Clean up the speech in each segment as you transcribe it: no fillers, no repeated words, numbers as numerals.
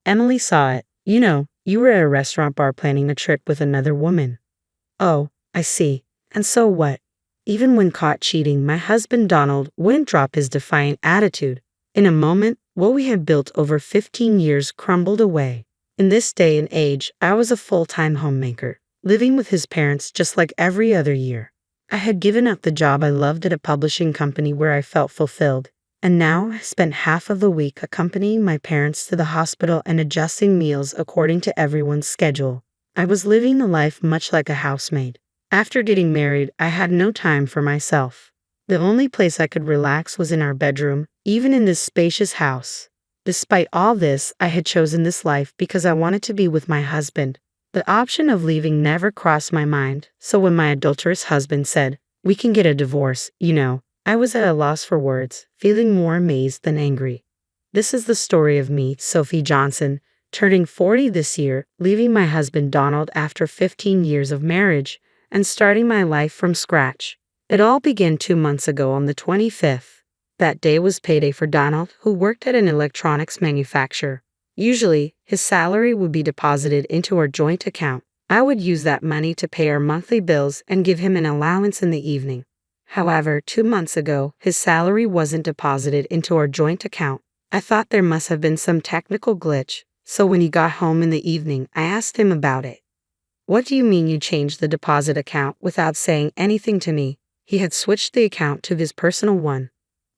Emily saw it. You were at a restaurant bar planning a trip with another woman. Oh, I see. And so what? Even when caught cheating, my husband Donald wouldn't drop his defiant attitude. In a moment, what we had built over 15 years crumbled away. In this day and age, I was a full-time homemaker, living with his parents just like every other year. I had given up the job I loved at a publishing company where I felt fulfilled, and now I spent half of the week accompanying my parents to the hospital and adjusting meals according to everyone's schedule. I was living a life much like a housemaid. After getting married, I had no time for myself. The only place I could relax was in our bedroom, even in this spacious house. Despite all this, I had chosen this life because I wanted to be with my husband. The option of leaving never crossed my mind, so when my adulterous husband said, "We can get a divorce, I was at a loss for words, feeling more amazed than angry. This is the story of me, Sophie Johnson, turning 40 this year, leaving my husband Donald after 15 years of marriage, and starting my life from scratch. It all began 2 months ago on the 25th. That day was payday for Donald, who worked at an electronics manufacturer. Usually, his salary would be deposited into our joint account. I would use that money to pay our monthly bills and give him an allowance in the evening. However, 2 months ago, his salary wasn't deposited into our joint account. I thought there must have been some technical glitch, so when he got home in the evening, I asked him about it. "What do you mean you changed the deposit account without saying anything to me?" He had switched the account to his personal one.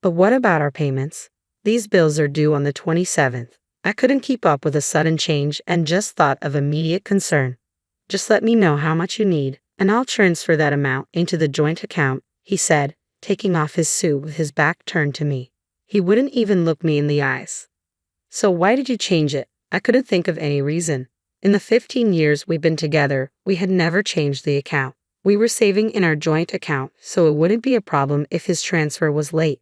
"But what about our payments? These bills are due on the 27th. I couldn't keep up with a sudden change and just thought of immediate concern. "Just let me know how much you need, and I'll transfer that amount into the joint account," he said, taking off his suit with his back turned to me. He wouldn't even look me in the eyes. "So why did you change it?" I couldn't think of any reason. In the 15 years we've been together, we had never changed the account. We were saving in our joint account, so it wouldn't be a problem if his transfer was late.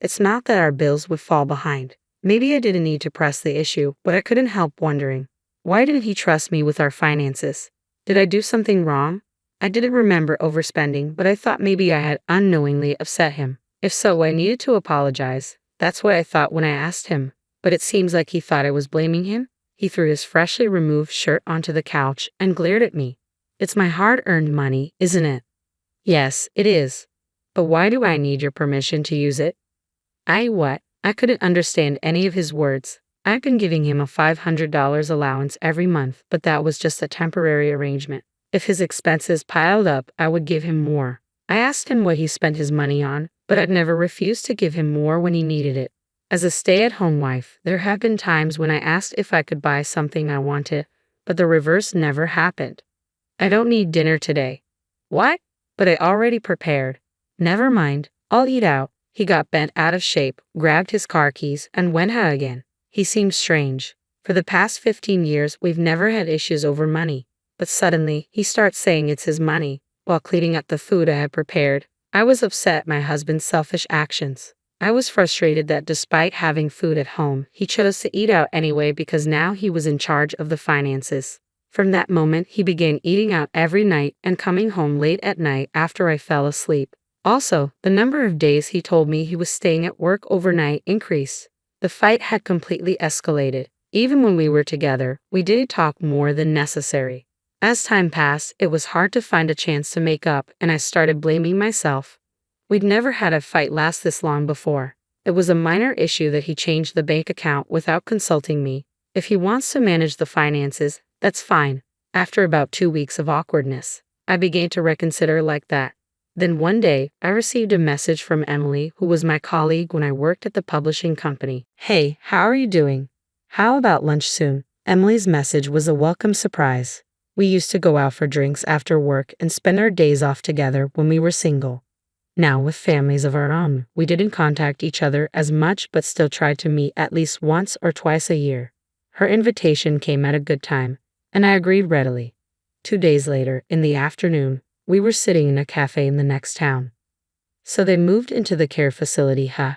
It's not that our bills would fall behind. Maybe I didn't need to press the issue, but I couldn't help wondering. Why didn't he trust me with our finances? Did I do something wrong? I didn't remember overspending, but I thought maybe I had unknowingly upset him. If so, I needed to apologize. That's what I thought when I asked him. But it seems like he thought I was blaming him. He threw his freshly removed shirt onto the couch and glared at me. "It's my hard-earned money, isn't it?" "Yes, it is. But why do I need your permission to use it?" What? I couldn't understand any of his words. I've been giving him a $500 allowance every month, but that was just a temporary arrangement. If his expenses piled up, I would give him more. I asked him what he spent his money on, but I'd never refused to give him more when he needed it. As a stay-at-home wife, there have been times when I asked if I could buy something I wanted, but the reverse never happened. "I don't need dinner today." "What?" "But I already prepared." "Never mind, I'll eat out." He got bent out of shape, grabbed his car keys, and went out again. He seemed strange. For the past 15 years, we've never had issues over money. But suddenly, he starts saying it's his money, while cleaning up the food I had prepared. I was upset at my husband's selfish actions. I was frustrated that despite having food at home, he chose to eat out anyway because now he was in charge of the finances. From that moment, he began eating out every night and coming home late at night after I fell asleep. Also, the number of days he told me he was staying at work overnight increased. The fight had completely escalated. Even when we were together, we didn't talk more than necessary. As time passed, it was hard to find a chance to make up, and I started blaming myself. We'd never had a fight last this long before. It was a minor issue that he changed the bank account without consulting me. If he wants to manage the finances, that's fine. After about 2 weeks of awkwardness, I began to reconsider like that. Then one day, I received a message from Emily, who was my colleague when I worked at the publishing company. "Hey, how are you doing? How about lunch soon?" Emily's message was a welcome surprise. We used to go out for drinks after work and spend our days off together when we were single. Now, with families of our own, we didn't contact each other as much but still tried to meet at least once or twice a year. Her invitation came at a good time, and I agreed readily. 2 days later, in the afternoon, we were sitting in a cafe in the next town. "So they moved into the care facility, huh?"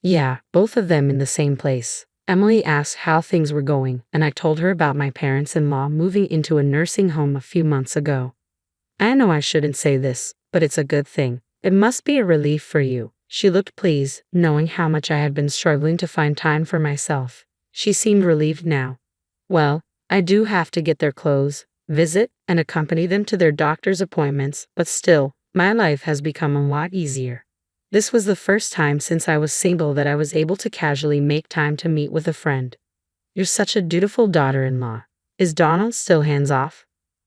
"Yeah, both of them in the same place." Emily asked how things were going, and I told her about my parents-in-law moving into a nursing home a few months ago. "I know I shouldn't say this, but it's a good thing. It must be a relief for you." She looked pleased, knowing how much I had been struggling to find time for myself. She seemed relieved now. Well, I do have to get their clothes, visit, and accompany them to their doctor's appointments, but still, my life has become a lot easier. This was the first time since I was single that I was able to casually make time to meet with a friend. You're such a dutiful daughter-in-law. Is Donald still hands-off?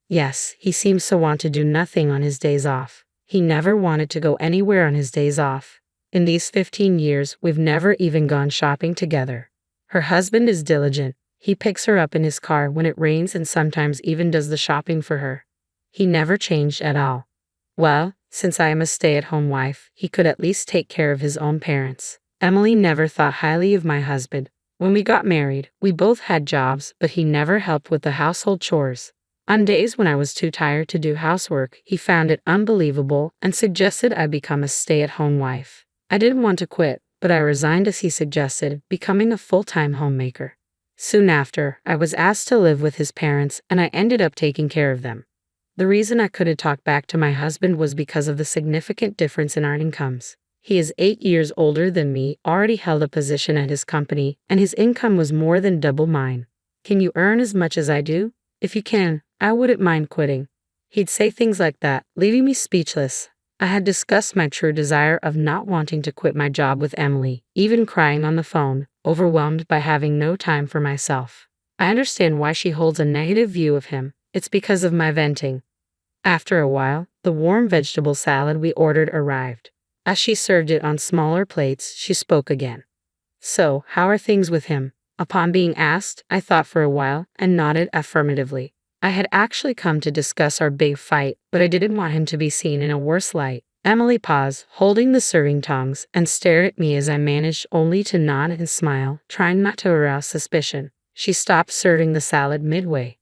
Yes, he seems to want to do nothing on his days off. He never wanted to go anywhere on his days off. In these 15 years, we've never even gone shopping together. Her husband is diligent. He picks her up in his car when it rains and sometimes even does the shopping for her. He never changed at all. Well, since I am a stay-at-home wife, he could at least take care of his own parents. Emily never thought highly of my husband. When we got married, we both had jobs, but he never helped with the household chores. On days when I was too tired to do housework, he found it unbelievable and suggested I become a stay-at-home wife. I didn't want to quit, but I resigned as he suggested, becoming a full-time homemaker. Soon after, I was asked to live with his parents, and I ended up taking care of them. The reason I couldn't talk back to my husband was because of the significant difference in our incomes. He is 8 years older than me, already held a position at his company, and his income was more than double mine. Can you earn as much as I do? If you can, I wouldn't mind quitting. He'd say things like that, leaving me speechless. I had discussed my true desire of not wanting to quit my job with Emily, even crying on the phone, overwhelmed by having no time for myself. I understand why she holds a negative view of him. It's because of my venting. After a while, the warm vegetable salad we ordered arrived. As she served it on smaller plates, she spoke again. So, how are things with him? Upon being asked, I thought for a while and nodded affirmatively. I had actually come to discuss our big fight, but I didn't want him to be seen in a worse light. Emily paused, holding the serving tongs, and stared at me as I managed only to nod and smile, trying not to arouse suspicion. She stopped serving the salad midway.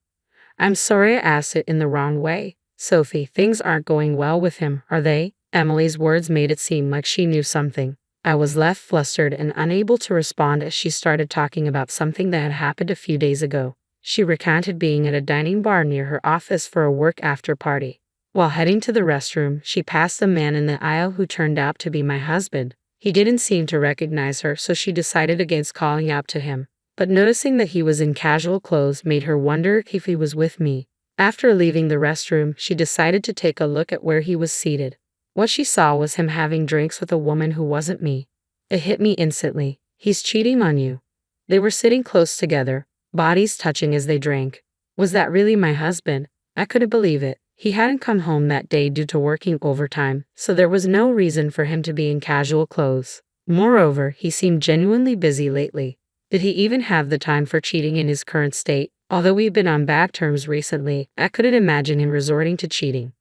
I'm sorry I asked it in the wrong way. Sophie, things aren't going well with him, are they? Emily's words made it seem like she knew something. I was left flustered and unable to respond as she started talking about something that had happened a few days ago. She recounted being at a dining bar near her office for a work after party. While heading to the restroom, she passed a man in the aisle who turned out to be my husband. He didn't seem to recognize her, so she decided against calling out to him. But noticing that he was in casual clothes made her wonder if he was with me. After leaving the restroom, she decided to take a look at where he was seated. What she saw was him having drinks with a woman who wasn't me. It hit me instantly. He's cheating on you. They were sitting close together, bodies touching as they drank. Was that really my husband? I couldn't believe it. He hadn't come home that day due to working overtime, so there was no reason for him to be in casual clothes. Moreover, he seemed genuinely busy lately. Did he even have the time for cheating in his current state? Although we've been on bad terms recently, I couldn't imagine him resorting to cheating.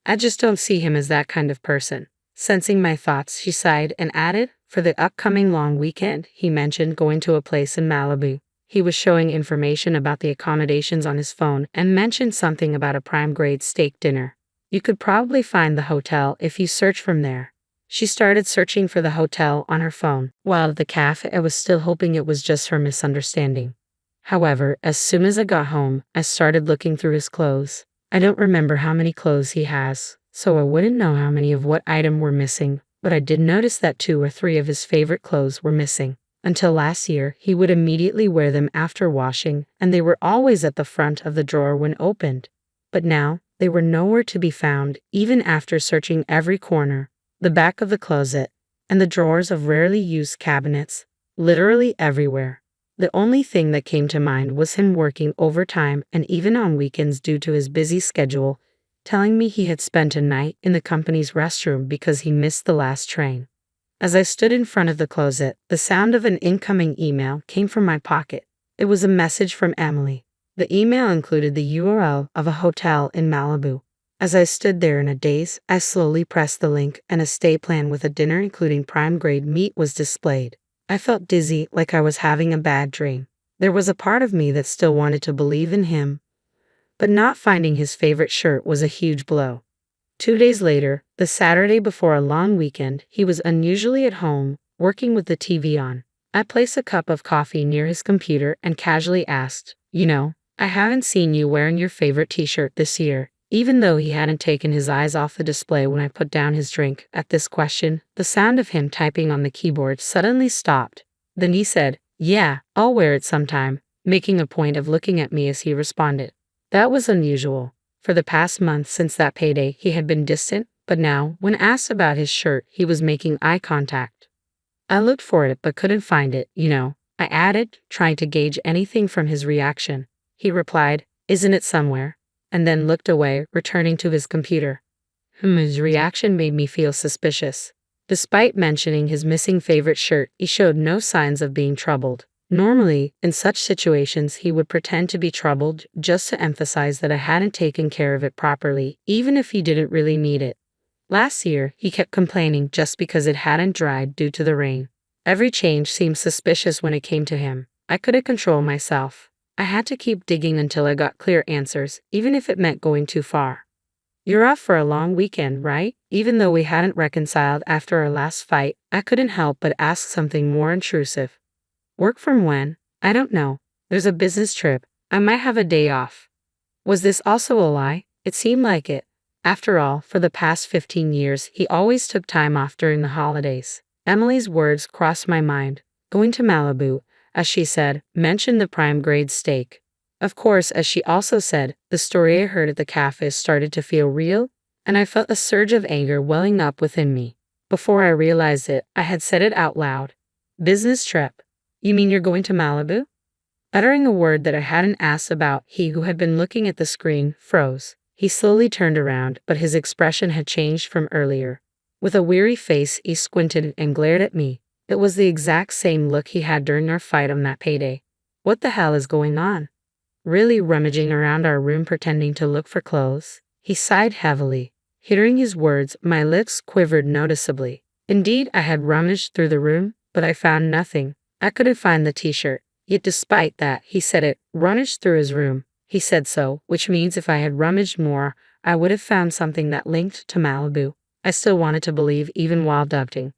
I just don't see him as that kind of person. Sensing my thoughts, she sighed and added, for the upcoming long weekend, he mentioned going to a place in Malibu. He was showing information about the accommodations on his phone and mentioned something about a prime-grade steak dinner. You could probably find the hotel if you search from there. She started searching for the hotel on her phone. While at the cafe, I was still hoping it was just her misunderstanding. However, as soon as I got home, I started looking through his clothes. I don't remember how many clothes he has, so I wouldn't know how many of what item were missing, but I did notice that 2 or 3 of his favorite clothes were missing. Until last year, he would immediately wear them after washing, and they were always at the front of the drawer when opened. But now, they were nowhere to be found, even after searching every corner, the back of the closet, and the drawers of rarely used cabinets, literally everywhere. The only thing that came to mind was him working overtime and even on weekends due to his busy schedule, telling me he had spent a night in the company's restroom because he missed the last train. As I stood in front of the closet, the sound of an incoming email came from my pocket. It was a message from Emily. The email included the URL of a hotel in Malibu. As I stood there in a daze, I slowly pressed the link and a stay plan with a dinner including prime-grade meat was displayed. I felt dizzy, like I was having a bad dream. There was a part of me that still wanted to believe in him, but not finding his favorite shirt was a huge blow. 2 days later, the Saturday before a long weekend, he was unusually at home, working with the TV on. I placed a cup of coffee near his computer and casually asked, I haven't seen you wearing your favorite t-shirt this year. Even though he hadn't taken his eyes off the display when I put down his drink, at this question, the sound of him typing on the keyboard suddenly stopped. Then he said, "Yeah, I'll wear it sometime. making a point of looking at me as he responded. That was unusual. For the past month since that payday, he had been distant, but now, when asked about his shirt, he was making eye contact. I looked for it but couldn't find it, I added, trying to gauge anything from his reaction. He replied, "Isn't it somewhere?" and then looked away, returning to his computer. His reaction made me feel suspicious. Despite mentioning his missing favorite shirt, he showed no signs of being troubled. Normally, in such situations, he would pretend to be troubled just to emphasize that I hadn't taken care of it properly, even if he didn't really need it. Last year, he kept complaining just because it hadn't dried due to the rain. Every change seemed suspicious when it came to him. I couldn't control myself. I had to keep digging until I got clear answers, even if it meant going too far. "You're off for a long weekend, right?" Even though we hadn't reconciled after our last fight, I couldn't help but ask something more intrusive. "Work from when?" "I don't know. There's a business trip. I might have a day off." Was this also a lie? It seemed like it. After all, for the past 15 years, he always took time off during the holidays. Emily's words crossed my mind. Going to Malibu, as she said, mentioned the prime grade steak. Of course, as she also said, the story I heard at the cafe started to feel real, and I felt a surge of anger welling up within me. Before I realized it, I had said it out loud. "Business trip? You mean you're going to Malibu?" Uttering a word that I hadn't asked about, he who had been looking at the screen froze. He slowly turned around, but his expression had changed from earlier. With a weary face, he squinted and glared at me. It was the exact same look he had during our fight on that payday. What the hell is going on? Really rummaging around our room pretending to look for clothes? He sighed heavily. Hearing his words, my lips quivered noticeably. Indeed, I had rummaged through the room, but I found nothing. I couldn't find the t-shirt. Yet despite that, he said it, rummaged through his room. He said so, which means if I had rummaged more, I would have found something that linked to Malibu. I still wanted to believe even while doubting.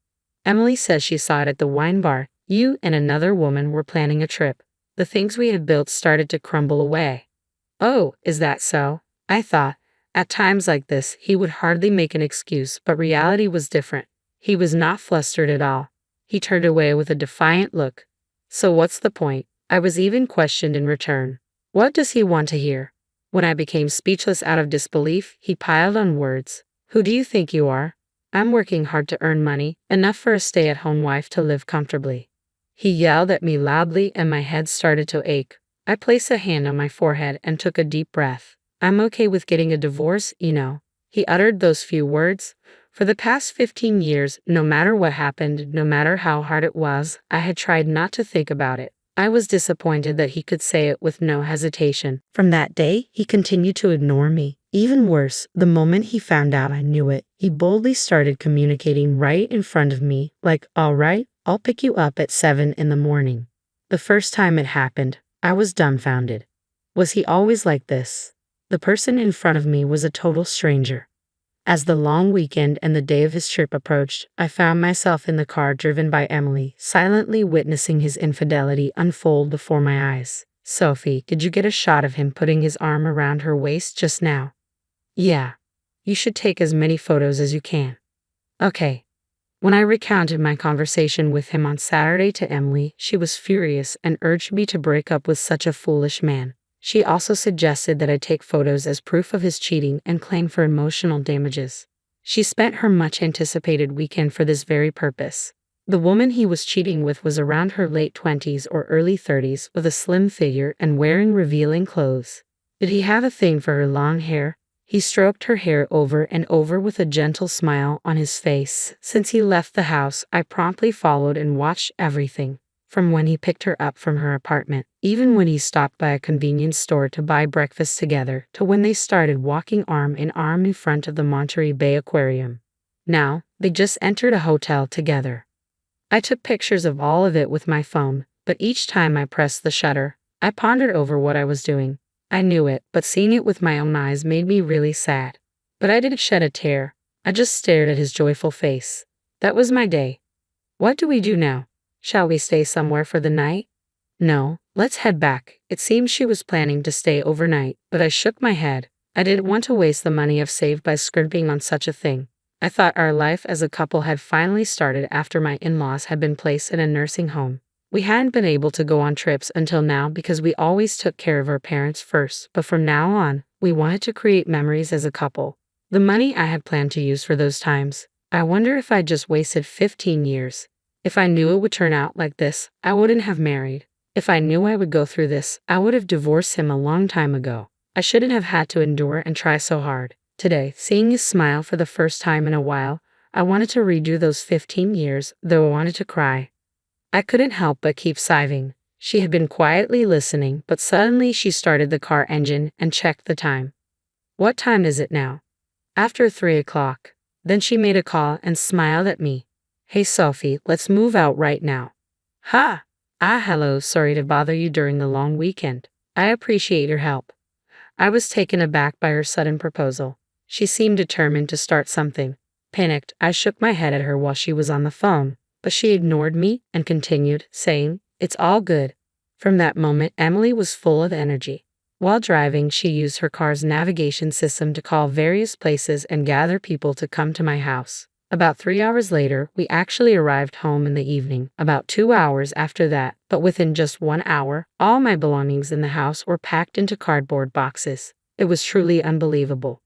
"Emily says she saw it at the wine bar. You and another woman were planning a trip." The things we had built started to crumble away. "Oh, is that so?" I thought. At times like this, he would hardly make an excuse, but reality was different. He was not flustered at all. He turned away with a defiant look. "So what's the point?" I was even questioned in return. What does he want to hear? When I became speechless out of disbelief, he piled on words. "Who do you think you are? I'm working hard to earn money, enough for a stay-at-home wife to live comfortably." He yelled at me loudly and my head started to ache. I placed a hand on my forehead and took a deep breath. "I'm okay with getting a divorce, He uttered those few words. For the past 15 years, no matter what happened, no matter how hard it was, I had tried not to think about it. I was disappointed that he could say it with no hesitation. From that day, he continued to ignore me. Even worse, the moment he found out I knew it, he boldly started communicating right in front of me, like, "All right, I'll pick you up at 7 in the morning." The first time it happened, I was dumbfounded. Was he always like this? The person in front of me was a total stranger. As the long weekend and the day of his trip approached, I found myself in the car driven by Emily, silently witnessing his infidelity unfold before my eyes. "Sophie, did you get a shot of him putting his arm around her waist just now?" "Yeah. You should take as many photos as you can." "Okay." When I recounted my conversation with him on Saturday to Emily, she was furious and urged me to break up with such a foolish man. She also suggested that I take photos as proof of his cheating and claim for emotional damages. She spent her much-anticipated weekend for this very purpose. The woman he was cheating with was around her late 20s or early 30s, with a slim figure and wearing revealing clothes. Did he have a thing for her long hair? He stroked her hair over and over with a gentle smile on his face. Since he left the house, I promptly followed and watched everything. From when he picked her up from her apartment, even when he stopped by a convenience store to buy breakfast together, to when they started walking arm in arm in front of the Monterey Bay Aquarium. Now, they just entered a hotel together. I took pictures of all of it with my phone, but each time I pressed the shutter, I pondered over what I was doing. I knew it, but seeing it with my own eyes made me really sad. But I didn't shed a tear. I just stared at his joyful face. That was my day. What do we do now? Shall we stay somewhere for the night? No, let's head back. It seemed she was planning to stay overnight, but I shook my head. I didn't want to waste the money I've saved by scrimping on such a thing. I thought our life as a couple had finally started after my in-laws had been placed in a nursing home. We hadn't been able to go on trips until now because we always took care of our parents first, but from now on, we wanted to create memories as a couple. The money I had planned to use for those times, I wonder if I just wasted 15 years. If I knew it would turn out like this, I wouldn't have married. If I knew I would go through this, I would have divorced him a long time ago. I shouldn't have had to endure and try so hard. Today, seeing his smile for the first time in a while, I wanted to redo those 15 years, though I wanted to cry. I couldn't help but keep sighing. She had been quietly listening, but suddenly she started the car engine and checked the time. What time is it now? After 3 o'clock. Then she made a call and smiled at me. Hey Sophie, let's move out right now. Ha! Hello, sorry to bother you during the long weekend. I appreciate your help. I was taken aback by her sudden proposal. She seemed determined to start something. Panicked, I shook my head at her while she was on the phone, but she ignored me and continued, saying, "It's all good." From that moment, Emily was full of energy. While driving, she used her car's navigation system to call various places and gather people to come to my house. About 3 hours later, we actually arrived home in the evening, about 2 hours after that, but within just 1 hour, all my belongings in the house were packed into cardboard boxes. It was truly unbelievable.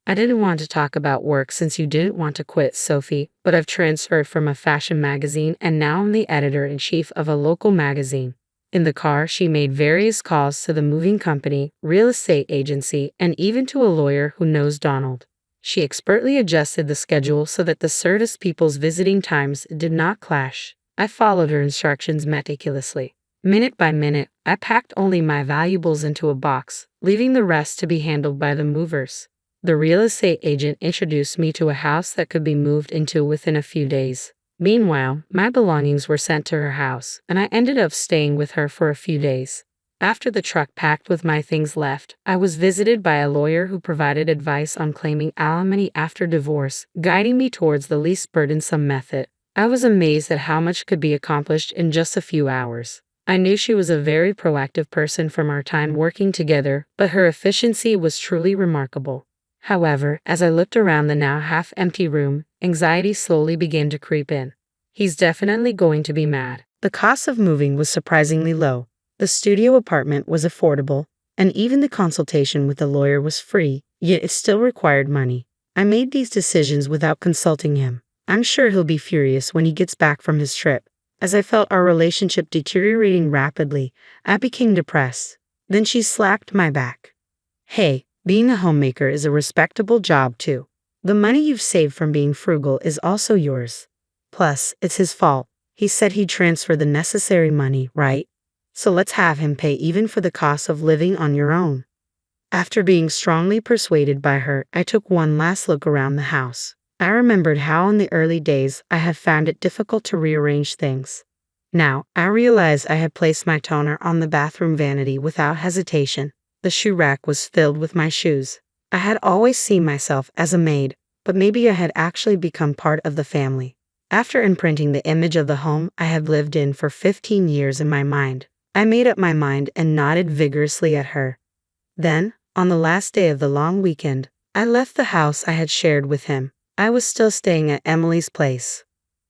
I didn't want to talk about work since you didn't want to quit, Sophie, but I've transferred from a fashion magazine and now I'm the editor-in-chief of a local magazine. In the car, she made various calls to the moving company, real estate agency, and even to a lawyer who knows Donald. She expertly adjusted the schedule so that the Certus people's visiting times did not clash. I followed her instructions meticulously. Minute by minute, I packed only my valuables into a box, leaving the rest to be handled by the movers. The real estate agent introduced me to a house that could be moved into within a few days. Meanwhile, my belongings were sent to her house, and I ended up staying with her for a few days. After the truck packed with my things left, I was visited by a lawyer who provided advice on claiming alimony after divorce, guiding me towards the least burdensome method. I was amazed at how much could be accomplished in just a few hours. I knew she was a very proactive person from our time working together, but her efficiency was truly remarkable. However, as I looked around the now half-empty room, anxiety slowly began to creep in. He's definitely going to be mad. The cost of moving was surprisingly low. The studio apartment was affordable, and even the consultation with the lawyer was free, yet it still required money. I made these decisions without consulting him. I'm sure he'll be furious when he gets back from his trip. As I felt our relationship deteriorating rapidly, I became depressed. Then she slapped my back. Hey, being a homemaker is a respectable job too. The money you've saved from being frugal is also yours. Plus, it's his fault. He said he'd transfer the necessary money, right? So let's have him pay even for the cost of living on your own. After being strongly persuaded by her, I took one last look around the house. I remembered how in the early days I had found it difficult to rearrange things. Now, I realized I had placed my toner on the bathroom vanity without hesitation. The shoe rack was filled with my shoes. I had always seen myself as a maid, but maybe I had actually become part of the family. After imprinting the image of the home I had lived in for 15 years in my mind, I made up my mind and nodded vigorously at her. Then, on the last day of the long weekend, I left the house I had shared with him. I was still staying at Emily's place.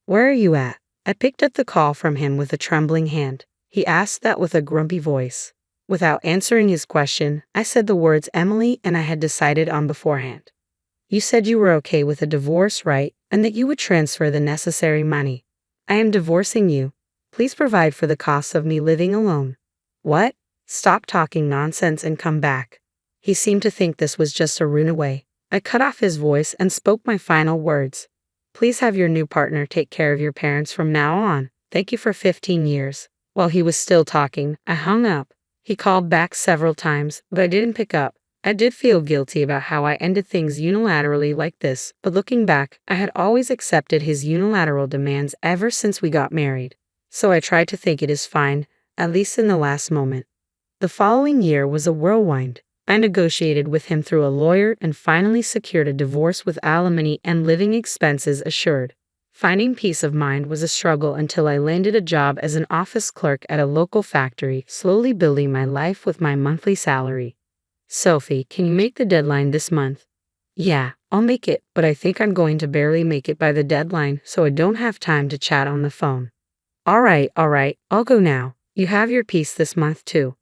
"Where are you at?" I picked up the call from him with a trembling hand. He asked that with a grumpy voice. Without answering his question, I said the words Emily and I had decided on beforehand. "You said you were okay with a divorce, right? And that you would transfer the necessary money. I am divorcing you. Please provide for the costs of me living alone." "What? Stop talking nonsense and come back." He seemed to think this was just a runaway. I cut off his voice and spoke my final words. "Please have your new partner take care of your parents from now on. Thank you for 15 years. While he was still talking, I hung up. He called back several times, but I didn't pick up. I did feel guilty about how I ended things unilaterally like this, but looking back, I had always accepted his unilateral demands ever since we got married. So I tried to think it is fine, at least in the last moment. The following year was a whirlwind. I negotiated with him through a lawyer and finally secured a divorce with alimony and living expenses assured. Finding peace of mind was a struggle until I landed a job as an office clerk at a local factory, slowly building my life with my monthly salary. "Sophie, can you make the deadline this month?" "Yeah, I'll make it, but I think I'm going to barely make it by the deadline, so I don't have time to chat on the phone." All right, I'll go now. You have your piece this month too.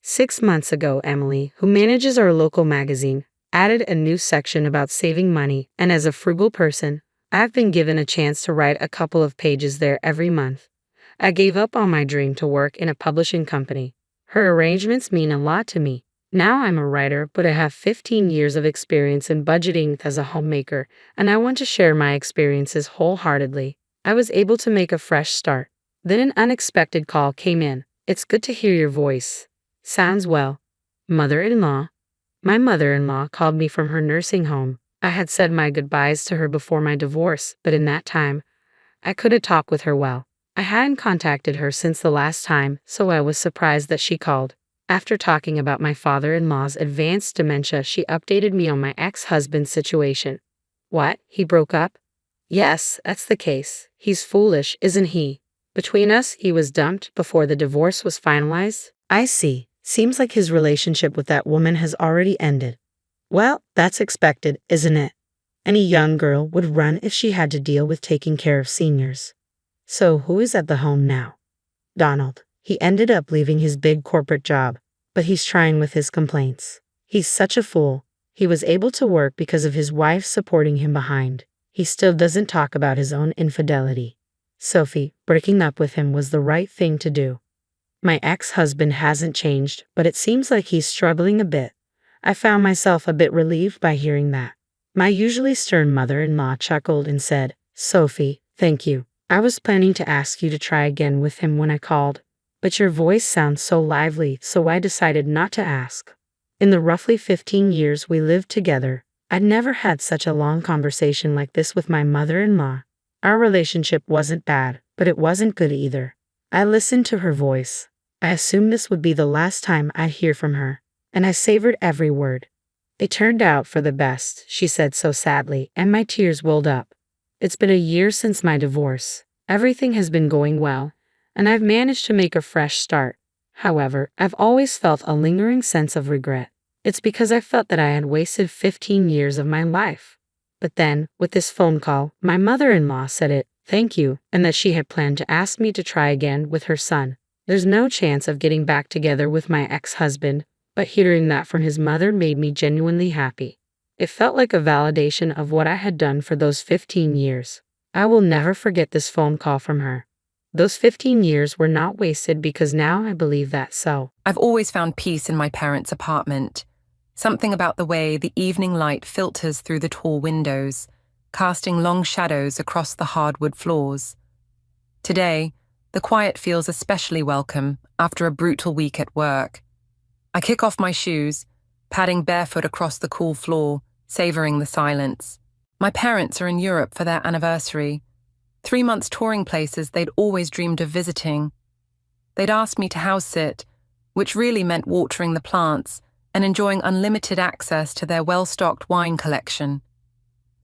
6 months ago, Emily, who manages our local magazine, added a new section about saving money, and as a frugal person, I've been given a chance to write a couple of pages there every month. I gave up on my dream to work in a publishing company. Her arrangements mean a lot to me. Now I'm a writer, but I have 15 years of experience in budgeting as a homemaker, and I want to share my experiences wholeheartedly. I was able to make a fresh start. Then an unexpected call came in. It's good to hear your voice. Sounds well. Mother-in-law. My mother-in-law called me from her nursing home. I had said my goodbyes to her before my divorce, but in that time, I couldn't talk with her well. I hadn't contacted her since the last time, so I was surprised that she called. After talking about my father-in-law's advanced dementia, she updated me on my ex-husband's situation. What? He broke up? Yes, that's the case. He's foolish, isn't he? Between us, he was dumped before the divorce was finalized. I see. Seems like his relationship with that woman has already ended. Well, that's expected, isn't it? Any young girl would run if she had to deal with taking care of seniors. So who is at the home now? Donald. He ended up leaving his big corporate job, but he's trying with his complaints. He's such a fool. He was able to work because of his wife supporting him behind. He still doesn't talk about his own infidelity. Sophie, breaking up with him was the right thing to do. My ex-husband hasn't changed, but it seems like he's struggling a bit. I found myself a bit relieved by hearing that. My usually stern mother-in-law chuckled and said, Sophie, thank you. I was planning to ask you to try again with him when I called, but your voice sounds so lively, so I decided not to ask. In the roughly 15 years we lived together, I'd never had such a long conversation like this with my mother-in-law. Our relationship wasn't bad, but it wasn't good either. I listened to her voice. I assumed this would be the last time I'd hear from her, and I savored every word. It turned out for the best, she said so sadly, and my tears welled up. It's been a year since my divorce. Everything has been going well, and I've managed to make a fresh start. However, I've always felt a lingering sense of regret. It's because I felt that I had wasted 15 years of my life. But then, with this phone call, my mother-in-law said it, thank you, and that she had planned to ask me to try again with her son. There's no chance of getting back together with my ex-husband, but hearing that from his mother made me genuinely happy. It felt like a validation of what I had done for those 15 years. I will never forget this phone call from her. Those 15 years were not wasted because now I believe that so. I've always found peace in my parents' apartment. Something about the way the evening light filters through the tall windows, casting long shadows across the hardwood floors. Today, the quiet feels especially welcome after a brutal week at work. I kick off my shoes, padding barefoot across the cool floor, savoring the silence. My parents are in Europe for their anniversary. 3 months touring places they'd always dreamed of visiting. They'd asked me to house sit, which really meant watering the plants and enjoying unlimited access to their well-stocked wine collection.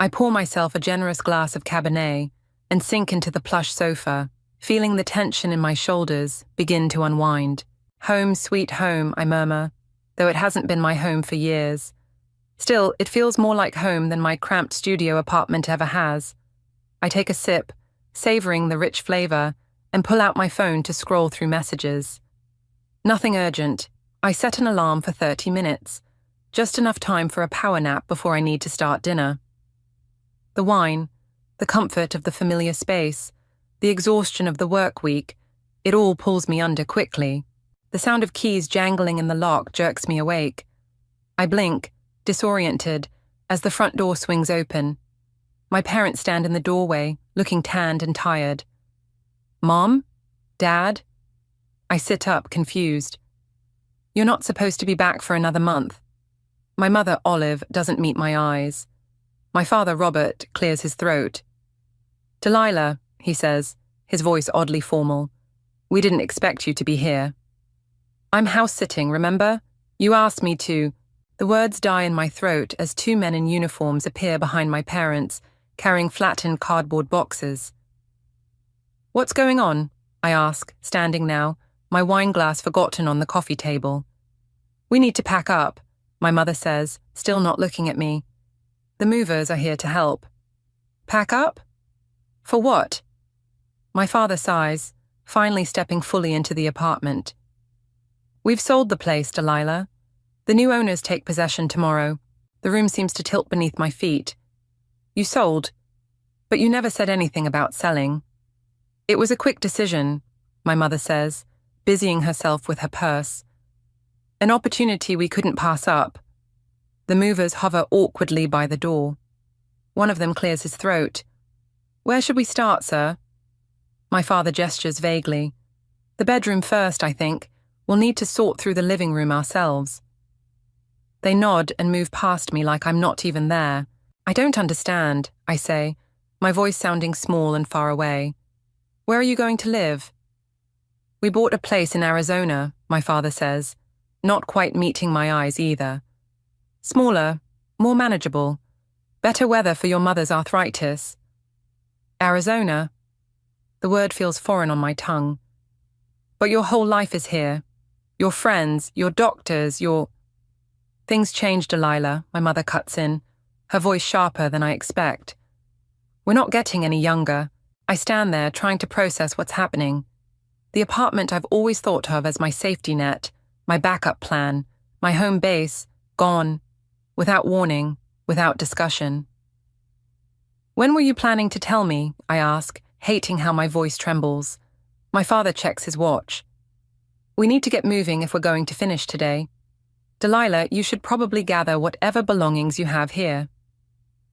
I pour myself a generous glass of Cabernet and sink into the plush sofa, feeling the tension in my shoulders begin to unwind. Home, sweet home, I murmur, though it hasn't been my home for years. Still, it feels more like home than my cramped studio apartment ever has. I take a sip, savoring the rich flavor, and pull out my phone to scroll through messages. Nothing urgent. I set an alarm for 30 minutes, just enough time for a power nap before I need to start dinner. The wine, the comfort of the familiar space, the exhaustion of the work week, it all pulls me under quickly. The sound of keys jangling in the lock jerks me awake. I blink, disoriented, as the front door swings open. My parents stand in the doorway, looking tanned and tired. Mom? Dad? I sit up, confused. You're not supposed to be back for another month. My mother, Olive, doesn't meet my eyes. My father, Robert, clears his throat. Delilah, he says, his voice oddly formal. We didn't expect you to be here. I'm house-sitting, remember? You asked me to. The words die in my throat as 2 men in uniforms appear behind my parents, carrying flattened cardboard boxes. What's going on? I ask, standing now, my wine glass forgotten on the coffee table. We need to pack up, my mother says, still not looking at me. The movers are here to help. Pack up? For what? My father sighs. finally stepping fully into the apartment. We've sold the place, Delilah. The new owners take possession tomorrow. The room seems to tilt beneath my feet. You sold, but you never said anything about selling. It was a quick decision, my mother says, busying herself with her purse. An opportunity we couldn't pass up. The movers hover awkwardly by the door. One of them clears his throat. Where should we start, sir? My father gestures vaguely. The bedroom first, I think. We'll need to sort through the living room ourselves. They nod and move past me like I'm not even there. I don't understand, I say, my voice sounding small and far away. Where are you going to live? We bought a place in Arizona, my father says, not quite meeting my eyes either. Smaller, more manageable, better weather for your mother's arthritis. Arizona? The word feels foreign on my tongue. But your whole life is here. Your friends, your doctors, your... Things change, Delilah, my mother cuts in, her voice sharper than I expect. We're not getting any younger. I stand there trying to process what's happening. The apartment I've always thought of as my safety net, my backup plan, my home base, gone, without warning, without discussion. When were you planning to tell me? I ask, hating how my voice trembles. My father checks his watch. We need to get moving if we're going to finish today. Delilah, you should probably gather whatever belongings you have here.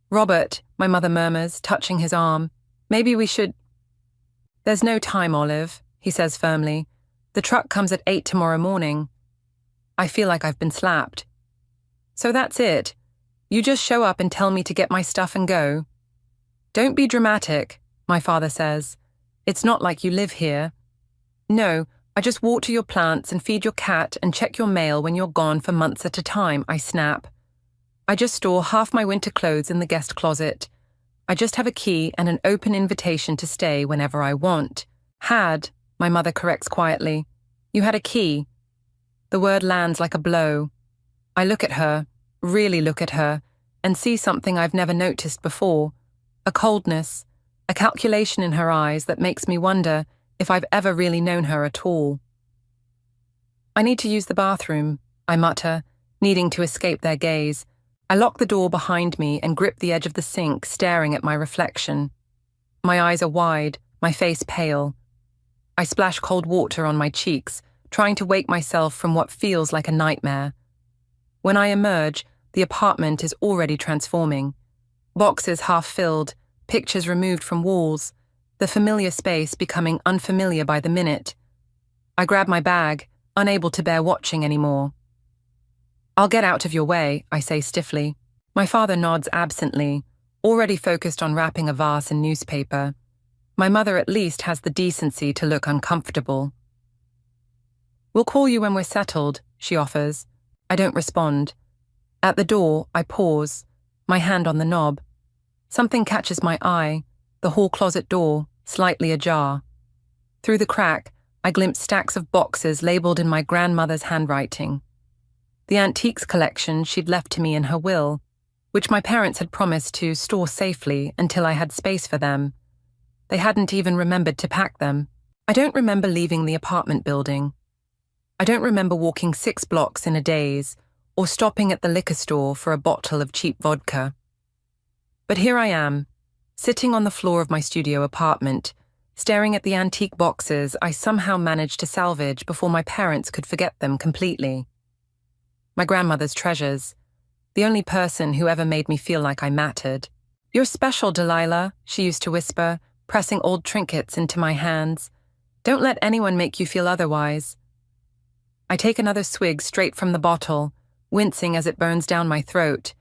Robert, my mother murmurs, touching his arm. Maybe we should... There's no time, Olive, he says firmly. The truck comes at 8 tomorrow morning. I feel like I've been slapped. So that's it. You just show up and tell me to get my stuff and go. Don't be dramatic, my father says. It's not like you live here. No, I just water your plants and feed your cat and check your mail when you're gone for months at a time, I snap. I just store half my winter clothes in the guest closet. I just have a key and an open invitation to stay whenever I want. Had, my mother corrects quietly. You had a key. The word lands like a blow. I look at her, really look at her, and see something I've never noticed before. A coldness, a calculation in her eyes that makes me wonder if I've ever really known her at all. I need to use the bathroom, I mutter, needing to escape their gaze. I lock the door behind me and grip the edge of the sink, staring at my reflection. My eyes are wide, my face pale. I splash cold water on my cheeks, trying to wake myself from what feels like a nightmare. When I emerge, the apartment is already transforming. Boxes half filled, pictures removed from walls, the familiar space becoming unfamiliar by the minute. I grab my bag, unable to bear watching anymore. I'll get out of your way, I say stiffly. My father nods absently, already focused on wrapping a vase in newspaper. My mother at least has the decency to look uncomfortable. We'll call you when we're settled, she offers. I don't respond. At the door, I pause, my hand on the knob. Something catches my eye, the hall closet door, slightly ajar. Through the crack, I glimpse stacks of boxes labeled in my grandmother's handwriting. The antiques collection she'd left to me in her will, which my parents had promised to store safely until I had space for them. They hadn't even remembered to pack them. I don't remember leaving the apartment building. I don't remember walking 6 blocks in a daze or stopping at the liquor store for a bottle of cheap vodka. But here I am, sitting on the floor of my studio apartment, staring at the antique boxes I somehow managed to salvage before my parents could forget them completely. My grandmother's treasures, the only person who ever made me feel like I mattered. You're special, Delilah, she used to whisper, pressing old trinkets into my hands. Don't let anyone make you feel otherwise. I take another swig straight from the bottle, wincing as it burns down my throat.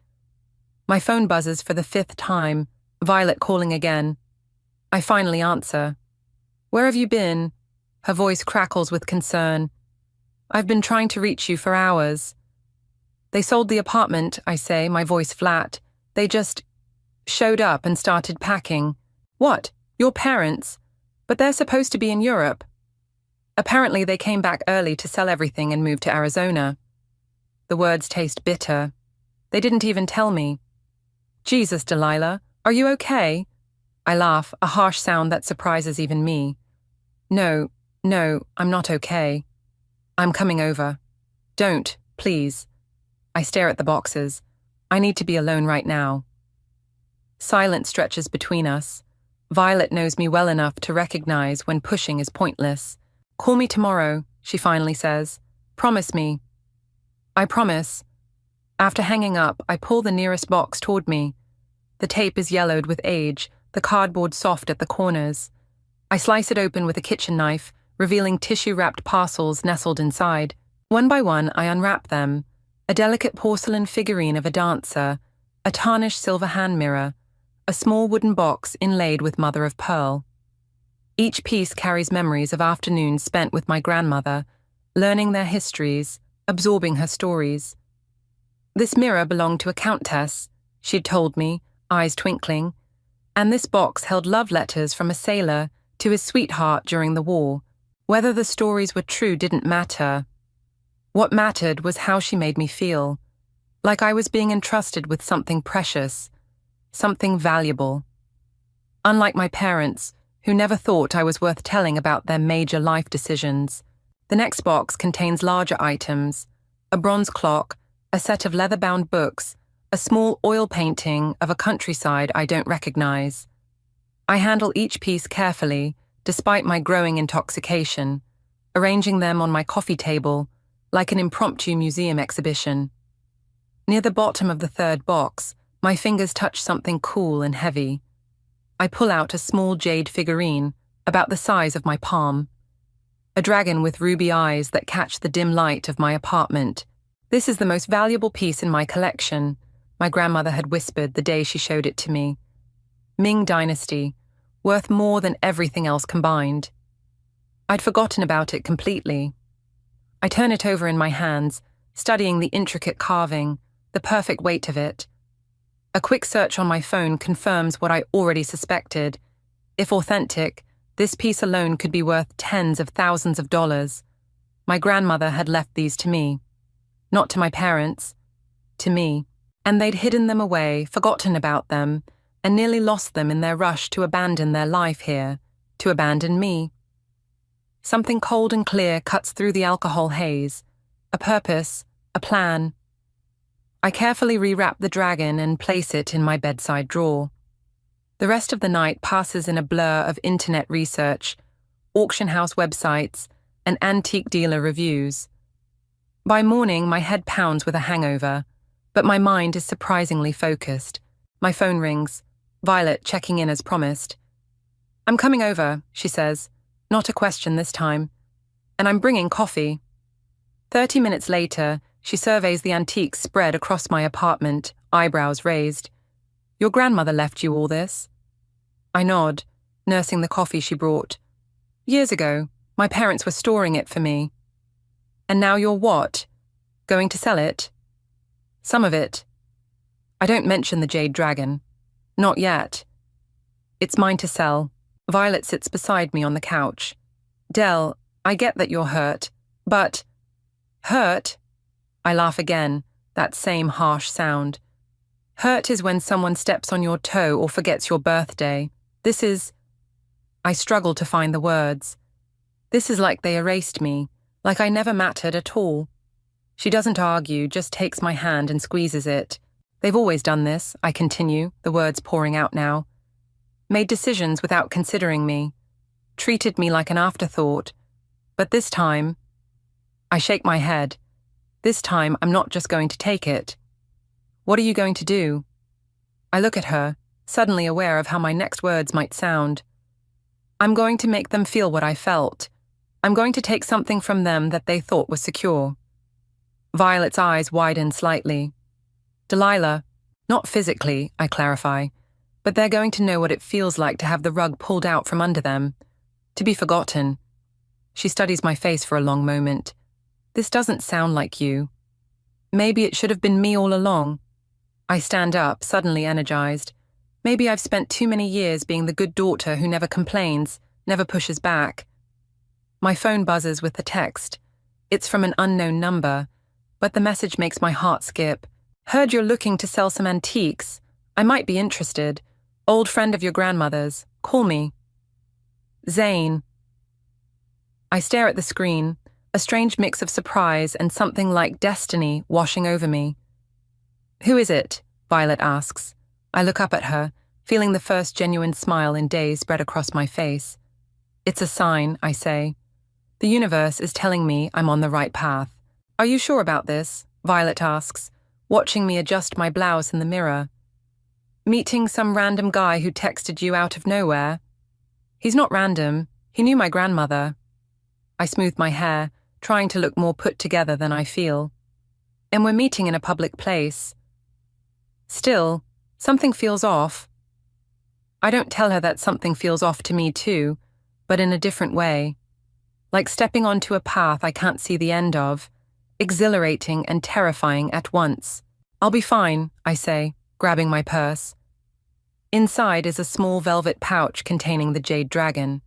My phone buzzes for the 5th time, Violet calling again. I finally answer. Where have you been? Her voice crackles with concern. I've been trying to reach you for hours. They sold the apartment, I say, my voice flat. They just showed up and started packing. What? Your parents? But they're supposed to be in Europe. Apparently they came back early to sell everything and move to Arizona. The words taste bitter. They didn't even tell me. Jesus, Delilah, are you okay? I laugh, a harsh sound that surprises even me. No, No, I'm not okay. I'm coming over. Don't, please. I stare at the boxes. I need to be alone right now. Silence stretches between us. Violet knows me well enough to recognize when pushing is pointless. Call me tomorrow, she finally says. Promise me. I promise. After hanging up, I pull the nearest box toward me. The tape is yellowed with age, the cardboard soft at the corners. I slice it open with a kitchen knife, revealing tissue-wrapped parcels nestled inside. One by one, I unwrap them. A delicate porcelain figurine of a dancer, a tarnished silver hand mirror, a small wooden box inlaid with mother of pearl. Each piece carries memories of afternoons spent with my grandmother, learning their histories, absorbing her stories. This mirror belonged to a countess, she'd told me, eyes twinkling, and this box held love letters from a sailor to his sweetheart during the war. Whether the stories were true didn't matter. What mattered was how she made me feel, like I was being entrusted with something precious, something valuable. Unlike my parents, who never thought I was worth telling about their major life decisions, the next box contains larger items: a bronze clock, a set of leather-bound books, a small oil painting of a countryside I don't recognize. I handle each piece carefully, despite my growing intoxication, arranging them on my coffee table like an impromptu museum exhibition. Near the bottom of the third box, my fingers touch something cool and heavy. I pull out a small jade figurine, about the size of my palm. A dragon with ruby eyes that catch the dim light of my apartment. This is the most valuable piece in my collection, my grandmother had whispered the day she showed it to me. Ming Dynasty, worth more than everything else combined. I'd forgotten about it completely. I turn it over in my hands, studying the intricate carving, the perfect weight of it. A quick search on my phone confirms what I already suspected. If authentic, this piece alone could be worth tens of thousands of dollars. My grandmother had left these to me. Not to my parents, to me. And they'd hidden them away, forgotten about them, and nearly lost them in their rush to abandon their life here, to abandon me. Something cold and clear cuts through the alcohol haze. A purpose, a plan. I carefully rewrap the dragon and place it in my bedside drawer. The rest of the night passes in a blur of internet research, auction house websites, and antique dealer reviews. By morning, my head pounds with a hangover, but my mind is surprisingly focused. My phone rings. Violet checking in as promised. I'm coming over, she says. Not a question this time. And I'm bringing coffee. 30 minutes later, she surveys the antiques spread across my apartment, eyebrows raised. Your grandmother left you all this? I nod, nursing the coffee she brought. Years ago, my parents were storing it for me. And now you're what? Going to sell it? Some of it. I don't mention the jade dragon. Not yet. It's mine to sell. Violet sits beside me on the couch. Del, I get that you're hurt, but... Hurt? I laugh again, that same harsh sound. Hurt is when someone steps on your toe or forgets your birthday. This is... I struggle to find the words. This is like they erased me, like I never mattered at all. She doesn't argue, just takes my hand and squeezes it. They've always done this, I continue, the words pouring out now. Made decisions without considering me. Treated me like an afterthought. But this time... I shake my head. This time, I'm not just going to take it. What are you going to do? I look at her, suddenly aware of how my next words might sound. I'm going to make them feel what I felt. I'm going to take something from them that they thought was secure. Violet's eyes widen slightly. Delilah, not physically, I clarify, but they're going to know what it feels like to have the rug pulled out from under them, to be forgotten. She studies my face for a long moment. This doesn't sound like you. Maybe it should have been me all along. I stand up, suddenly energized. Maybe I've spent too many years being the good daughter who never complains, never pushes back. My phone buzzes with the text. It's from an unknown number, but the message makes my heart skip. Heard you're looking to sell some antiques. I might be interested. Old friend of your grandmother's. Call me. Zane. I stare at the screen, a strange mix of surprise and something like destiny washing over me. "Who is it?" Violet asks. I look up at her, feeling the first genuine smile in days spread across my face. "It's a sign," I say. "The universe is telling me I'm on the right path." "Are you sure about this?" Violet asks, watching me adjust my blouse in the mirror. "Meeting some random guy who texted you out of nowhere?" "He's not random. He knew my grandmother." I smooth my hair, trying to look more put together than I feel. "And we're meeting in a public place." Still, something feels off. I don't tell her that something feels off to me too, but in a different way. Like stepping onto a path I can't see the end of, exhilarating and terrifying at once. "I'll be fine," I say, grabbing my purse. Inside is a small velvet pouch containing the jade dragon.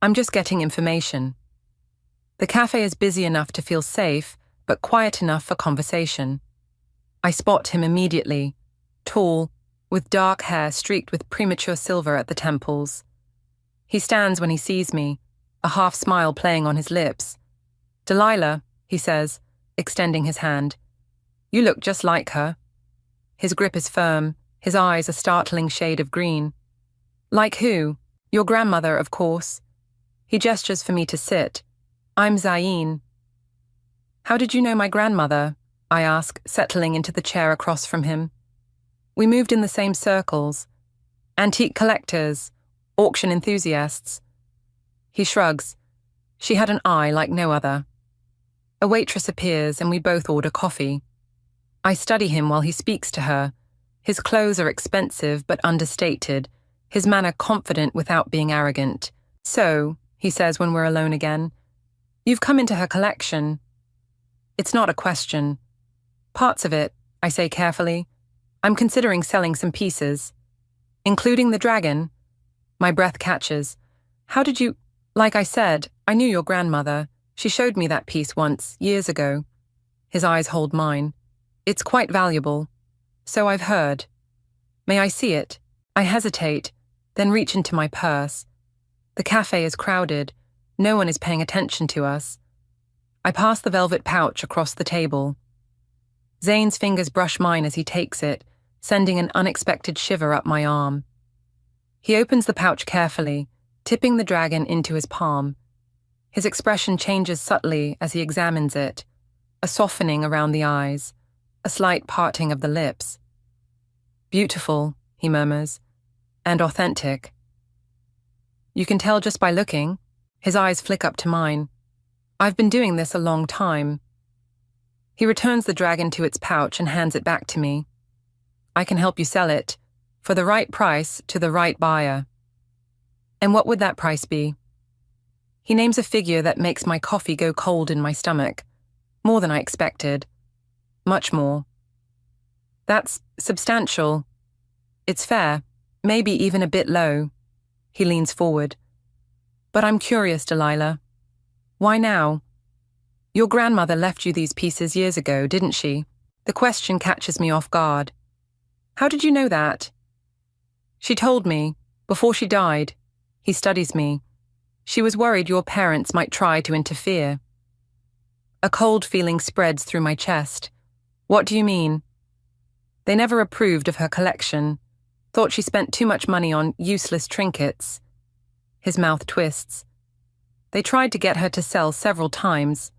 "I'm just getting information." The cafe is busy enough to feel safe, but quiet enough for conversation. I spot him immediately, tall, with dark hair streaked with premature silver at the temples. He stands when he sees me, a half smile playing on his lips. "Delilah," he says, extending his hand. "You look just like her." His grip is firm, his eyes a startling shade of green. "Like who?" "Your grandmother, of course." He gestures for me to sit. "I'm Zayn." "How did you know my grandmother?" I ask, settling into the chair across from him. "We moved in the same circles. Antique collectors, auction enthusiasts." He shrugs. "She had an eye like no other." A waitress appears and we both order coffee. I study him while he speaks to her. His clothes are expensive but understated, his manner confident without being arrogant. "So," he says when we're alone again, "you've come into her collection." It's not a question. "Parts of it," I say carefully. "I'm considering selling some pieces." "Including the dragon?" My breath catches. "How did you—" "Like I said, I knew your grandmother. She showed me that piece once, years ago." His eyes hold mine. "It's quite valuable." "So I've heard." "May I see it?" I hesitate, then reach into my purse. The cafe is crowded. No one is paying attention to us. I pass the velvet pouch across the table. Zayn's fingers brush mine as he takes it, sending an unexpected shiver up my arm. He opens the pouch carefully, tipping the dragon into his palm. His expression changes subtly as he examines it, a softening around the eyes, a slight parting of the lips. "Beautiful," he murmurs, "and authentic." "You can tell just by looking." His eyes flick up to mine. "I've been doing this a long time." He returns the dragon to its pouch and hands it back to me. "I can help you sell it, for the right price to the right buyer." "And what would that price be?" He names a figure that makes my coffee go cold in my stomach. More than I expected. Much more. "That's substantial." "It's fair, maybe even a bit low." He leans forward. "But I'm curious, Delilah. Why now? Your grandmother left you these pieces years ago, didn't she?" The question catches me off guard. "How did you know that?" "She told me, before she died." He studies me. "She was worried your parents might try to interfere." A cold feeling spreads through my chest. "What do you mean?" "They never approved of her collection. Thought she spent too much money on useless trinkets." His mouth twists. "They tried to get her to sell several times."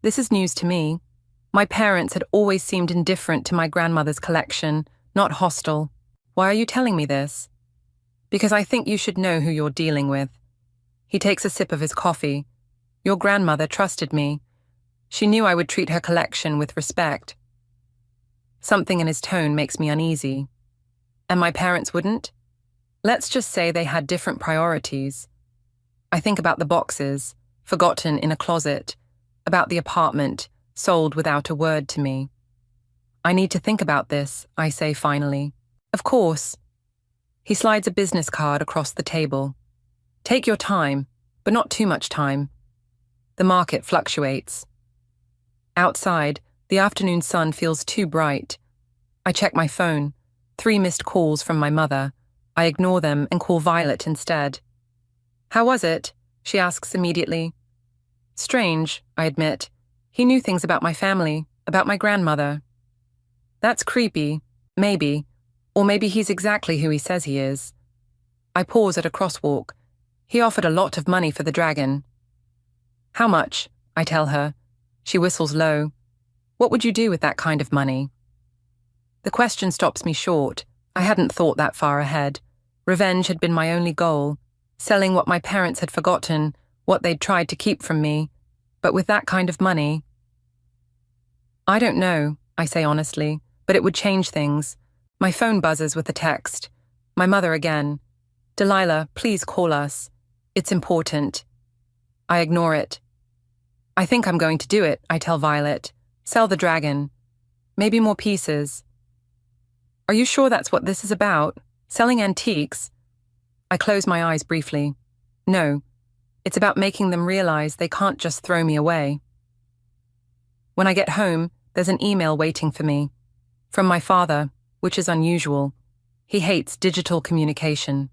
This is news to me. My parents had always seemed indifferent to my grandmother's collection, not hostile. "Why are you telling me this?" "Because I think you should know who you're dealing with." He takes a sip of his coffee. "Your grandmother trusted me. She knew I would treat her collection with respect." Something in his tone makes me uneasy. "And my parents wouldn't?" "Let's just say they had different priorities." I think about the boxes, forgotten in a closet, about the apartment, sold without a word to me. "I need to think about this," I say finally. "Of course." He slides a business card across the table. "Take your time, but not too much time. The market fluctuates." Outside, the afternoon sun feels too bright. I check my phone. 3 missed calls from my mother. I ignore them and call Violet instead. "How was it?" she asks immediately. Strange, I admit. He knew things about my family, about my grandmother. That's creepy, maybe, or maybe he's exactly who he says he is. I pause at a crosswalk. He offered a lot of money for the dragon. How much? I tell her. She whistles low. What would you do with that kind of money? The question stops me short. I hadn't thought that far ahead. Revenge had been my only goal, selling what my parents had forgotten, what they'd tried to keep from me. But with that kind of money... I don't know, I say honestly, but it would change things. My phone buzzes with a text. My mother again. Delilah, please call us. It's important. I ignore it. I think I'm going to do it, I tell Violet. Sell the dragon. Maybe more pieces. Are you sure that's what this is about? Selling antiques? I close my eyes briefly. No. It's about making them realize they can't just throw me away. When I get home, there's an email waiting for me. From my father, which is unusual. He hates digital communication.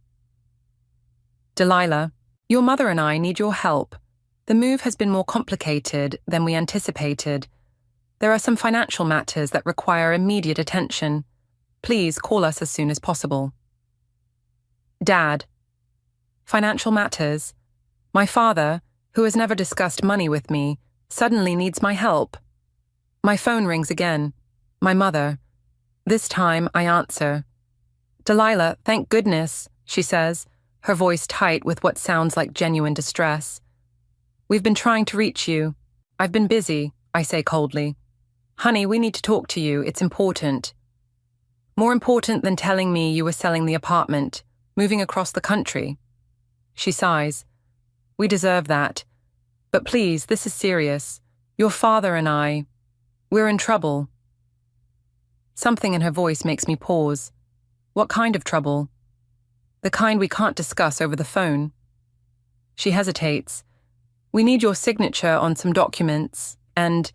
Delilah, your mother and I need your help. The move has been more complicated than we anticipated. There are some financial matters that require immediate attention. Please call us as soon as possible. Dad. Financial matters. My father, who has never discussed money with me, suddenly needs my help. My phone rings again. My mother. This time I answer. Delilah, thank goodness, she says, her voice tight with what sounds like genuine distress. We've been trying to reach you. I've been busy, I say coldly. Honey, we need to talk to you. It's important. More important than telling me you were selling the apartment, moving across the country. She sighs. We deserve that. But please, this is serious. Your father and I, we're in trouble. Something in her voice makes me pause. What kind of trouble? The kind we can't discuss over the phone. She hesitates. We need your signature on some documents, and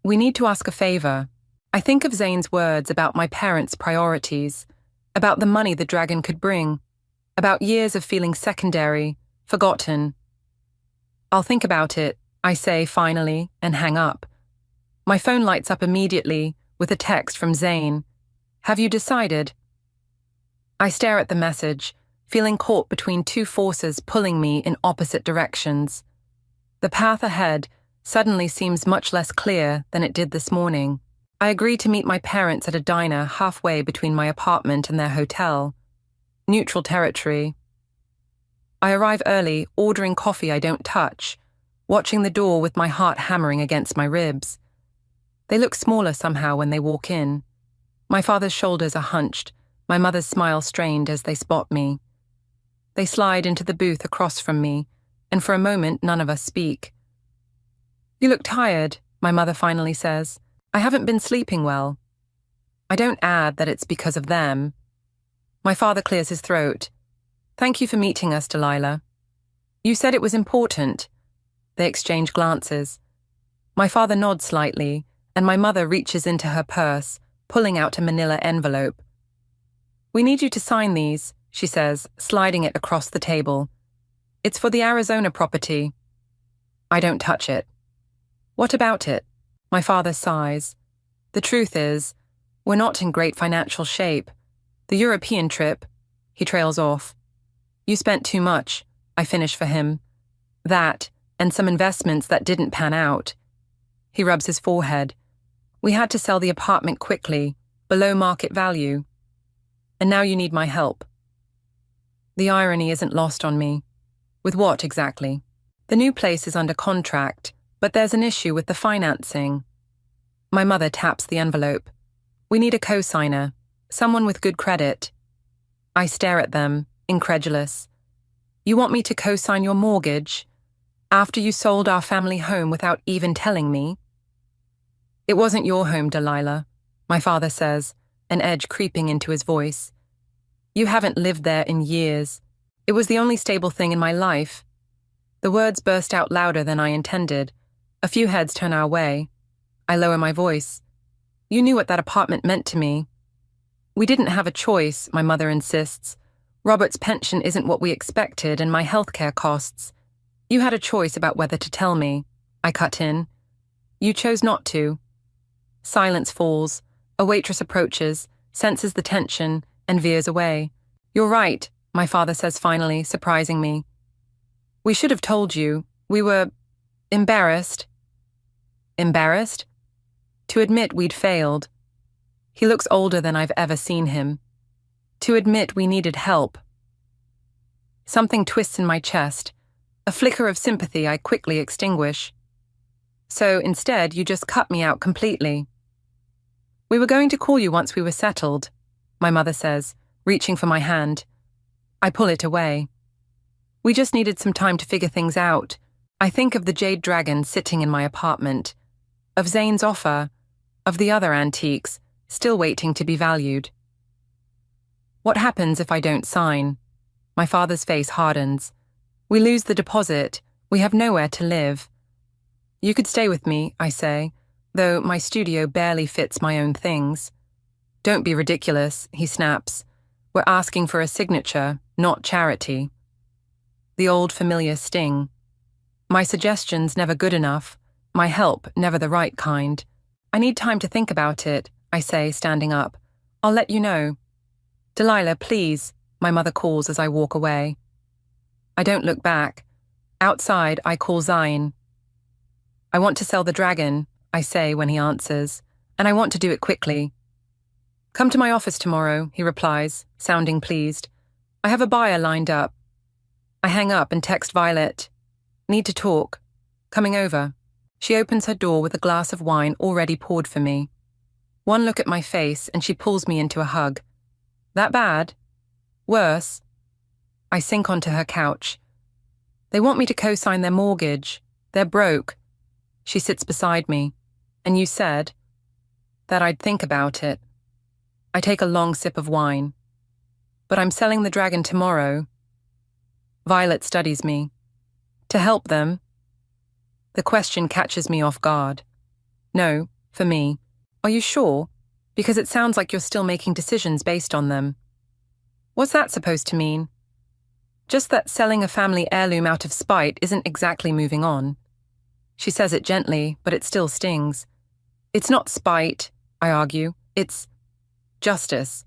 we need to ask a favor. I think of Zane's words about my parents' priorities, about the money the dragon could bring, about years of feeling secondary, forgotten. I'll think about it, I say finally, and hang up. My phone lights up immediately with a text from Zane. Have you decided? I stare at the message, feeling caught between two forces pulling me in opposite directions. The path ahead suddenly seems much less clear than it did this morning. I agree to meet my parents at a diner halfway between my apartment and their hotel. Neutral territory. I arrive early, ordering coffee I don't touch, watching the door with my heart hammering against my ribs. They look smaller somehow when they walk in. My father's shoulders are hunched, my mother's smile strained as they spot me. They slide into the booth across from me, and for a moment none of us speak. You look tired, my mother finally says. I haven't been sleeping well. I don't add that it's because of them. My father clears his throat. Thank you for meeting us, Delilah. You said it was important. They exchange glances. My father nods slightly, and my mother reaches into her purse, pulling out a manila envelope. We need you to sign these, she says, sliding it across the table. It's for the Arizona property. I don't touch it. What about it? My father sighs. The truth is, we're not in great financial shape. The European trip, he trails off. You spent too much, I finish for him. That, and some investments that didn't pan out. He rubs his forehead. We had to sell the apartment quickly, below market value. And now you need my help. The irony isn't lost on me. With what exactly? The new place is under contract, but there's an issue with the financing. My mother taps the envelope. We need a co-signer, someone with good credit. I stare at them, incredulous. You want me to co-sign your mortgage? After you sold our family home without even telling me? It wasn't your home, Delilah, my father says, an edge creeping into his voice. You haven't lived there in years. It was the only stable thing in my life. The words burst out louder than I intended. A few heads turn our way. I lower my voice. You knew what that apartment meant to me. We didn't have a choice, my mother insists. Robert's pension isn't what we expected, and my healthcare costs. You had a choice about whether to tell me, I cut in. You chose not to. Silence falls. A waitress approaches, senses the tension, and veers away. You're right, my father says finally, surprising me. We should have told you. We were embarrassed. Embarrassed? To admit we'd failed. He looks older than I've ever seen him. To admit we needed help. Something twists in my chest. A flicker of sympathy I quickly extinguish. So instead, you just cut me out completely. We were going to call you once we were settled, my mother says, reaching for my hand. I pull it away. We just needed some time to figure things out. I think of the jade dragon sitting in my apartment, of Zane's offer, of the other antiques, still waiting to be valued. What happens if I don't sign? My father's face hardens. We lose the deposit. We have nowhere to live. You could stay with me, I say, though my studio barely fits my own things. Don't be ridiculous, he snaps. We're asking for a signature, not charity. The old familiar sting. My suggestion's never good enough. My help never the right kind. I need time to think about it, I say, standing up. I'll let you know. Delilah, please, my mother calls as I walk away. I don't look back. Outside, I call Zayn. I want to sell the dragon, I say when he answers, and I want to do it quickly. Come to my office tomorrow, he replies, sounding pleased. I have a buyer lined up. I hang up and text Violet. Need to talk. Coming over. She opens her door with a glass of wine already poured for me. One look at my face and she pulls me into a hug. That bad? Worse? I sink onto her couch. They want me to co-sign their mortgage. They're broke. She sits beside me. And you said that I'd think about it. I take a long sip of wine. But I'm selling the dragon tomorrow. Violet studies me. To help them? The question catches me off guard. No, for me. Are you sure? Because it sounds like you're still making decisions based on them. What's that supposed to mean? Just that selling a family heirloom out of spite isn't exactly moving on. She says it gently, but it still stings. It's not spite, I argue. It's justice.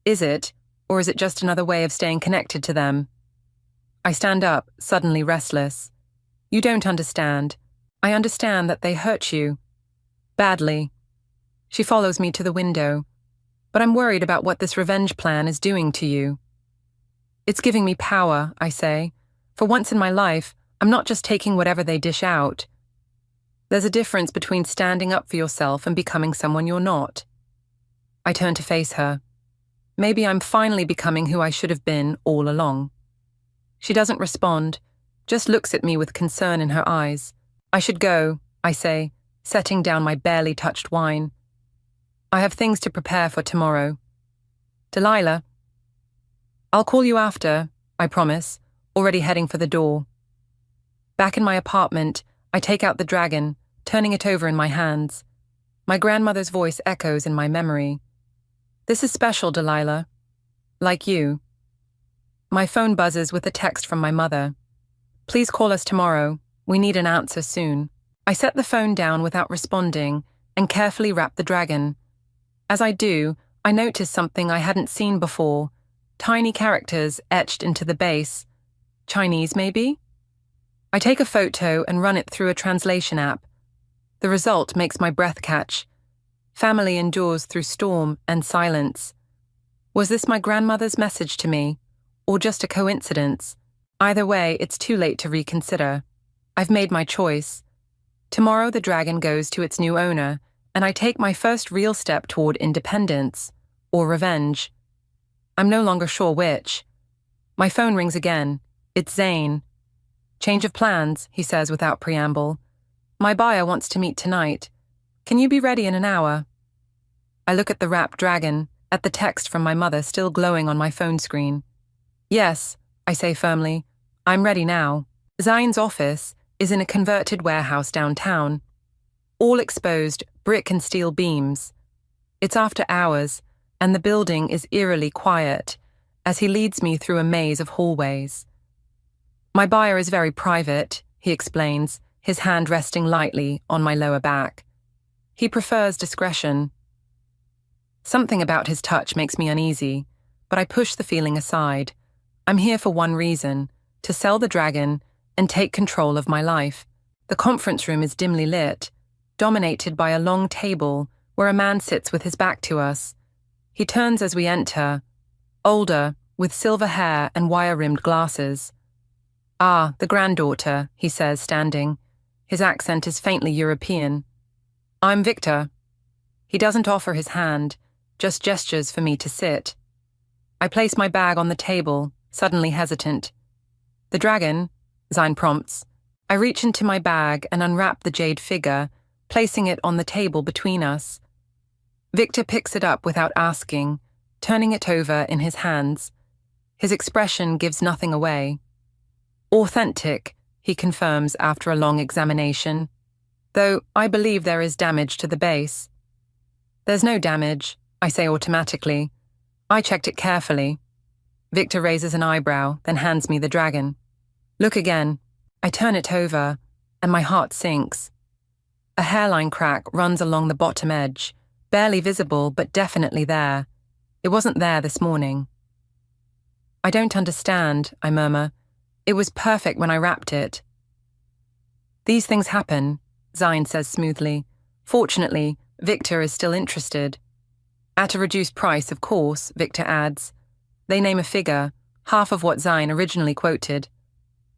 Is it, or is it just another way of staying connected to them? I stand up, suddenly restless. You don't understand. I understand that they hurt you. Badly. She follows me to the window. But I'm worried about what this revenge plan is doing to you. It's giving me power, I say. For once in my life, I'm not just taking whatever they dish out. There's a difference between standing up for yourself and becoming someone you're not. I turn to face her. Maybe I'm finally becoming who I should have been all along. She doesn't respond, just looks at me with concern in her eyes. I should go, I say, setting down my barely touched wine. I have things to prepare for tomorrow. Delilah. I'll call you after, I promise, already heading for the door. Back in my apartment, I take out the dragon, turning it over in my hands. My grandmother's voice echoes in my memory. This is special, Delilah. Like you. My phone buzzes with a text from my mother. Please call us tomorrow. We need an answer soon. I set the phone down without responding and carefully wrap the dragon. As I do, I notice something I hadn't seen before. Tiny characters etched into the base. Chinese, maybe? I take a photo and run it through a translation app. The result makes my breath catch. Family endures through storm and silence. Was this my grandmother's message to me, or just a coincidence? Either way, it's too late to reconsider. I've made my choice. Tomorrow the dragon goes to its new owner, and I take my first real step toward independence, or revenge. I'm no longer sure which. My phone rings again. It's Zane. Change of plans, he says without preamble. My buyer wants to meet tonight. Can you be ready in an hour? I look at the wrapped dragon, at the text from my mother still glowing on my phone screen. Yes, I say firmly. I'm ready now. Zane's office is in a converted warehouse downtown. All exposed brick and steel beams. It's after hours, and the building is eerily quiet as he leads me through a maze of hallways. My buyer is very private, he explains, his hand resting lightly on my lower back. He prefers discretion. Something about his touch makes me uneasy, but I push the feeling aside. I'm here for one reason, to sell the dragon and take control of my life. The conference room is dimly lit, dominated by a long table where a man sits with his back to us. He turns as we enter, older, with silver hair and wire-rimmed glasses. "Ah, the granddaughter," he says, standing. His accent is faintly European. "I'm Victor." He doesn't offer his hand, just gestures for me to sit. I place my bag on the table, suddenly hesitant. "The dragon," Zine prompts. I reach into my bag and unwrap the jade figure, placing it on the table between us. Victor picks it up without asking, turning it over in his hands. His expression gives nothing away. "Authentic," he confirms after a long examination, though I believe there is damage to the base. "There's no damage," I say automatically. I checked it carefully. Victor raises an eyebrow, then hands me the dragon. "Look again." I turn it over, and my heart sinks. A hairline crack runs along the bottom edge, barely visible but definitely there. It wasn't there this morning. "I don't understand," I murmur. "It was perfect when I wrapped it." "These things happen," Zine says smoothly. Fortunately, Victor is still interested. "At a reduced price, of course," Victor adds. They name a figure, half of what Zine originally quoted.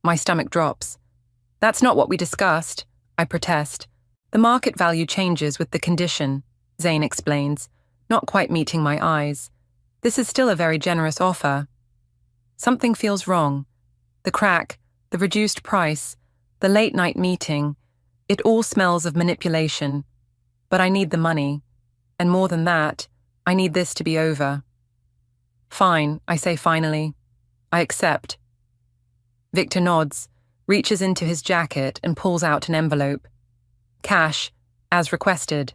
My stomach drops. "That's not what we discussed," I protest. "The market value changes with the condition," Zane explains, not quite meeting my eyes. "This is still a very generous offer." Something feels wrong. The crack, the reduced price, the late-night meeting, it all smells of manipulation. But I need the money. And more than that, I need this to be over. "Fine," I say finally. "I accept." Victor nods, reaches into his jacket and pulls out an envelope. "Cash, as requested."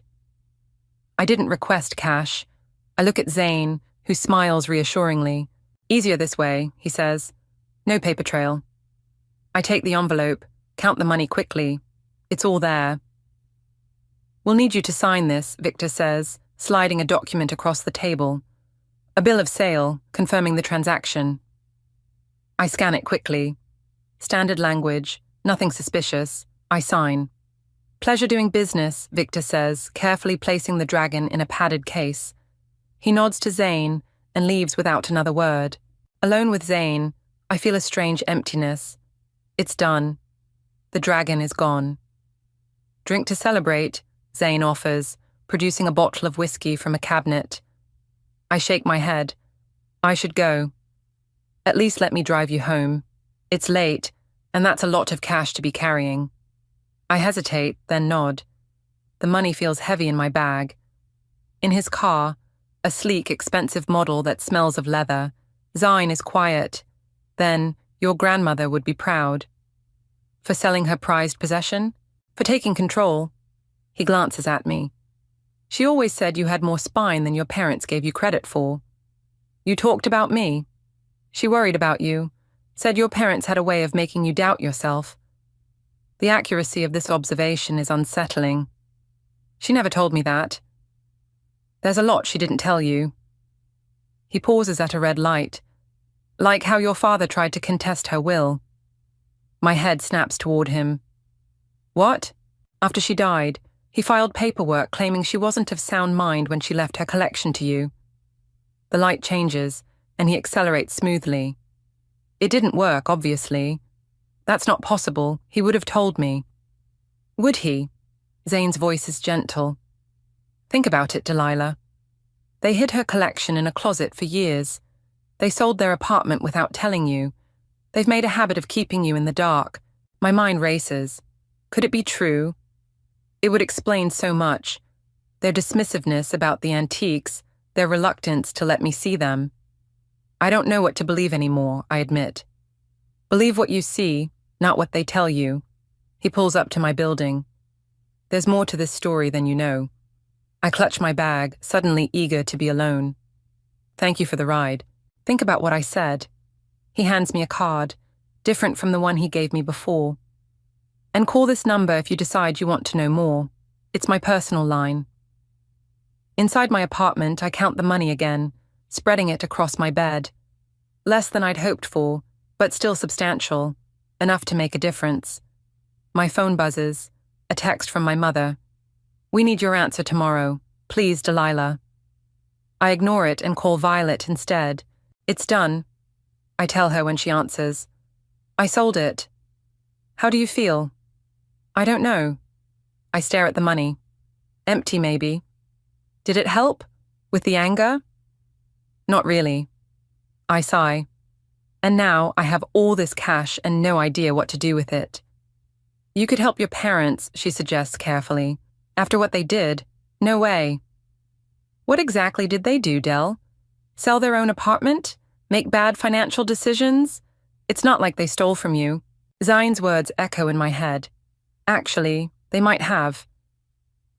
I didn't request cash. I look at Zane, who smiles reassuringly. "Easier this way," he says. "No paper trail." I take the envelope, count the money quickly. It's all there. "We'll need you to sign this," Victor says, sliding a document across the table. "A bill of sale, confirming the transaction." I scan it quickly. Standard language, nothing suspicious. I sign. "Pleasure doing business," Victor says, carefully placing the dragon in a padded case. He nods to Zane and leaves without another word. Alone with Zane, I feel a strange emptiness. It's done. The dragon is gone. "Drink to celebrate," Zane offers, producing a bottle of whiskey from a cabinet. I shake my head. I should go. "At least let me drive you home. It's late, and that's a lot of cash to be carrying." I hesitate, then nod. The money feels heavy in my bag. In his car, a sleek, expensive model that smells of leather, Zine is quiet. "Then, your grandmother would be proud." "For selling her prized possession? For taking control?" He glances at me. "She always said you had more spine than your parents gave you credit for." "You talked about me?" "She worried about you. Said your parents had a way of making you doubt yourself." The accuracy of this observation is unsettling. "She never told me that." "There's a lot she didn't tell you." He pauses at a red light. "Like how your father tried to contest her will." My head snaps toward him. "What?" "After she died, he filed paperwork claiming she wasn't of sound mind when she left her collection to you." The light changes, and he accelerates smoothly. "It didn't work, obviously. That's not possible. He would have told me." "Would he?" Zane's voice is gentle. "Think about it, Delilah. They hid her collection in a closet for years. They sold their apartment without telling you. They've made a habit of keeping you in the dark." My mind races. Could it be true? It would explain so much. Their dismissiveness about the antiques, their reluctance to let me see them. I don't know what to believe anymore, I admit. "Believe what you see, not what they tell you." He pulls up to my building. "There's more to this story than you know." I clutch my bag, suddenly eager to be alone. "Thank you for the ride. Think about what I said." He hands me a card. different from the one he gave me before. And call this number if you decide you want to know more. It's my personal line. Inside my apartment, I count the money again, spreading it across my bed. Less than I'd hoped for, but still substantial, enough to make a difference. My phone buzzes, a text from my mother. "We need your answer tomorrow. Please, Delilah." I ignore it and call Violet instead. "It's done," I tell her when she answers. "I sold it." "How do you feel?" "I don't know." I stare at the money. Empty, maybe. Did it help? With the anger? Not really. I sigh. And now I have all this cash and no idea what to do with it. "You could help your parents," she suggests carefully. "After what they did, no way." "What exactly did they do, Del? Sell their own apartment? Make bad financial decisions? It's not like they stole from you." Zain's words echo in my head. Actually, they might have.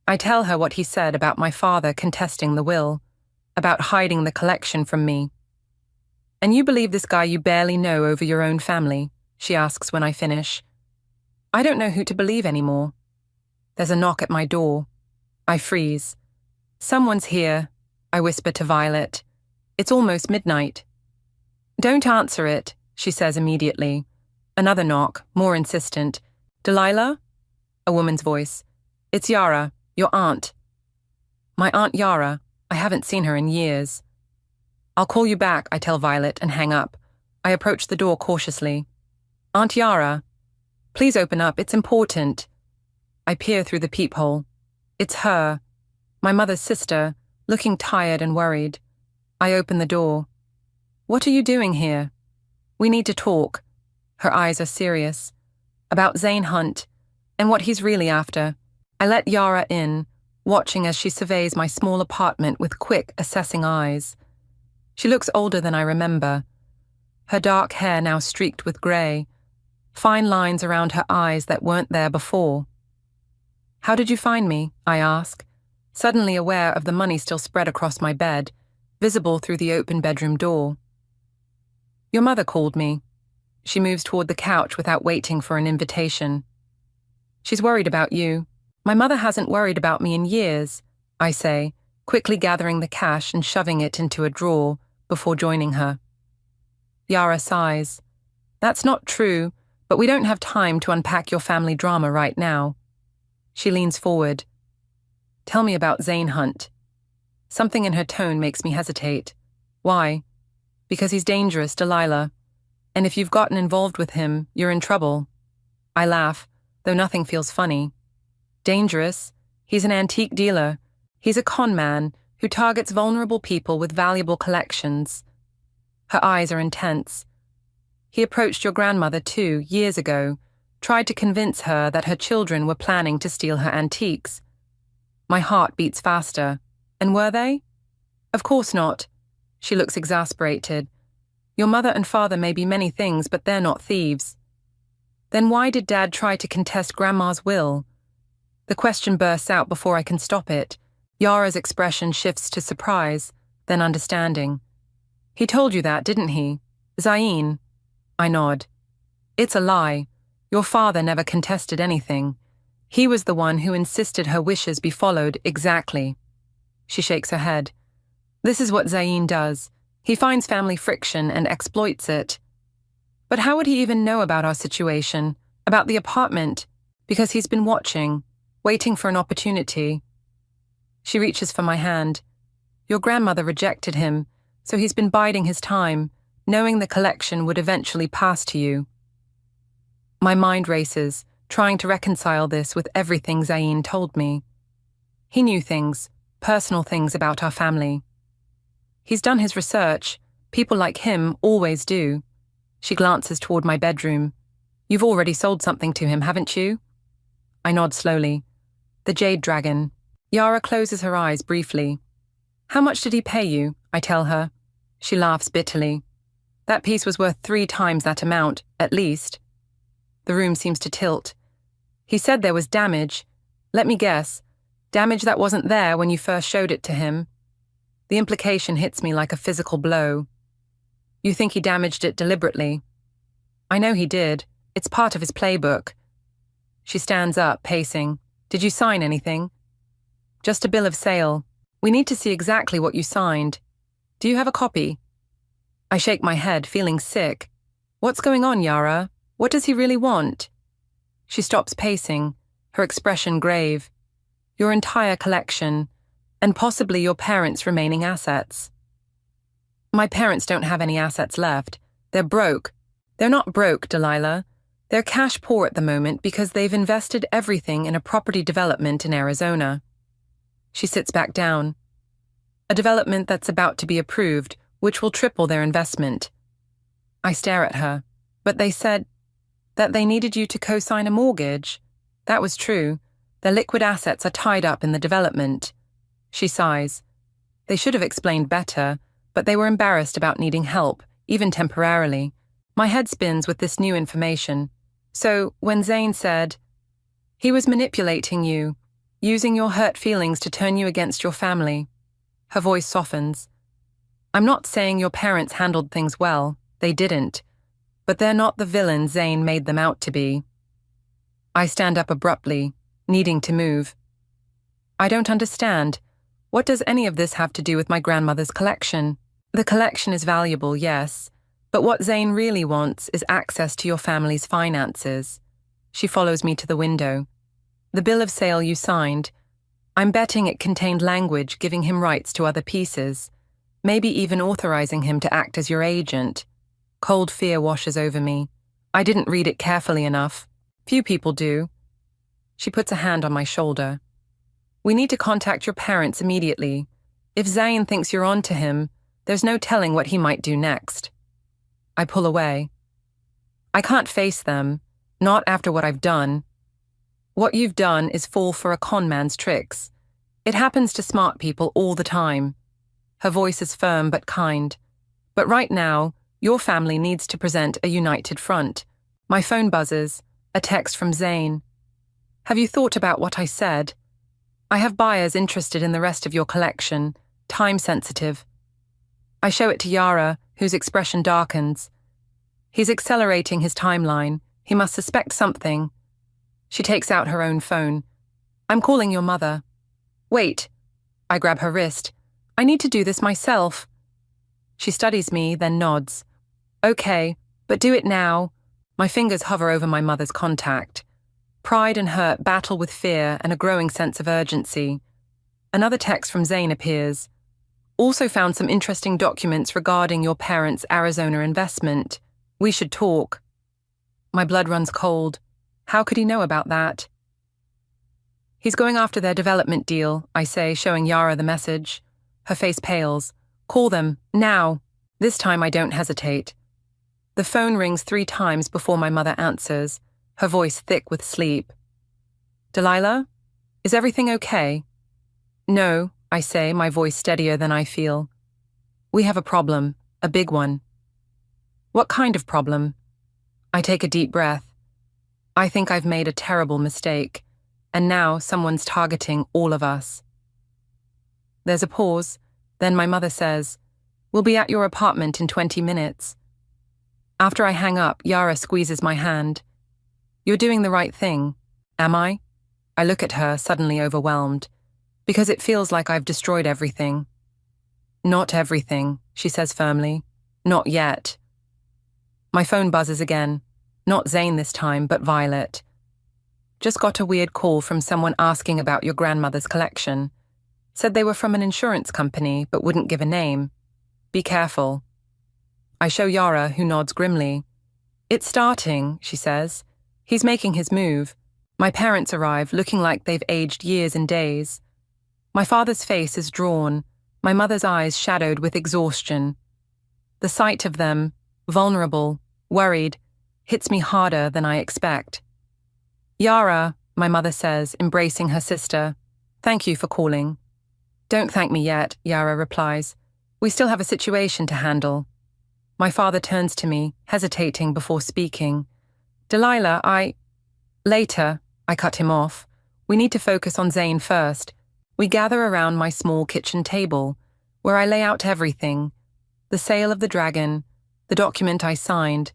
I tell her what he said about my father contesting the will, about hiding the collection from me. "And you believe this guy you barely know over your own family?" she asks when I finish. I don't know who to believe anymore. There's a knock at my door. I freeze. "Someone's here," I whisper to Violet. "It's almost midnight." "Don't answer it," she says immediately. Another knock, more insistent. "Delilah?" A woman's voice. "It's Yara, your aunt." My Aunt Yara. I haven't seen her in years. "I'll call you back," I tell Violet and hang up. I approach the door cautiously. "Aunt Yara?" "Please open up, it's important." I peer through the peephole. It's her, my mother's sister, looking tired and worried. I open the door. "What are you doing here?" "We need to talk." Her eyes are serious. "About Zane Hunt, and what he's really after." I let Yara in, watching as she surveys my small apartment with quick, assessing eyes. She looks older than I remember. Her dark hair now streaked with grey, fine lines around her eyes that weren't there before. "How did you find me?" I ask, suddenly aware of the money still spread across my bed, visible through the open bedroom door. "Your mother called me." She moves toward the couch without waiting for an invitation. "She's worried about you." "My mother hasn't worried about me in years," I say, quickly gathering the cash and shoving it into a drawer before joining her. Yara sighs. "That's not true, but we don't have time to unpack your family drama right now." She leans forward. "Tell me about Zane Hunt." Something in her tone makes me hesitate. "Why?" "Because he's dangerous, Delilah. And if you've gotten involved with him, you're in trouble." I laugh, though nothing feels funny. "Dangerous? He's an antique dealer. He's a con man who targets vulnerable people with valuable collections." Her eyes are intense. "He approached your grandmother too, years ago, tried to convince her that her children were planning to steal her antiques." My heart beats faster. "And were they?" "Of course not." She looks exasperated. "Your mother and father may be many things, but they're not thieves." "Then why did Dad try to contest Grandma's will?" The question bursts out before I can stop it. Yara's expression shifts to surprise, then understanding. "He told you that, didn't he? Zayn?" I nod. "It's a lie. Your father never contested anything. He was the one who insisted her wishes be followed exactly." She shakes her head. "This is what Zayn does. He finds family friction and exploits it." "But how would he even know about our situation, about the apartment?" "Because he's been watching, waiting for an opportunity." She reaches for my hand. "Your grandmother rejected him, so he's been biding his time, knowing the collection would eventually pass to you." My mind races, trying to reconcile this with everything Zayn told me. He knew things, personal things about our family. He's done his research. People like him always do. She glances toward my bedroom. "You've already sold something to him, haven't you?" I nod slowly. "The Jade Dragon." Yara closes her eyes briefly. "How much did he pay you?" I tell her. She laughs bitterly. "That piece was worth 3 times that amount, at least." The room seems to tilt. "He said there was damage. Let me guess. Damage that wasn't there when you first showed it to him." The implication hits me like a physical blow. "You think he damaged it deliberately?" I know he did. It's part of his playbook. She stands up, pacing. Did you sign anything? Just a bill of sale. We need to see exactly what you signed. Do you have a copy? I shake my head, feeling sick. What's going on, Yara? What does he really want? She stops pacing, her expression grave. Your entire collection, and possibly your parents' remaining assets. My parents don't have any assets left. They're broke. They're not broke, Delilah. They're cash poor at the moment because they've invested everything in a property development in Arizona. She sits back down. A development that's about to be approved, which will triple their investment. I stare at her. But they said that they needed you to co-sign a mortgage. That was true. Their liquid assets are tied up in the development. She sighs. They should have explained better, but they were embarrassed about needing help, even temporarily. My head spins with this new information. So, when Zane said, he was manipulating you, using your hurt feelings to turn you against your family. Her voice softens. I'm not saying your parents handled things well. They didn't. But they're not the villain Zane made them out to be. I stand up abruptly, needing to move. I don't understand. What does any of this have to do with my grandmother's collection? The collection is valuable, yes, but what Zane really wants is access to your family's finances. She follows me to the window. The bill of sale you signed, I'm betting it contained language giving him rights to other pieces, maybe even authorizing him to act as your agent. Cold fear washes over me. I didn't read it carefully enough. Few people do. She puts a hand on my shoulder. We need to contact your parents immediately. If Zane thinks you're on to him, there's no telling what he might do next. I pull away. I can't face them, not after what I've done. What you've done is fall for a con man's tricks. It happens to smart people all the time. Her voice is firm but kind. But right now, your family needs to present a united front. My phone buzzes, a text from Zane. Have you thought about what I said? I have buyers interested in the rest of your collection, time-sensitive. I show it to Yara, whose expression darkens. He's accelerating his timeline. He must suspect something. She takes out her own phone. I'm calling your mother. Wait. I grab her wrist. I need to do this myself. She studies me, then nods. Okay, but do it now. My fingers hover over my mother's contact. Pride and hurt battle with fear and a growing sense of urgency. Another text from Zane appears. Also found some interesting documents regarding your parents' Arizona investment. We should talk. My blood runs cold. How could he know about that? He's going after their development deal, I say, showing Yara the message. Her face pales. Call them, now. This time I don't hesitate. The phone rings 3 times before my mother answers, her voice thick with sleep. Delilah? Is everything okay? No, I say, my voice steadier than I feel. We have a problem, a big one. What kind of problem? I take a deep breath. I think I've made a terrible mistake, and now someone's targeting all of us. There's a pause, then my mother says, We'll be at your apartment in 20 minutes. After I hang up, Yara squeezes my hand. You're doing the right thing, am I? I look at her, suddenly overwhelmed, because it feels like I've destroyed everything. Not everything, she says firmly. Not yet. My phone buzzes again. Not Zane this time, but Violet. Just got a weird call from someone asking about your grandmother's collection. Said they were from an insurance company, but wouldn't give a name. Be careful. I show Yara, who nods grimly. It's starting, she says. He's making his move. My parents arrive, looking like they've aged years and days. My father's face is drawn, my mother's eyes shadowed with exhaustion. The sight of them, vulnerable, worried, hits me harder than I expect. Yara, my mother says, embracing her sister. Thank you for calling. Don't thank me yet, Yara replies. We still have a situation to handle. My father turns to me, hesitating before speaking. Delilah, Later, I cut him off. We need to focus on Zane first. We gather around my small kitchen table, where I lay out everything. The sale of the dragon, the document I signed,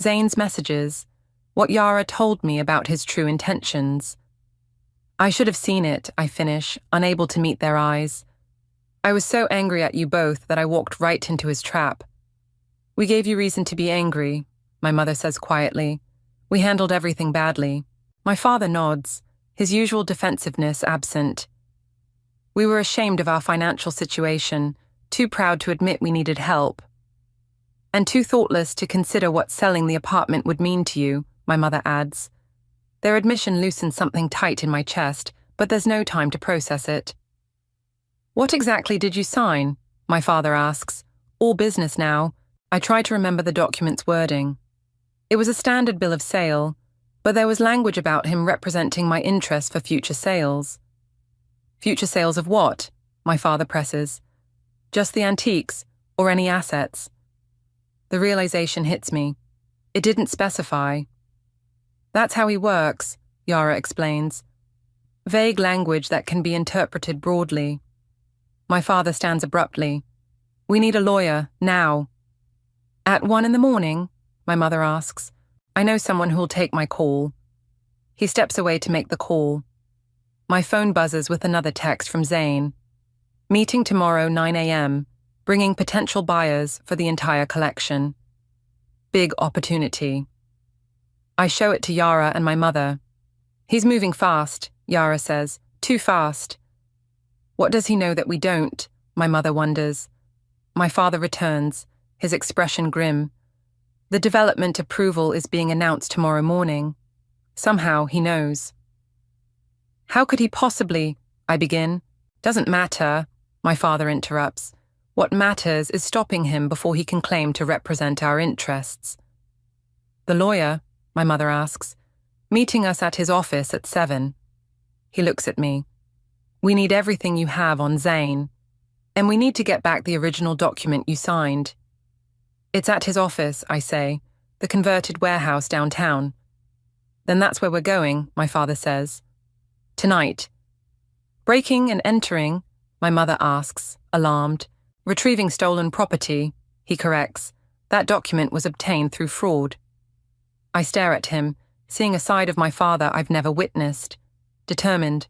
Zane's messages, what Yara told me about his true intentions. I should have seen it, I finish, unable to meet their eyes. I was so angry at you both that I walked right into his trap. We gave you reason to be angry, my mother says quietly. We handled everything badly. My father nods, his usual defensiveness absent. We were ashamed of our financial situation, too proud to admit we needed help. And too thoughtless to consider what selling the apartment would mean to you, my mother adds. Their admission loosens something tight in my chest, but there's no time to process it. What exactly did you sign? My father asks. All business now. I try to remember the document's wording. It was a standard bill of sale, but there was language about him representing my interest for future sales. Future sales of what? My father presses. Just the antiques, or any assets. The realization hits me. It didn't specify. That's how he works, Yara explains. Vague language that can be interpreted broadly. My father stands abruptly. We need a lawyer, now. At 1 a.m, my mother asks. I know someone who'll take my call. He steps away to make the call. My phone buzzes with another text from Zane. Meeting tomorrow 9 a.m, bringing potential buyers for the entire collection. Big opportunity. I show it to Yara and my mother. He's moving fast, Yara says. Too fast. What does he know that we don't? My mother wonders. My father returns, his expression grim. The development approval is being announced tomorrow morning. Somehow he knows. How could he possibly? I begin. Doesn't matter, my father interrupts. What matters is stopping him before he can claim to represent our interests. The lawyer, my mother asks, meeting us at his office at 7. He looks at me. We need everything you have on Zane, and we need to get back the original document you signed. It's at his office, I say, the converted warehouse downtown. Then that's where we're going, my father says. Tonight. Breaking and entering, my mother asks, alarmed. Retrieving stolen property, he corrects. That document was obtained through fraud. I stare at him, seeing a side of my father I've never witnessed. Determined,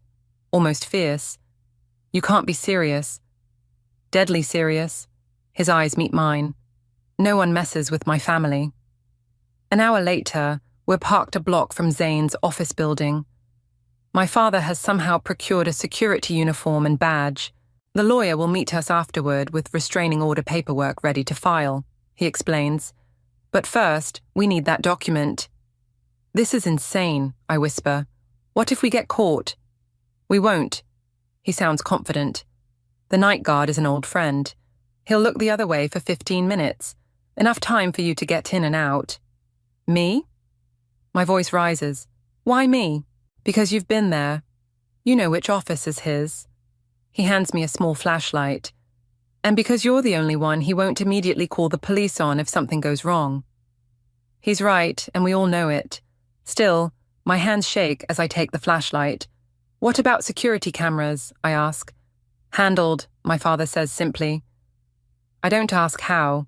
almost fierce. You can't be serious. Deadly serious. His eyes meet mine. No one messes with my family. An hour later, we're parked a block from Zane's office building. My father has somehow procured a security uniform and badge. The lawyer will meet us afterward with restraining order paperwork ready to file, he explains. But first, we need that document. This is insane, I whisper. What if we get caught? We won't. He sounds confident. The night guard is an old friend. He'll look the other way for 15 minutes. Enough time for you to get in and out. Me? My voice rises. Why me? Because you've been there. You know which office is his. He hands me a small flashlight. And because you're the only one, he won't immediately call the police on if something goes wrong. He's right, and we all know it. Still, my hands shake as I take the flashlight. What about security cameras? I ask. Handled, my father says simply. I don't ask how.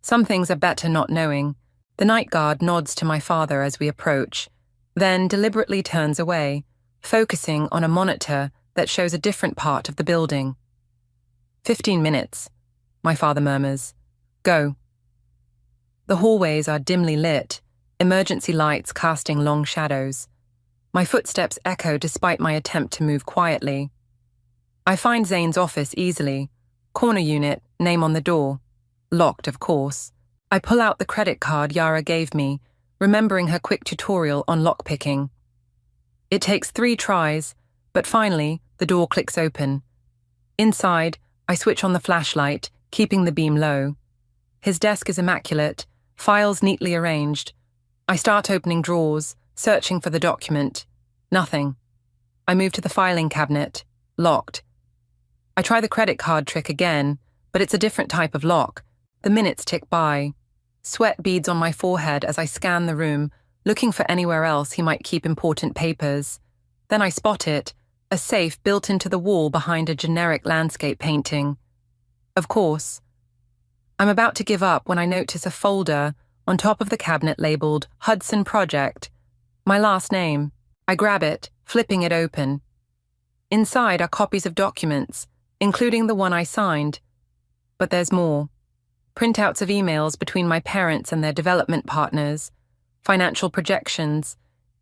Some things are better not knowing. The night guard nods to my father as we approach, then deliberately turns away, focusing on a monitor that shows a different part of the building. 15 minutes, my father murmurs. Go. The hallways are dimly lit, emergency lights casting long shadows. My footsteps echo despite my attempt to move quietly. I find Zane's office easily. Corner unit, name on the door. Locked, of course. I pull out the credit card Yara gave me, remembering her quick tutorial on lockpicking. It takes 3 tries, but finally, the door clicks open. Inside, I switch on the flashlight, keeping the beam low. His desk is immaculate, files neatly arranged. I start opening drawers, searching for the document. Nothing. I move to the filing cabinet. Locked. I try the credit card trick again, but it's a different type of lock. The minutes tick by. Sweat beads on my forehead as I scan the room, looking for anywhere else he might keep important papers. Then I spot it, a safe built into the wall behind a generic landscape painting. Of course. I'm about to give up when I notice a folder on top of the cabinet labeled Hudson Project. My last name. I grab it, flipping it open. Inside are copies of documents, including the one I signed. But there's more. Printouts of emails between my parents and their development partners, financial projections,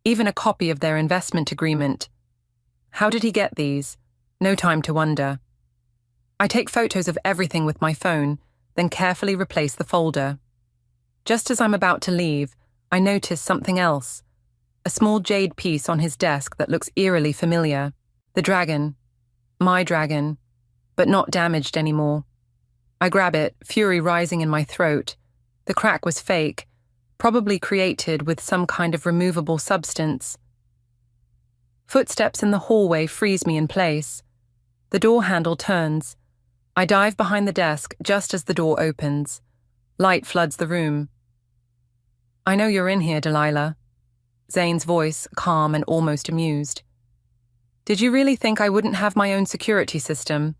even a copy of their investment agreement. How did he get these? No time to wonder. I take photos of everything with my phone, then carefully replace the folder. Just as I'm about to leave, I notice something else. A small jade piece on his desk that looks eerily familiar. The dragon. My dragon. But not damaged anymore. I grab it, fury rising in my throat. The crack was fake, probably created with some kind of removable substance. Footsteps in the hallway freeze me in place. The door handle turns. I dive behind the desk just as the door opens. Light floods the room. I know you're in here, Delilah. Zane's voice, calm and almost amused. Did you really think I wouldn't have my own security system?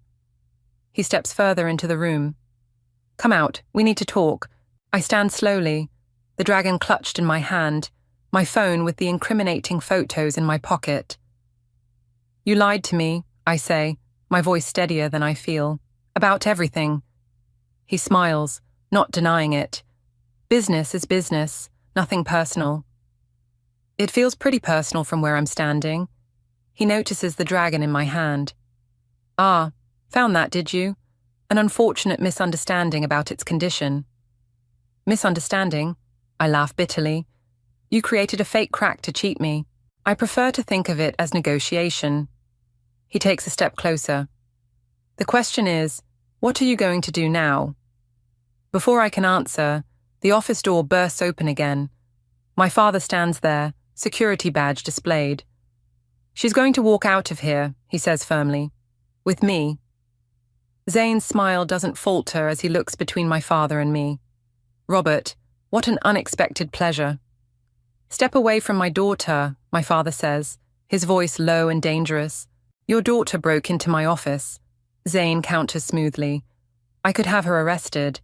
He steps further into the room. Come out, we need to talk. I stand slowly, the dragon clutched in my hand, my phone with the incriminating photos in my pocket. You lied to me, I say, my voice steadier than I feel. About everything. He smiles, not denying it. Business is business, nothing personal. It feels pretty personal from where I'm standing. He notices the dragon in my hand. Ah, found that, did you? An unfortunate misunderstanding about its condition. Misunderstanding? I laugh bitterly. You created a fake crack to cheat me. I prefer to think of it as negotiation. He takes a step closer. The question is, what are you going to do now? Before I can answer, the office door bursts open again. My father stands there, security badge displayed. She's going to walk out of here, he says firmly. With me. Zane's smile doesn't falter as he looks between my father and me. Robert, what an unexpected pleasure. Step away from my daughter, my father says, his voice low and dangerous. Your daughter broke into my office. Zane counters smoothly. I could have her arrested.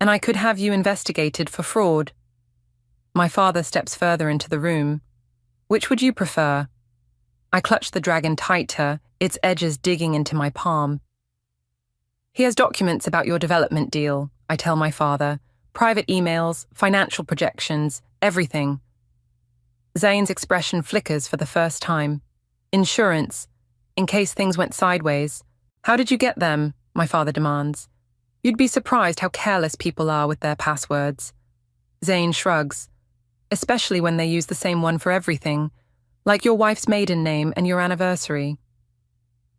And I could have you investigated for fraud. My father steps further into the room. Which would you prefer? I clutch the dragon tighter, its edges digging into my palm. He has documents about your development deal, I tell my father. Private emails, financial projections, everything. Zane's expression flickers for the first time. Insurance, in case things went sideways. How did you get them? My father demands. You'd be surprised how careless people are with their passwords. Zane shrugs, especially when they use the same one for everything, like your wife's maiden name and your anniversary.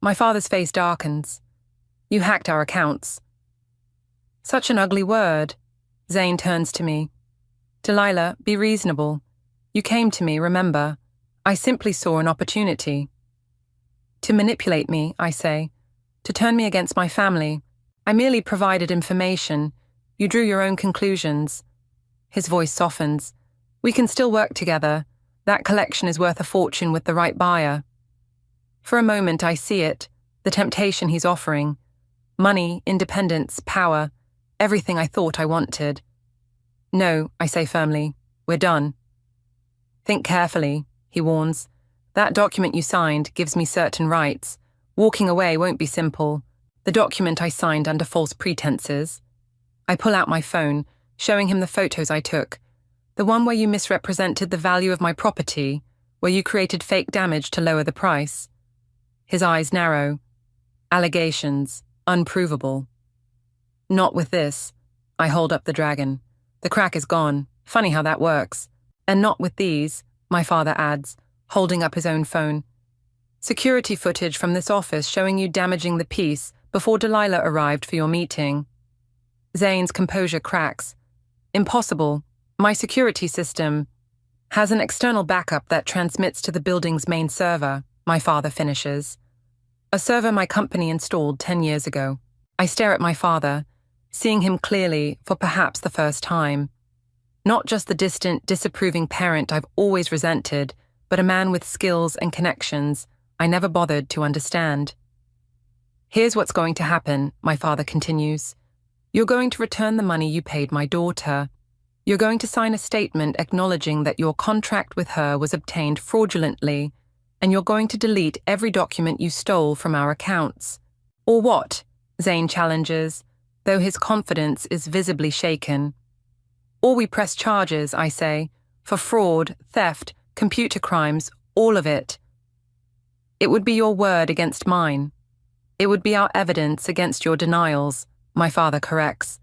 My father's face darkens. You hacked our accounts. Such an ugly word. Zane turns to me. Delilah, be reasonable. You came to me, remember. I simply saw an opportunity. To manipulate me, I say. To turn me against my family. I merely provided information. You drew your own conclusions. His voice softens. We can still work together. That collection is worth a fortune with the right buyer. For a moment I see it, the temptation he's offering. Money, independence, power, everything I thought I wanted. No, I say firmly, we're done. Think carefully, he warns. That document you signed gives me certain rights. Walking away won't be simple. The document I signed under false pretenses. I pull out my phone, showing him the photos I took. The one where you misrepresented the value of my property, where you created fake damage to lower the price. His eyes narrow. Allegations, unprovable. Not with this. I hold up the dragon. The crack is gone. Funny how that works. And not with these, my father adds, holding up his own phone. Security footage from this office showing you damaging the piece before Delilah arrived for your meeting. Zane's composure cracks. Impossible. My security system has an external backup that transmits to the building's main server, my father finishes. A server my company installed 10 years ago. I stare at my father, seeing him clearly for perhaps the first time. Not just the distant, disapproving parent I've always resented, but a man with skills and connections I never bothered to understand. Here's what's going to happen, my father continues. You're going to return the money you paid my daughter. You're going to sign a statement acknowledging that your contract with her was obtained fraudulently, and you're going to delete every document you stole from our accounts. Or what? Zane challenges, though his confidence is visibly shaken. Or we press charges, I say, for fraud, theft, computer crimes, all of it. It would be your word against mine. It would be our evidence against your denials, my father corrects,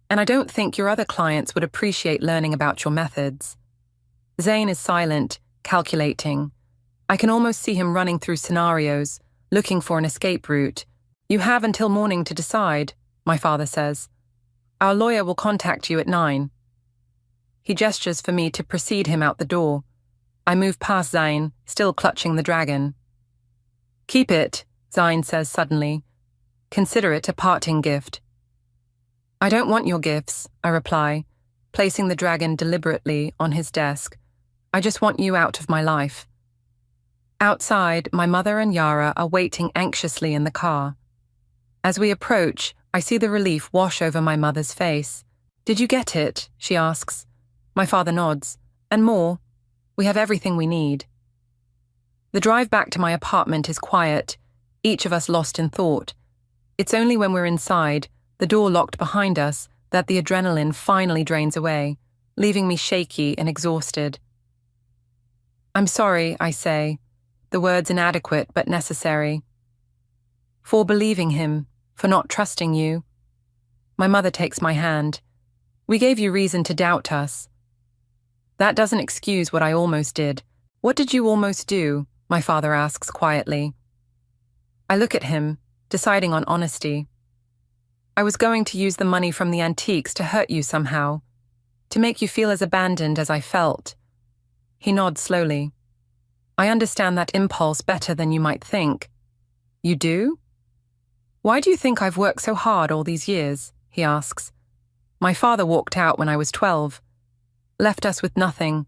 and I don't think your other clients would appreciate learning about your methods. Zane is silent, calculating. I can almost see him running through scenarios, looking for an escape route. You have until morning to decide, my father says. Our lawyer will contact you at 9. He gestures for me to precede him out the door. I move past Zane, still clutching the dragon. Keep it, Zane says suddenly. Consider it a parting gift. I don't want your gifts, I reply, placing the dragon deliberately on his desk. I just want you out of my life. Outside, my mother and Yara are waiting anxiously in the car. As we approach, I see the relief wash over my mother's face. Did you get it? She asks. My father nods. And more. We have everything we need. The drive back to my apartment is quiet, each of us lost in thought. It's only when we're inside, the door locked behind us, that the adrenaline finally drains away, leaving me shaky and exhausted. I'm sorry, I say, the words inadequate but necessary. For believing him, for not trusting you. My mother takes my hand. We gave you reason to doubt us. That doesn't excuse what I almost did. What did you almost do? My father asks quietly. I look at him, deciding on honesty. I was going to use the money from the antiques to hurt you somehow, to make you feel as abandoned as I felt. He nods slowly. I understand that impulse better than you might think. You do? Why do you think I've worked so hard all these years? He asks. My father walked out when I was 12, left us with nothing.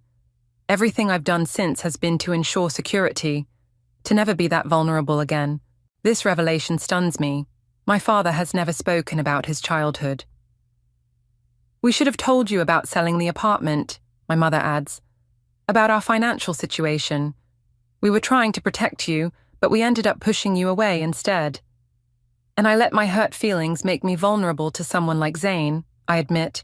Everything I've done since has been to ensure security, to never be that vulnerable again. This revelation stuns me. My father has never spoken about his childhood. We should have told you about selling the apartment, my mother adds. About our financial situation. We were trying to protect you, but we ended up pushing you away instead. And I let my hurt feelings make me vulnerable to someone like Zane, I admit.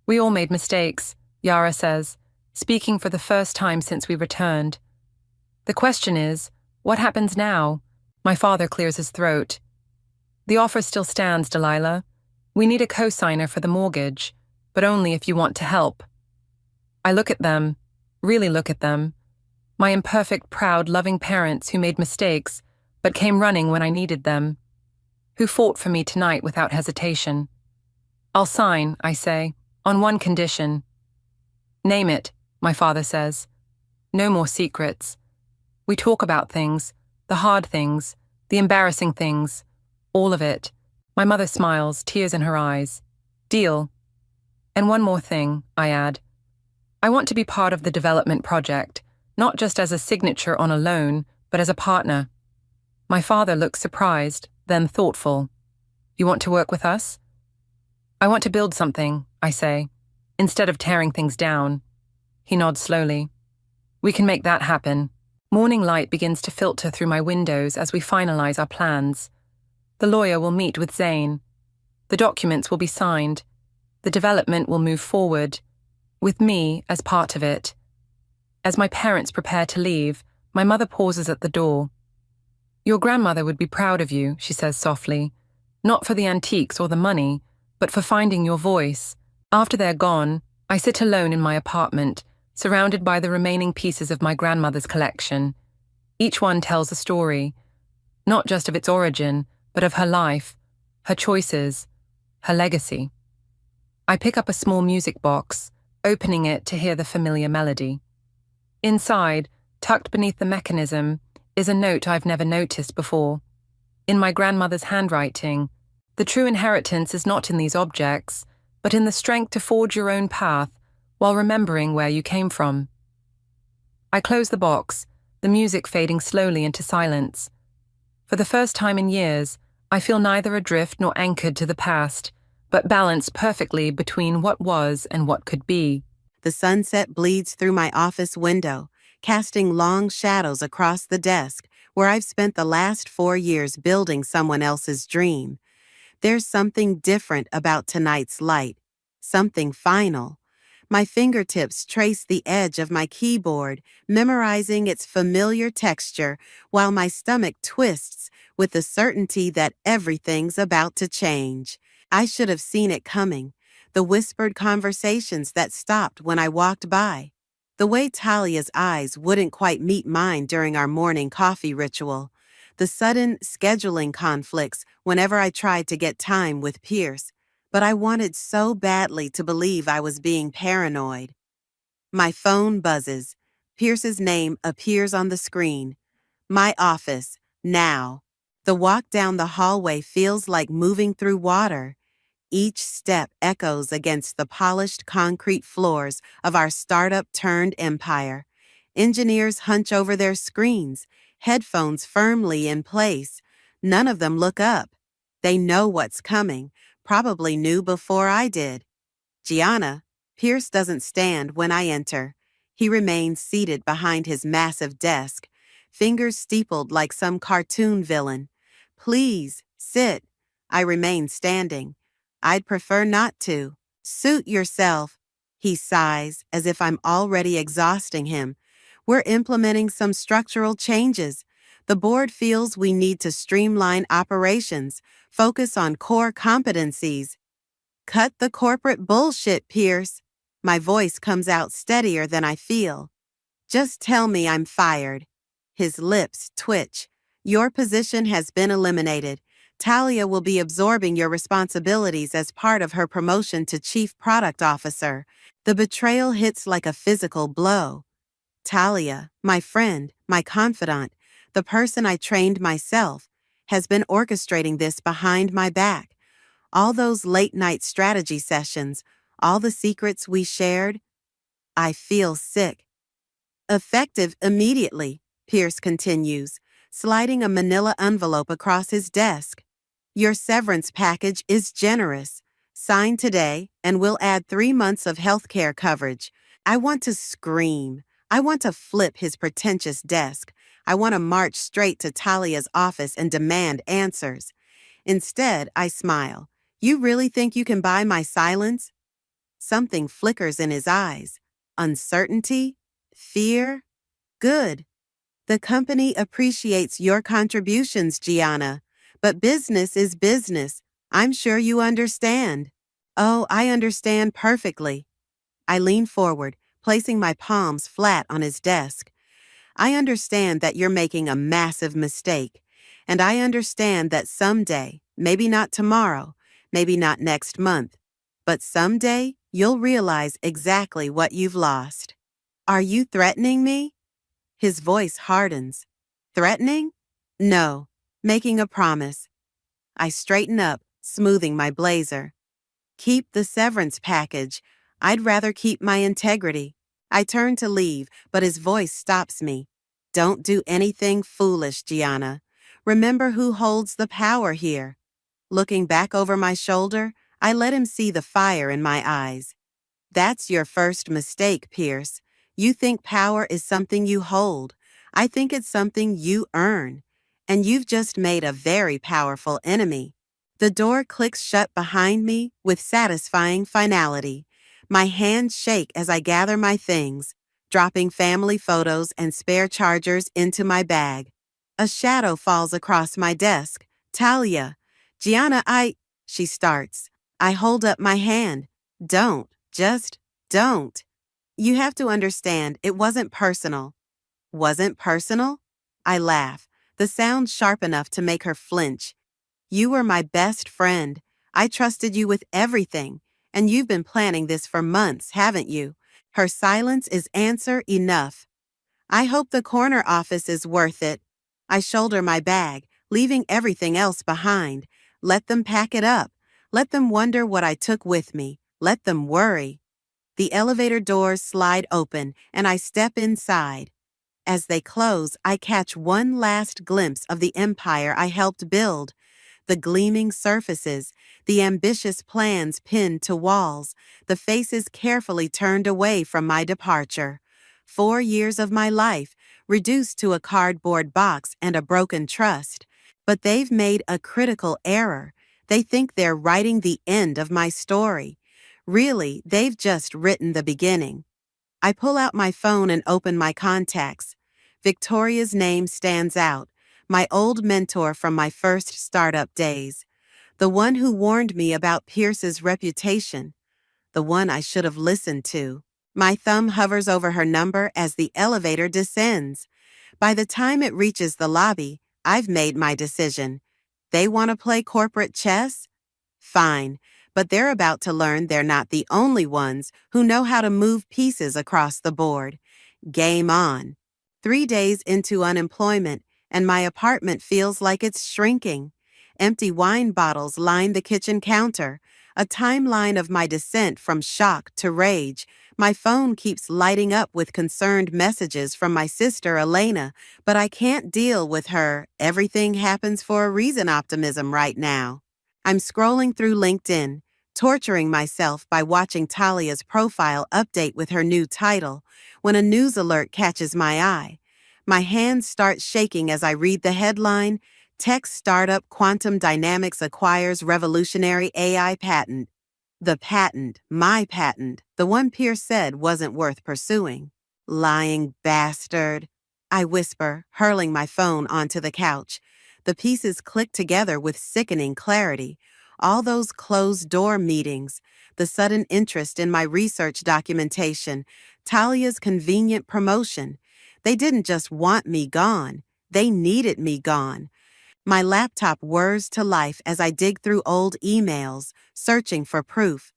We all made mistakes, Yara says, speaking for the first time since we returned. The question is, what happens now? My father clears his throat. The offer still stands, Delilah. We need a co-signer for the mortgage, but only if you want to help. I look at them, really look at them. My imperfect, proud, loving parents who made mistakes, but came running when I needed them. Who fought for me tonight without hesitation. I'll sign, I say, on one condition. Name it, my father says. No more secrets. We talk about things, the hard things, the embarrassing things, all of it. My mother smiles, tears in her eyes. Deal. And one more thing, I add. I want to be part of the development project, not just as a signature on a loan, but as a partner. My father looks surprised, then thoughtful. You want to work with us? I want to build something, I say, instead of tearing things down. He nods slowly. We can make that happen. Morning light begins to filter through my windows as we finalize our plans. The lawyer will meet with Zane. The documents will be signed. The development will move forward, with me as part of it. As my parents prepare to leave, my mother pauses at the door. Your grandmother would be proud of you, she says softly. Not for the antiques or the money, but for finding your voice. After they're gone, I sit alone in my apartment, surrounded by the remaining pieces of my grandmother's collection. Each one tells a story, not just of its origin, but of her life, her choices, her legacy. I pick up a small music box, opening it to hear the familiar melody. Inside, tucked beneath the mechanism, is a note I've never noticed before. In my grandmother's handwriting, the true inheritance is not in these objects, but in the strength to forge your own path while remembering where you came from. I close the box, the music fading slowly into silence. For the first time in years, I feel neither adrift nor anchored to the past, but balanced perfectly between what was and what could be. The sunset bleeds through my office window, casting long shadows across the desk where I've spent the last 4 years building someone else's dream. There's something different about tonight's light, something final. My fingertips trace the edge of my keyboard, memorizing its familiar texture, while my stomach twists with the certainty that everything's about to change. I should have seen it coming, the whispered conversations that stopped when I walked by. The way Talia's eyes wouldn't quite meet mine during our morning coffee ritual. The sudden scheduling conflicts whenever I tried to get time with Pierce. But I wanted so badly to believe I was being paranoid. My phone buzzes. Pierce's name appears on the screen. My office, now. The walk down the hallway feels like moving through water. Each step echoes against the polished concrete floors of our startup-turned empire. Engineers hunch over their screens, headphones firmly in place. None of them look up. They know what's coming, probably knew before I did. Gianna, Pierce doesn't stand when I enter. He remains seated behind his massive desk, fingers steepled like some cartoon villain. Please, sit. I remain standing. I'd prefer not to. Suit yourself. He sighs as if I'm already exhausting him. We're implementing some structural changes. The board feels we need to streamline operations, focus on core competencies. Cut the corporate bullshit, Pierce. My voice comes out steadier than I feel. Just tell me I'm fired. His lips twitch. Your position has been eliminated. Talia will be absorbing your responsibilities as part of her promotion to Chief Product Officer. The betrayal hits like a physical blow. Talia, my friend, my confidant, the person I trained myself, has been orchestrating this behind my back. All those late-night strategy sessions, all the secrets we shared. I feel sick. Effective immediately, Pierce continues, sliding a manila envelope across his desk. Your severance package is generous. Sign today, and we'll add 3 months of healthcare coverage. I want to scream. I want to flip his pretentious desk. I want to march straight to Talia's office and demand answers. Instead, I smile. You really think you can buy my silence? Something flickers in his eyes. Uncertainty? Fear? Good. The company appreciates your contributions, Gianna. But business is business. I'm sure you understand. Oh, I understand perfectly. I lean forward, placing my palms flat on his desk. I understand that you're making a massive mistake. And I understand that someday, maybe not tomorrow, maybe not next month, but someday you'll realize exactly what you've lost. Are you threatening me? His voice hardens. Threatening? No. Making a promise. I straighten up, smoothing my blazer. Keep the severance package. I'd rather keep my integrity. I turn to leave, but his voice stops me. Don't do anything foolish, Gianna. Remember who holds the power here. Looking back over my shoulder, I let him see the fire in my eyes. That's your first mistake, Pierce. You think power is something you hold. I think it's something you earn. And you've just made a very powerful enemy. The door clicks shut behind me with satisfying finality. My hands shake as I gather my things, dropping family photos and spare chargers into my bag. A shadow falls across my desk. Talia. Gianna, she starts. I hold up my hand. Don't. Just don't. You have to understand, it wasn't personal. Wasn't personal? I laugh, the sound sharp enough to make her flinch. You were my best friend. I trusted you with everything, and you've been planning this for months, haven't you? Her silence is answer enough. I hope the corner office is worth it. I shoulder my bag, leaving everything else behind. Let them pack it up. Let them wonder what I took with me. Let them worry. The elevator doors slide open, and I step inside. As they close, I catch one last glimpse of the empire I helped build. The gleaming surfaces, the ambitious plans pinned to walls, the faces carefully turned away from my departure. 4 years of my life, reduced to a cardboard box and a broken trust. But they've made a critical error. They think they're writing the end of my story. Really, they've just written the beginning. I pull out my phone and open my contacts. Victoria's name stands out, my old mentor from my first startup days. The one who warned me about Pierce's reputation. The one I should have listened to. My thumb hovers over her number as the elevator descends. By the time it reaches the lobby, I've made my decision. They want to play corporate chess? Fine, but they're about to learn they're not the only ones who know how to move pieces across the board. Game on. 3 days into unemployment, and my apartment feels like it's shrinking. Empty wine bottles line the kitchen counter, a timeline of my descent from shock to rage. My phone keeps lighting up with concerned messages from my sister Elena, but I can't deal with her everything happens for a reason optimism right now. I'm scrolling through LinkedIn, torturing myself by watching Talia's profile update with her new title, when a news alert catches my eye. My hands start shaking as I read the headline, Tech Startup Quantum Dynamics Acquires Revolutionary AI Patent. The patent, my patent, the one Pierce said wasn't worth pursuing. Lying bastard. I whisper, hurling my phone onto the couch. The pieces click together with sickening clarity. All those closed-door meetings, the sudden interest in my research documentation, Talia's convenient promotion. They didn't just want me gone. They needed me gone. My laptop whirs to life as I dig through old emails, searching for proof.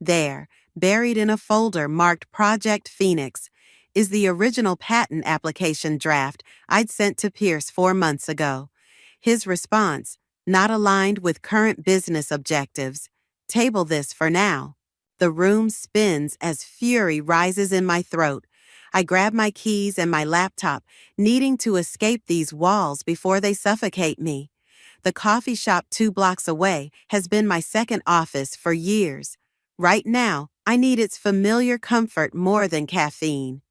There, buried in a folder marked Project Phoenix, is the original patent application draft I'd sent to Pierce 4 months ago. His response, not aligned with current business objectives. Table this for now. The room spins as fury rises in my throat. I grab my keys and my laptop, needing to escape these walls before they suffocate me. The coffee shop 2 blocks away has been my second office for years. Right now, I need its familiar comfort more than caffeine.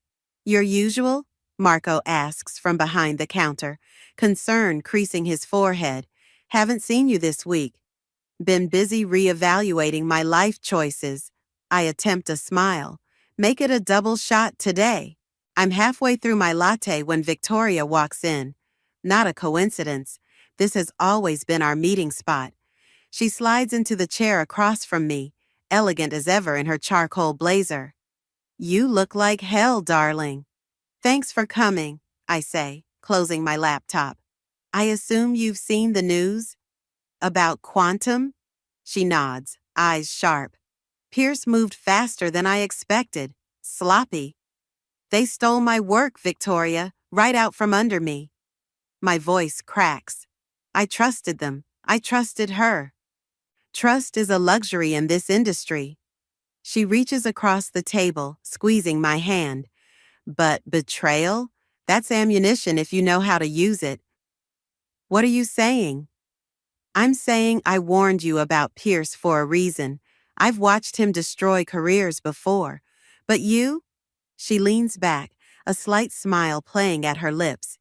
Your usual? Marco asks from behind the counter, concern creasing his forehead. Haven't seen you this week. Been busy reevaluating my life choices. I attempt a smile. Make it a double shot today. I'm halfway through my latte when Victoria walks in. Not a coincidence. This has always been our meeting spot. She slides into the chair across from me, elegant as ever in her charcoal blazer. You look like hell, darling. Thanks for coming, I say, closing my laptop. I assume you've seen the news? About quantum? She nods, eyes sharp. Pierce moved faster than I expected. Sloppy. They stole my work, Victoria, right out from under me. My voice cracks. I trusted them. I trusted her. Trust is a luxury in this industry. She reaches across the table, squeezing my hand. But betrayal? That's ammunition if you know how to use it. What are you saying? I'm saying I warned you about Pierce for a reason. I've watched him destroy careers before. But you? She leans back, a slight smile playing at her lips.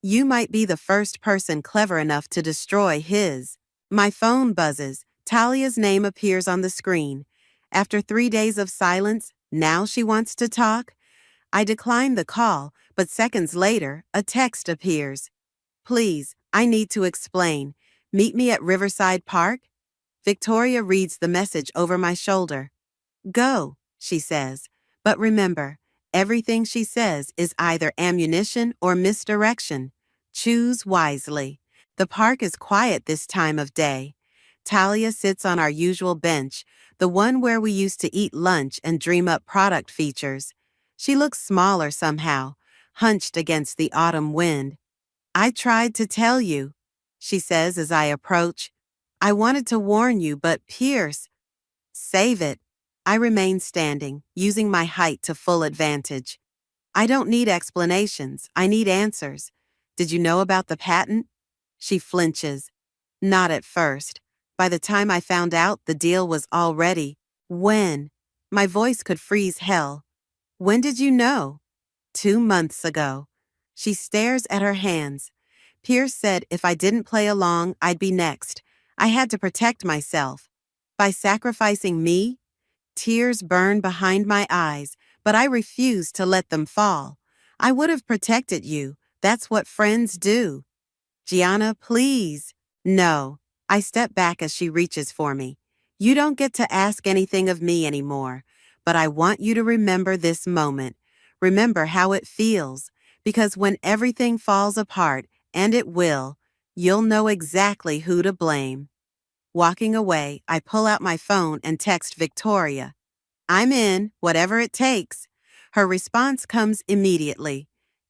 You might be the first person clever enough to destroy his. My phone buzzes. Talia's name appears on the screen. After 3 days of silence, now she wants to talk? I decline the call, but seconds later, a text appears. Please, I need to explain. Meet me at Riverside Park? Victoria reads the message over my shoulder. Go, she says. But remember, everything she says is either ammunition or misdirection. Choose wisely. The park is quiet this time of day. Talia sits on our usual bench, the one where we used to eat lunch and dream up product features. She looks smaller somehow, hunched against the autumn wind. I tried to tell you, she says as I approach. I wanted to warn you, but Pierce. Save it. I remain standing, using my height to full advantage. I don't need explanations. I need answers. Did you know about the patent? She flinches. Not at first. By the time I found out the deal was already, when? My voice could freeze hell. When did you know? 2 months ago. She stares at her hands. Pierce said if I didn't play along, I'd be next. I had to protect myself. By sacrificing me? Tears burn behind my eyes, but I refuse to let them fall. I would have protected you. That's what friends do. Gianna, please. No. I step back as she reaches for me. You don't get to ask anything of me anymore, but I want you to remember this moment. Remember how it feels, because when everything falls apart, and it will, you'll know exactly who to blame. Walking away, I pull out my phone and text Victoria. I'm in, whatever it takes. Her response comes immediately.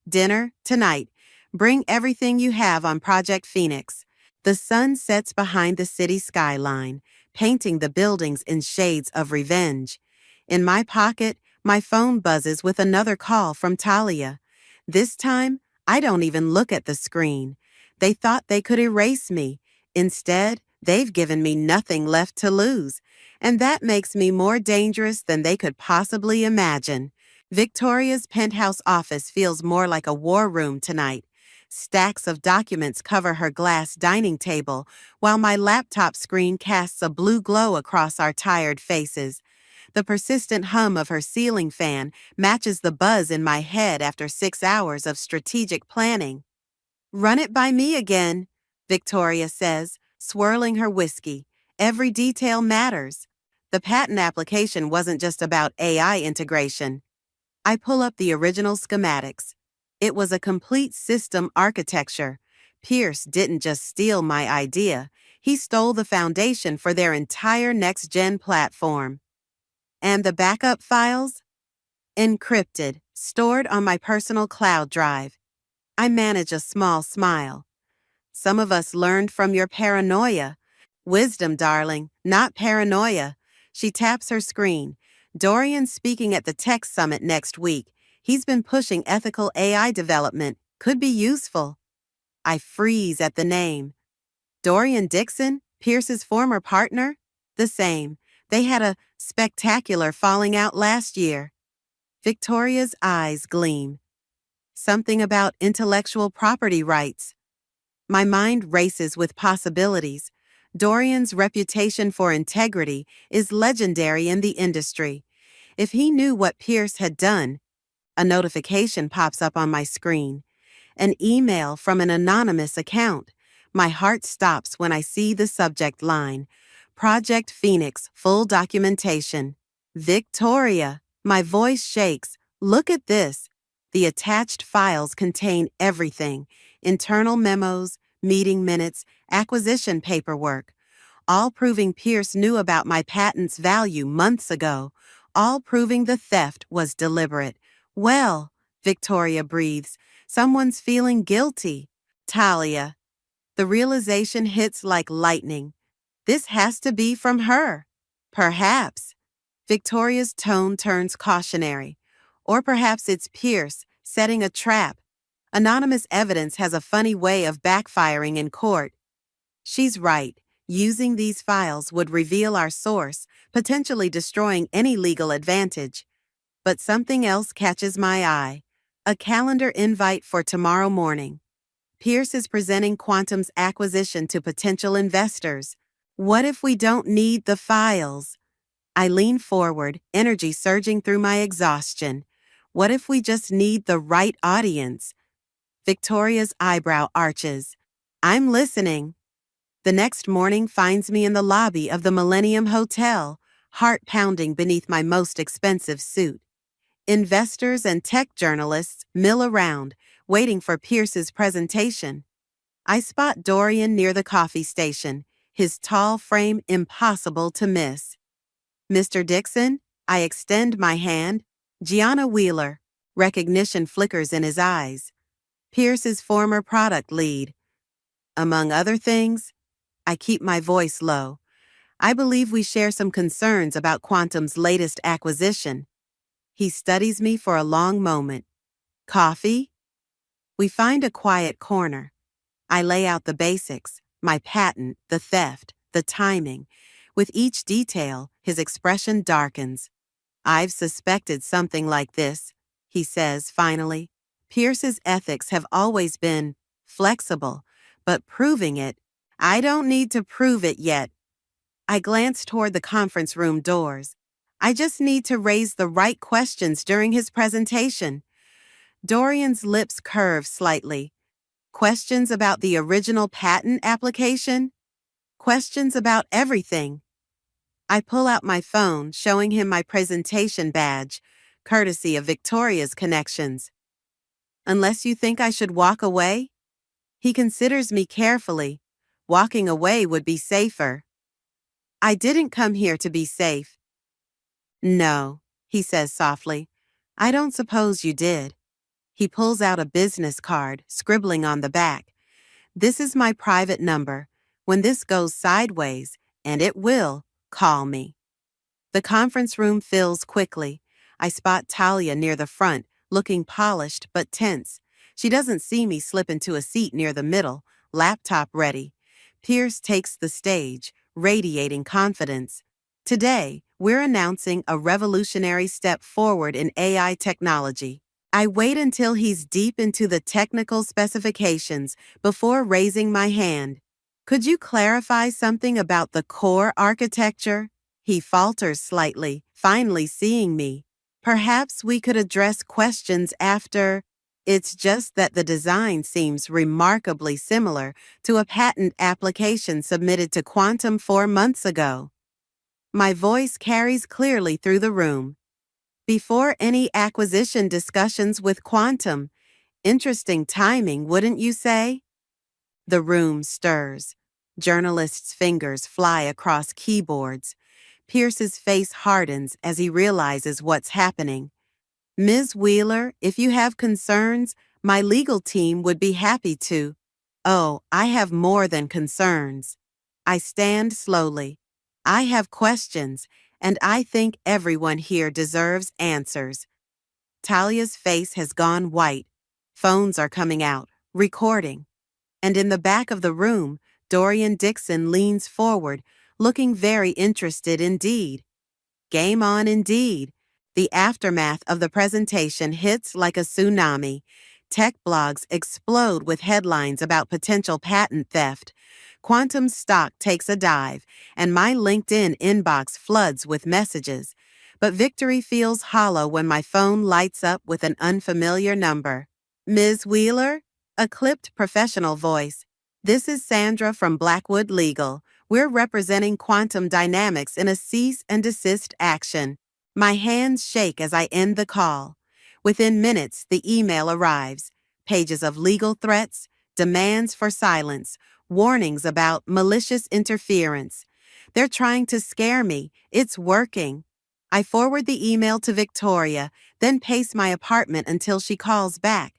Dinner, tonight. Bring everything you have on Project Phoenix. The sun sets behind the city skyline, painting the buildings in shades of revenge. In my pocket, my phone buzzes with another call from Talia. This time, I don't even look at the screen. They thought they could erase me. Instead, they've given me nothing left to lose. And that makes me more dangerous than they could possibly imagine. Victoria's penthouse office feels more like a war room tonight. Stacks of documents cover her glass dining table, while my laptop screen casts a blue glow across our tired faces. The persistent hum of her ceiling fan matches the buzz in my head after 6 hours of strategic planning. Run it by me again, Victoria says, swirling her whiskey. Every detail matters. The patent application wasn't just about AI integration. I pull up the original schematics. It was a complete system architecture. Pierce didn't just steal my idea, he stole the foundation for their entire next-gen platform. And the backup files? Encrypted, stored on my personal cloud drive. I manage a small smile. Some of us learned from your paranoia. Wisdom, darling, not paranoia. She taps her screen. Dorian's speaking at the Tech Summit next week. He's been pushing ethical AI development. Could be useful. I freeze at the name. Dorian Dixon, Pierce's former partner? The same. They had a spectacular falling out last year. Victoria's eyes gleam. Something about intellectual property rights. My mind races with possibilities. Dorian's reputation for integrity is legendary in the industry. If he knew what Pierce had done, a notification pops up on my screen. An email from an anonymous account. My heart stops when I see the subject line. Project Phoenix, full documentation. Victoria. My voice shakes. Look at this. The attached files contain everything. Internal memos, meeting minutes, acquisition paperwork. All proving Pierce knew about my patent's value months ago. All proving the theft was deliberate. Well, Victoria breathes. Someone's feeling guilty. Talia. The realization hits like lightning. This has to be from her. Perhaps. Victoria's tone turns cautionary. Or perhaps it's Pierce setting a trap. Anonymous evidence has a funny way of backfiring in court. She's right. Using these files would reveal our source, potentially destroying any legal advantage. But something else catches my eye. A calendar invite for tomorrow morning. Pierce is presenting Quantum's acquisition to potential investors. What if we don't need the files? I lean forward, energy surging through my exhaustion. What if we just need the right audience? Victoria's eyebrow arches. I'm listening. The next morning finds me in the lobby of the Millennium Hotel, heart pounding beneath my most expensive suit. Investors and tech journalists mill around, waiting for Pierce's presentation. I spot Dorian near the coffee station, his tall frame impossible to miss. Mr. Dixon, I extend my hand. Gianna Wheeler. Recognition flickers in his eyes. Pierce's former product lead. Among other things, I keep my voice low. I believe we share some concerns about Quantum's latest acquisition. He studies me for a long moment. Coffee? We find a quiet corner. I lay out the basics. My patent, the theft, the timing. With each detail, his expression darkens. I've suspected something like this, he says finally. Pierce's ethics have always been flexible, but proving it, I don't need to prove it yet. I glance toward the conference room doors. I just need to raise the right questions during his presentation. Dorian's lips curve slightly. Questions about the original patent application? Questions about everything. I pull out my phone, showing him my presentation badge, courtesy of Victoria's connections. Unless you think I should walk away? He considers me carefully. Walking away would be safer. I didn't come here to be safe. No, he says softly. I don't suppose you did. He pulls out a business card, scribbling on the back. This is my private number. When this goes sideways, and it will, call me. The conference room fills quickly. I spot Talia near the front, looking polished but tense. She doesn't see me slip into a seat near the middle, laptop ready. Pierce takes the stage, radiating confidence. Today, we're announcing a revolutionary step forward in AI technology. I wait until he's deep into the technical specifications before raising my hand. Could you clarify something about the core architecture? He falters slightly, finally seeing me. Perhaps we could address questions after. It's just that the design seems remarkably similar to a patent application submitted to Quantum 4 months ago. My voice carries clearly through the room. Before any acquisition discussions with Quantum, interesting timing, wouldn't you say? The room stirs. Journalists' fingers fly across keyboards. Pierce's face hardens as he realizes what's happening. Ms. Wheeler, if you have concerns, my legal team would be happy to. Oh, I have more than concerns. I stand slowly. I have questions, and I think everyone here deserves answers. Talia's face has gone white. Phones are coming out, recording. And in the back of the room, Dorian Dixon leans forward, looking very interested indeed. Game on indeed. The aftermath of the presentation hits like a tsunami. Tech blogs explode with headlines about potential patent theft. Quantum's stock takes a dive, and my LinkedIn inbox floods with messages. But victory feels hollow when my phone lights up with an unfamiliar number. Ms. Wheeler? A clipped professional voice. This is Sandra from Blackwood Legal. We're representing Quantum Dynamics in a cease and desist action. My hands shake as I end the call. Within minutes, the email arrives. Pages of legal threats, demands for silence, warnings about malicious interference. They're trying to scare me. It's working. I forward the email to Victoria, then pace my apartment until she calls back.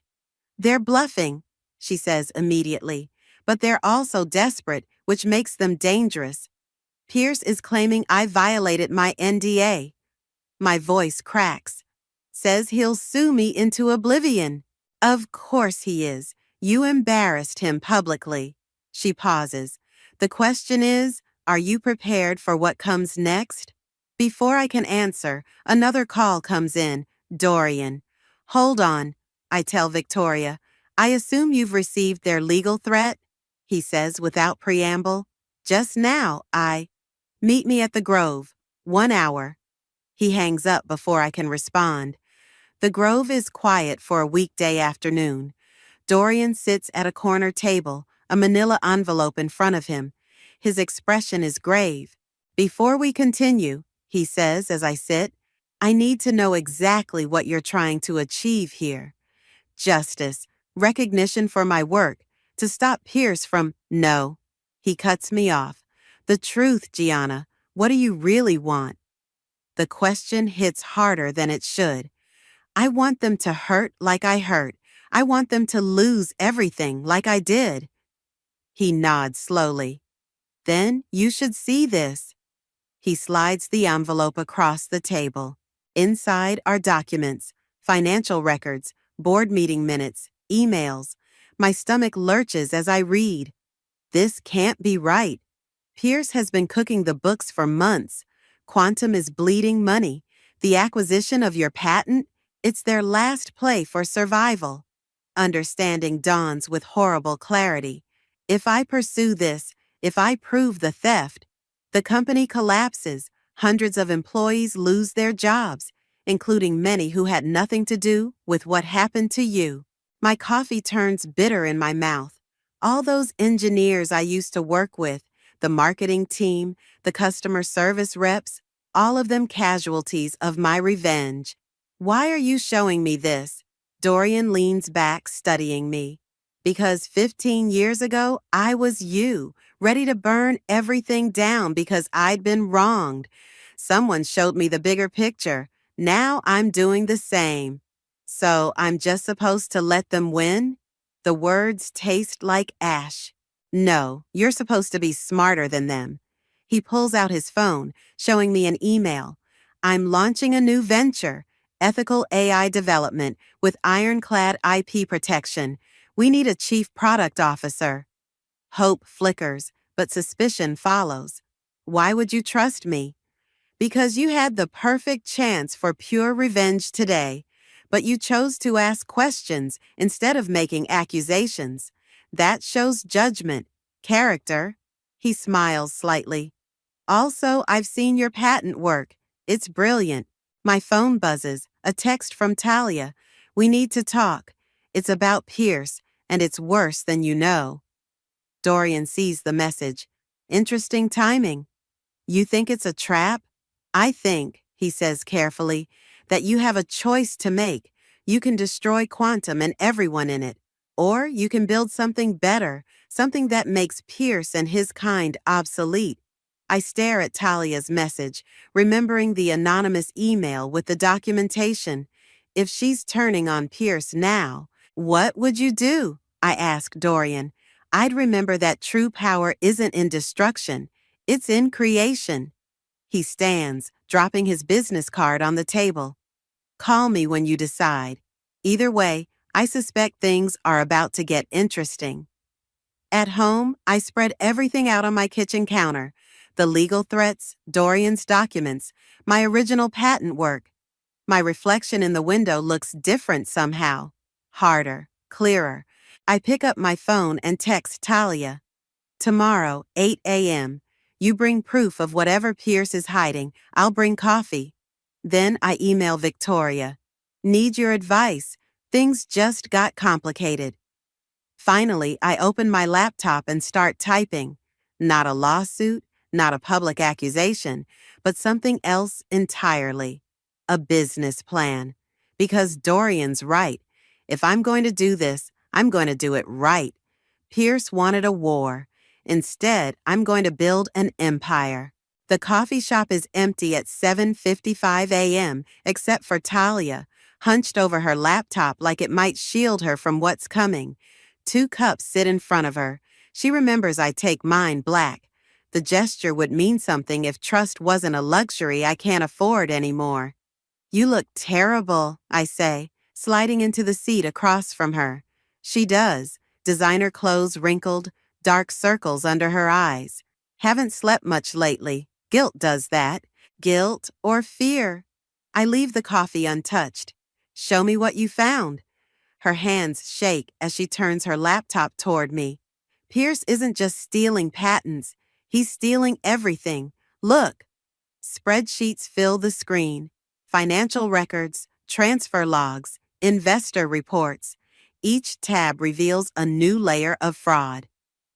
They're bluffing, she says immediately, but they're also desperate, which makes them dangerous. Pierce is claiming I violated my NDA. My voice cracks. Says he'll sue me into oblivion. Of course he is. You embarrassed him publicly. She pauses. The question is, are you prepared for what comes next? Before I can answer, another call comes in. Dorian. Hold on, I tell Victoria. I assume you've received their legal threat? He says without preamble. Just now, Meet me at the Grove. 1 hour. He hangs up before I can respond. The Grove is quiet for a weekday afternoon. Dorian sits at a corner table, a manila envelope in front of him. His expression is grave. Before we continue, he says as I sit, I need to know exactly what you're trying to achieve here. Justice, recognition for my work, to stop Pierce from, no. He cuts me off. The truth, Gianna, what do you really want? The question hits harder than it should. I want them to hurt like I hurt. I want them to lose everything like I did. He nods slowly. Then you should see this. He slides the envelope across the table. Inside are documents, financial records, board meeting minutes, emails. My stomach lurches as I read. This can't be right. Pierce has been cooking the books for months. Quantum is bleeding money. The acquisition of your patent, it's their last play for survival. Understanding dawns with horrible clarity. If I pursue this, if I prove the theft, the company collapses, hundreds of employees lose their jobs, including many who had nothing to do with what happened to you. My coffee turns bitter in my mouth. All those engineers I used to work with, the marketing team, the customer service reps, all of them casualties of my revenge. Why are you showing me this? Dorian leans back, studying me. Because 15 years ago, I was you, ready to burn everything down because I'd been wronged. Someone showed me the bigger picture. Now I'm doing the same. So I'm just supposed to let them win? The words taste like ash. No, you're supposed to be smarter than them. He pulls out his phone, showing me an email. I'm launching a new venture, ethical AI development with ironclad IP protection. We need a chief product officer. Hope flickers, but suspicion follows. Why would you trust me? Because you had the perfect chance for pure revenge today, but you chose to ask questions instead of making accusations. That shows judgment, character. He smiles slightly. Also, I've seen your patent work. It's brilliant. My phone buzzes, a text from Talia. We need to talk. It's about Pierce, and it's worse than you know. Dorian sees the message. Interesting timing. You think it's a trap? I think, he says carefully, that you have a choice to make. You can destroy Quantum and everyone in it. Or you can build something better, something that makes Pierce and his kind obsolete. I stare at Talia's message, remembering the anonymous email with the documentation. If she's turning on Pierce now, what would you do? I ask Dorian. I'd remember that true power isn't in destruction, it's in creation. He stands, dropping his business card on the table. Call me when you decide. Either way, I suspect things are about to get interesting. At home, I spread everything out on my kitchen counter. The legal threats, Dorian's documents, my original patent work. My reflection in the window looks different somehow. Harder, clearer. I pick up my phone and text Talia. Tomorrow, 8 a.m. You bring proof of whatever Pierce is hiding. I'll bring coffee. Then I email Victoria. Need your advice. Things just got complicated. Finally, I open my laptop and start typing. Not a lawsuit, not a public accusation, but something else entirely. A business plan. Because Dorian's right. If I'm going to do this, I'm going to do it right. Pierce wanted a war. Instead, I'm going to build an empire. The coffee shop is empty at 7:55 a.m., except for Talia, hunched over her laptop like it might shield her from what's coming. 2 cups sit in front of her. She remembers I take mine black. The gesture would mean something if trust wasn't a luxury I can't afford anymore. You look terrible, I say, sliding into the seat across from her. She does, designer clothes wrinkled, dark circles under her eyes. Haven't slept much lately. Guilt does that. Guilt or fear. I leave the coffee untouched. Show me what you found. Her hands shake as she turns her laptop toward me. Pierce isn't just stealing patents. He's stealing everything. Look. Spreadsheets fill the screen. Financial records, transfer logs, investor reports. Each tab reveals a new layer of fraud.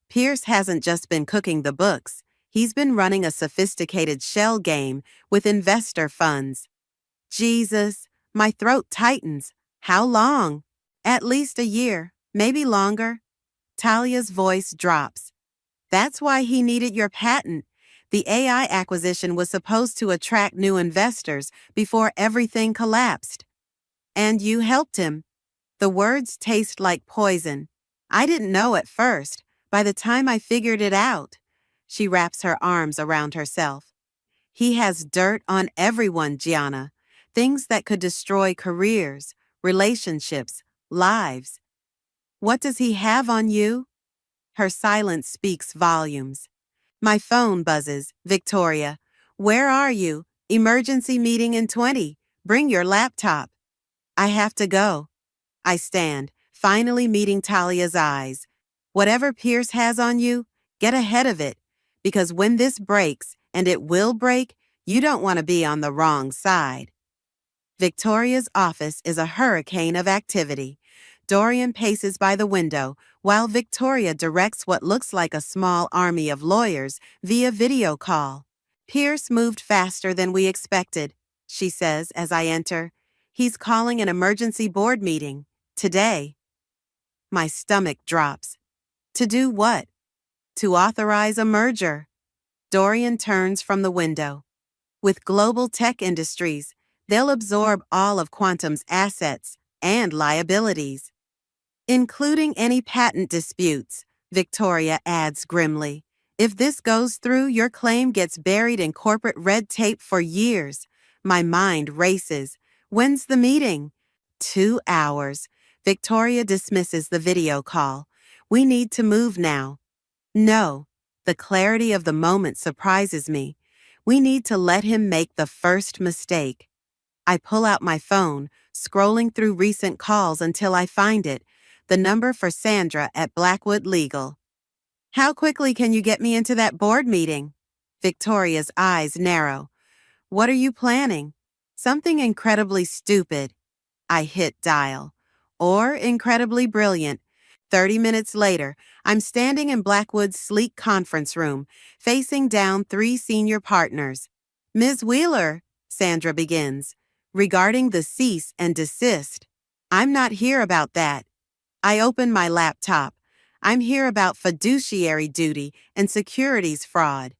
Pierce hasn't just been cooking the books. He's been running a sophisticated shell game with investor funds. Jesus, my throat tightens. How long? At least a year, maybe longer. Talia's voice drops. That's why he needed your patent. The AI acquisition was supposed to attract new investors before everything collapsed. And you helped him. The words taste like poison. I didn't know at first. By the time I figured it out. She wraps her arms around herself. He has dirt on everyone, Gianna. Things that could destroy careers, relationships, lives. What does he have on you? Her silence speaks volumes. My phone buzzes. Victoria, where are you? Emergency meeting in 20. Bring your laptop. I have to go. I stand, finally meeting Talia's eyes. Whatever Pierce has on you, get ahead of it. Because when this breaks, and it will break, you don't want to be on the wrong side. Victoria's office is a hurricane of activity. Dorian paces by the window, while Victoria directs what looks like a small army of lawyers via video call. Pierce moved faster than we expected, she says as I enter. He's calling an emergency board meeting. Today. My stomach drops. To do what? To authorize a merger. Dorian turns from the window. With global tech industries, they'll absorb all of Quantum's assets and liabilities, including any patent disputes, Victoria adds grimly. If this goes through, your claim gets buried in corporate red tape for years. My mind races. When's the meeting? 2 hours. Victoria dismisses the video call. We need to move now. No. The clarity of the moment surprises me. We need to let him make the first mistake. I pull out my phone, scrolling through recent calls until I find it, the number for Sandra at Blackwood Legal. How quickly can you get me into that board meeting? Victoria's eyes narrow. What are you planning? Something incredibly stupid. I hit dial. Or incredibly brilliant. 30 minutes later, I'm standing in Blackwood's sleek conference room, facing down 3 senior partners. Ms. Wheeler, Sandra begins, regarding the cease and desist. I'm not here about that. I open my laptop. I'm here about fiduciary duty and securities fraud.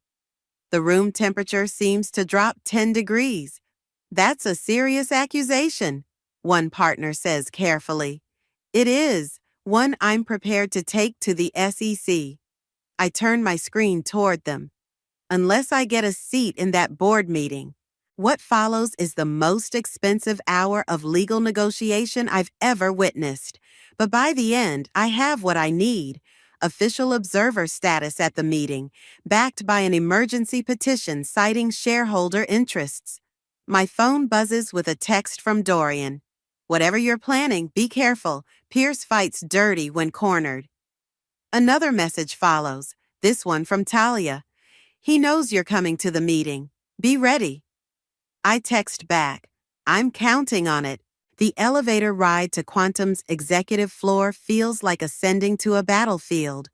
The room temperature seems to drop 10 degrees. That's a serious accusation, one partner says carefully. It is, one I'm prepared to take to the SEC. I turn my screen toward them. Unless I get a seat in that board meeting, what follows is the most expensive hour of legal negotiation I've ever witnessed. But by the end, I have what I need. Official observer status at the meeting, backed by an emergency petition citing shareholder interests. My phone buzzes with a text from Dorian. Whatever you're planning, be careful. Pierce fights dirty when cornered. Another message follows, this one from Talia. He knows you're coming to the meeting. Be ready. I text back. I'm counting on it. The elevator ride to Quantum's executive floor feels like ascending to a battlefield.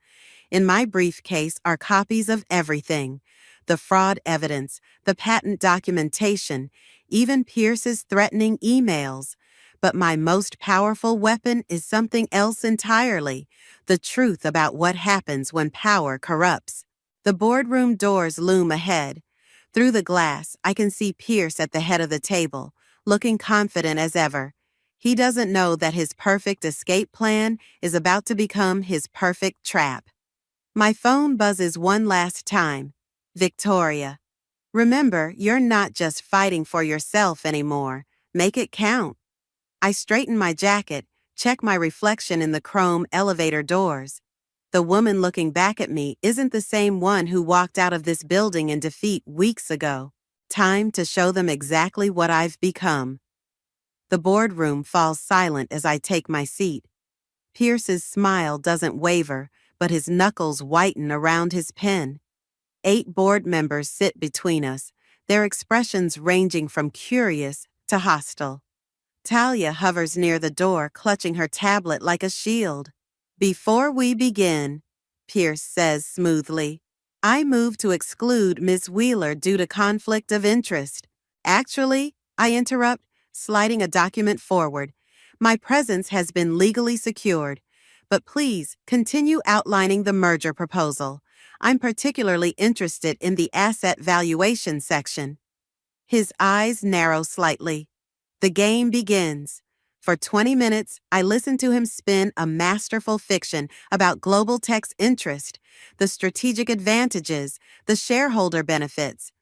In my briefcase are copies of everything. The fraud evidence, the patent documentation, even Pierce's threatening emails. But my most powerful weapon is something else entirely, the truth about what happens when power corrupts. The boardroom doors loom ahead. Through the glass, I can see Pierce at the head of the table, looking confident as ever. He doesn't know that his perfect escape plan is about to become his perfect trap. My phone buzzes one last time. Victoria. Remember, you're not just fighting for yourself anymore. Make it count. I straighten my jacket, check my reflection in the chrome elevator doors. The woman looking back at me isn't the same one who walked out of this building in defeat weeks ago. Time to show them exactly what I've become. The boardroom falls silent as I take my seat. Pierce's smile doesn't waver, but his knuckles whiten around his pen. 8 board members sit between us, their expressions ranging from curious to hostile. Talia hovers near the door, clutching her tablet like a shield. Before we begin, Pierce says smoothly, I move to exclude Ms. Wheeler due to conflict of interest. Actually, I interrupt, sliding a document forward. My presence has been legally secured. But please, continue outlining the merger proposal. I'm particularly interested in the asset valuation section. His eyes narrow slightly. The game begins. For 20 minutes, I listen to him spin a masterful fiction about global tech's interest, the strategic advantages, the shareholder benefits.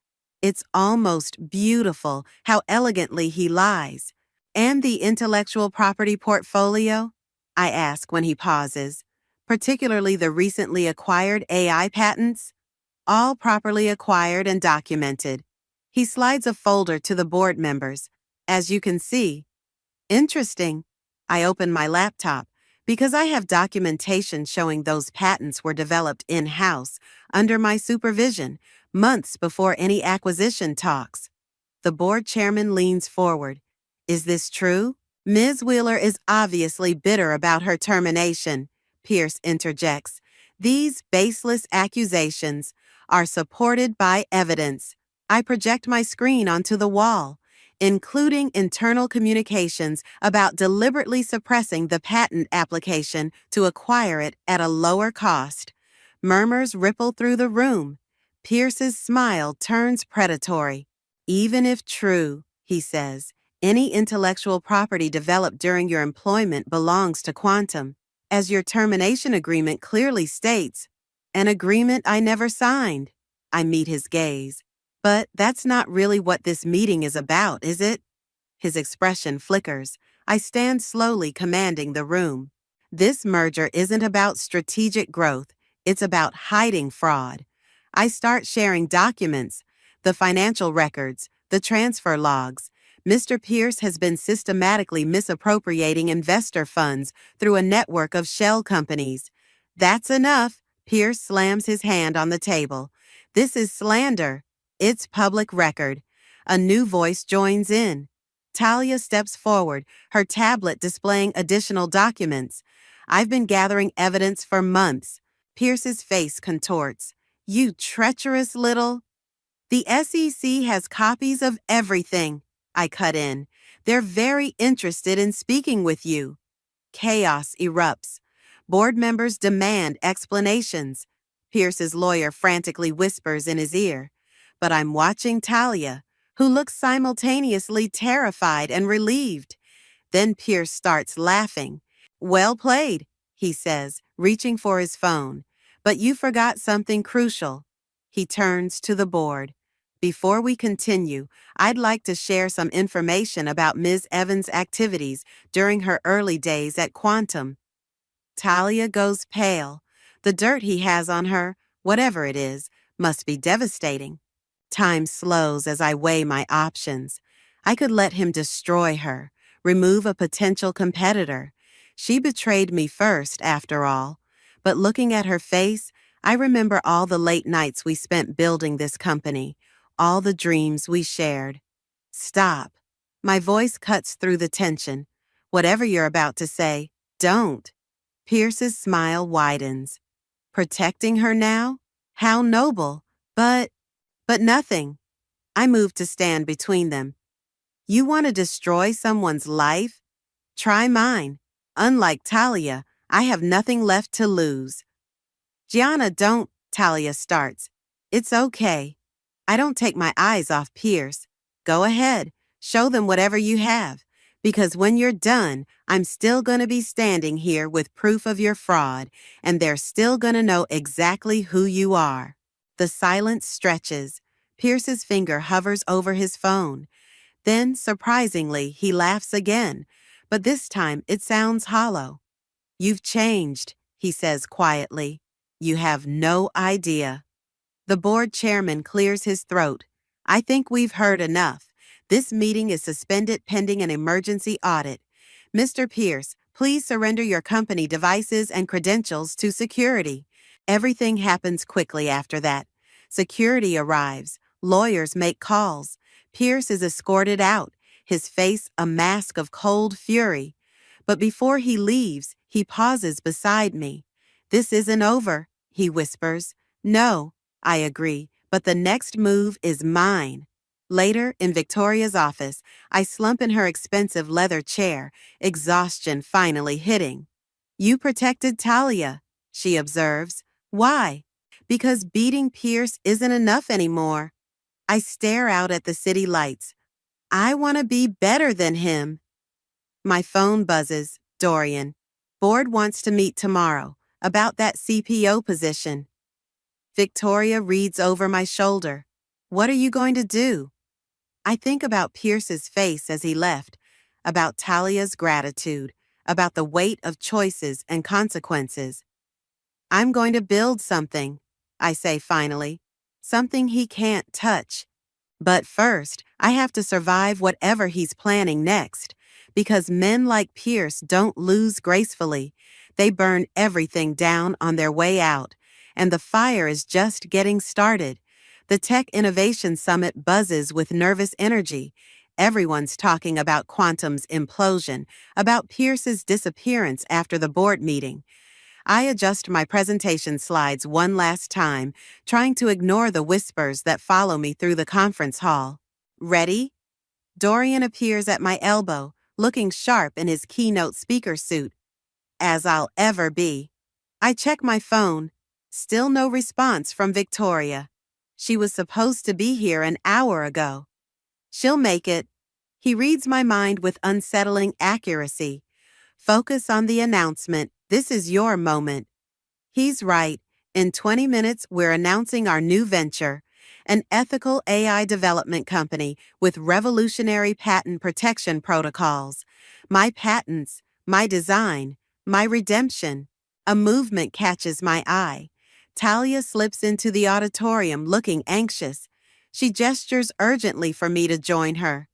It's almost beautiful how elegantly he lies. And the intellectual property portfolio? I ask when he pauses. particularly the recently acquired AI patents, all properly acquired and documented. He slides a folder to the board members. As you can see, interesting. I open my laptop because I have documentation showing those patents were developed in-house under my supervision months before any acquisition talks. The board chairman leans forward. Is this true? Ms. Wheeler is obviously bitter about her termination, Pierce interjects. These baseless accusations are supported by evidence. I project my screen onto the wall, including internal communications about deliberately suppressing the patent application to acquire it at a lower cost. Murmurs ripple through the room. Pierce's smile turns predatory. Even if true, he says, any intellectual property developed during your employment belongs to Quantum, as your termination agreement clearly states, an agreement I never signed. I meet his gaze. But that's not really what this meeting is about, is it? His expression flickers. I stand slowly, commanding the room. This merger isn't about strategic growth. It's about hiding fraud. I start sharing documents, the financial records, the transfer logs. Mr. Pierce has been systematically misappropriating investor funds through a network of shell companies. That's enough. Pierce slams his hand on the table. This is slander. It's public record. A new voice joins in. Talia steps forward, her tablet displaying additional documents. I've been gathering evidence for months. Pierce's face contorts. You treacherous little... The SEC has copies of everything. I cut in. They're very interested in speaking with you. Chaos erupts. Board members demand explanations. Pierce's lawyer frantically whispers in his ear. But I'm watching Talia, who looks simultaneously terrified and relieved. Then Pierce starts laughing. Well played, he says, reaching for his phone. But you forgot something crucial. He turns to the board. Before we continue, I'd like to share some information about Ms. Evans' activities during her early days at Quantum. Talia goes pale. The dirt he has on her, whatever it is, must be devastating. Time slows as I weigh my options. I could let him destroy her, remove a potential competitor. She betrayed me first, after all. But looking at her face, I remember all the late nights we spent building this company, all the dreams we shared. Stop. My voice cuts through the tension. Whatever you're about to say, don't. Pierce's smile widens. Protecting her now? How noble. But nothing. I move to stand between them. You want to destroy someone's life? Try mine. Unlike Talia, I have nothing left to lose. Gianna, don't, Talia starts. It's okay. I don't take my eyes off Pierce. Go ahead. Show them whatever you have. Because when you're done, I'm still going to be standing here with proof of your fraud, and they're still going to know exactly who you are. The silence stretches. Pierce's finger hovers over his phone. Then, surprisingly, he laughs again, but this time it sounds hollow. You've changed, he says quietly. You have no idea. The board chairman clears his throat. I think we've heard enough. This meeting is suspended pending an emergency audit. Mr. Pierce, please surrender your company devices and credentials to security. Everything happens quickly after that. Security arrives. Lawyers make calls. Pierce is escorted out, his face a mask of cold fury. But before he leaves, he pauses beside me. This isn't over, he whispers. No, I agree, but the next move is mine. Later, in Victoria's office, I slump in her expensive leather chair, exhaustion finally hitting. You protected Talia, she observes. Why? Because beating Pierce isn't enough anymore. I stare out at the city lights. I want to be better than him. My phone buzzes. Dorian. Board wants to meet tomorrow about that CPO position. Victoria reads over my shoulder. What are you going to do? I think about Pierce's face as he left, about Talia's gratitude, about the weight of choices and consequences. I'm going to build something, I say finally. Something he can't touch. But first, I have to survive whatever he's planning next. Because men like Pierce don't lose gracefully. They burn everything down on their way out. And the fire is just getting started. The Tech Innovation Summit buzzes with nervous energy. Everyone's talking about Quantum's implosion, about Pierce's disappearance after the board meeting. I adjust my presentation slides one last time, trying to ignore the whispers that follow me through the conference hall. Ready? Dorian appears at my elbow, looking sharp in his keynote speaker suit. As I'll ever be. I check my phone. Still no response from Victoria. She was supposed to be here an hour ago. She'll make it. He reads my mind with unsettling accuracy. Focus on the announcement. This is your moment. He's right. In 20 minutes, we're announcing our new venture, an ethical AI development company with revolutionary patent protection protocols. My patents, my design, my redemption. A movement catches my eye. Talia slips into the auditorium looking anxious. She gestures urgently for me to join her.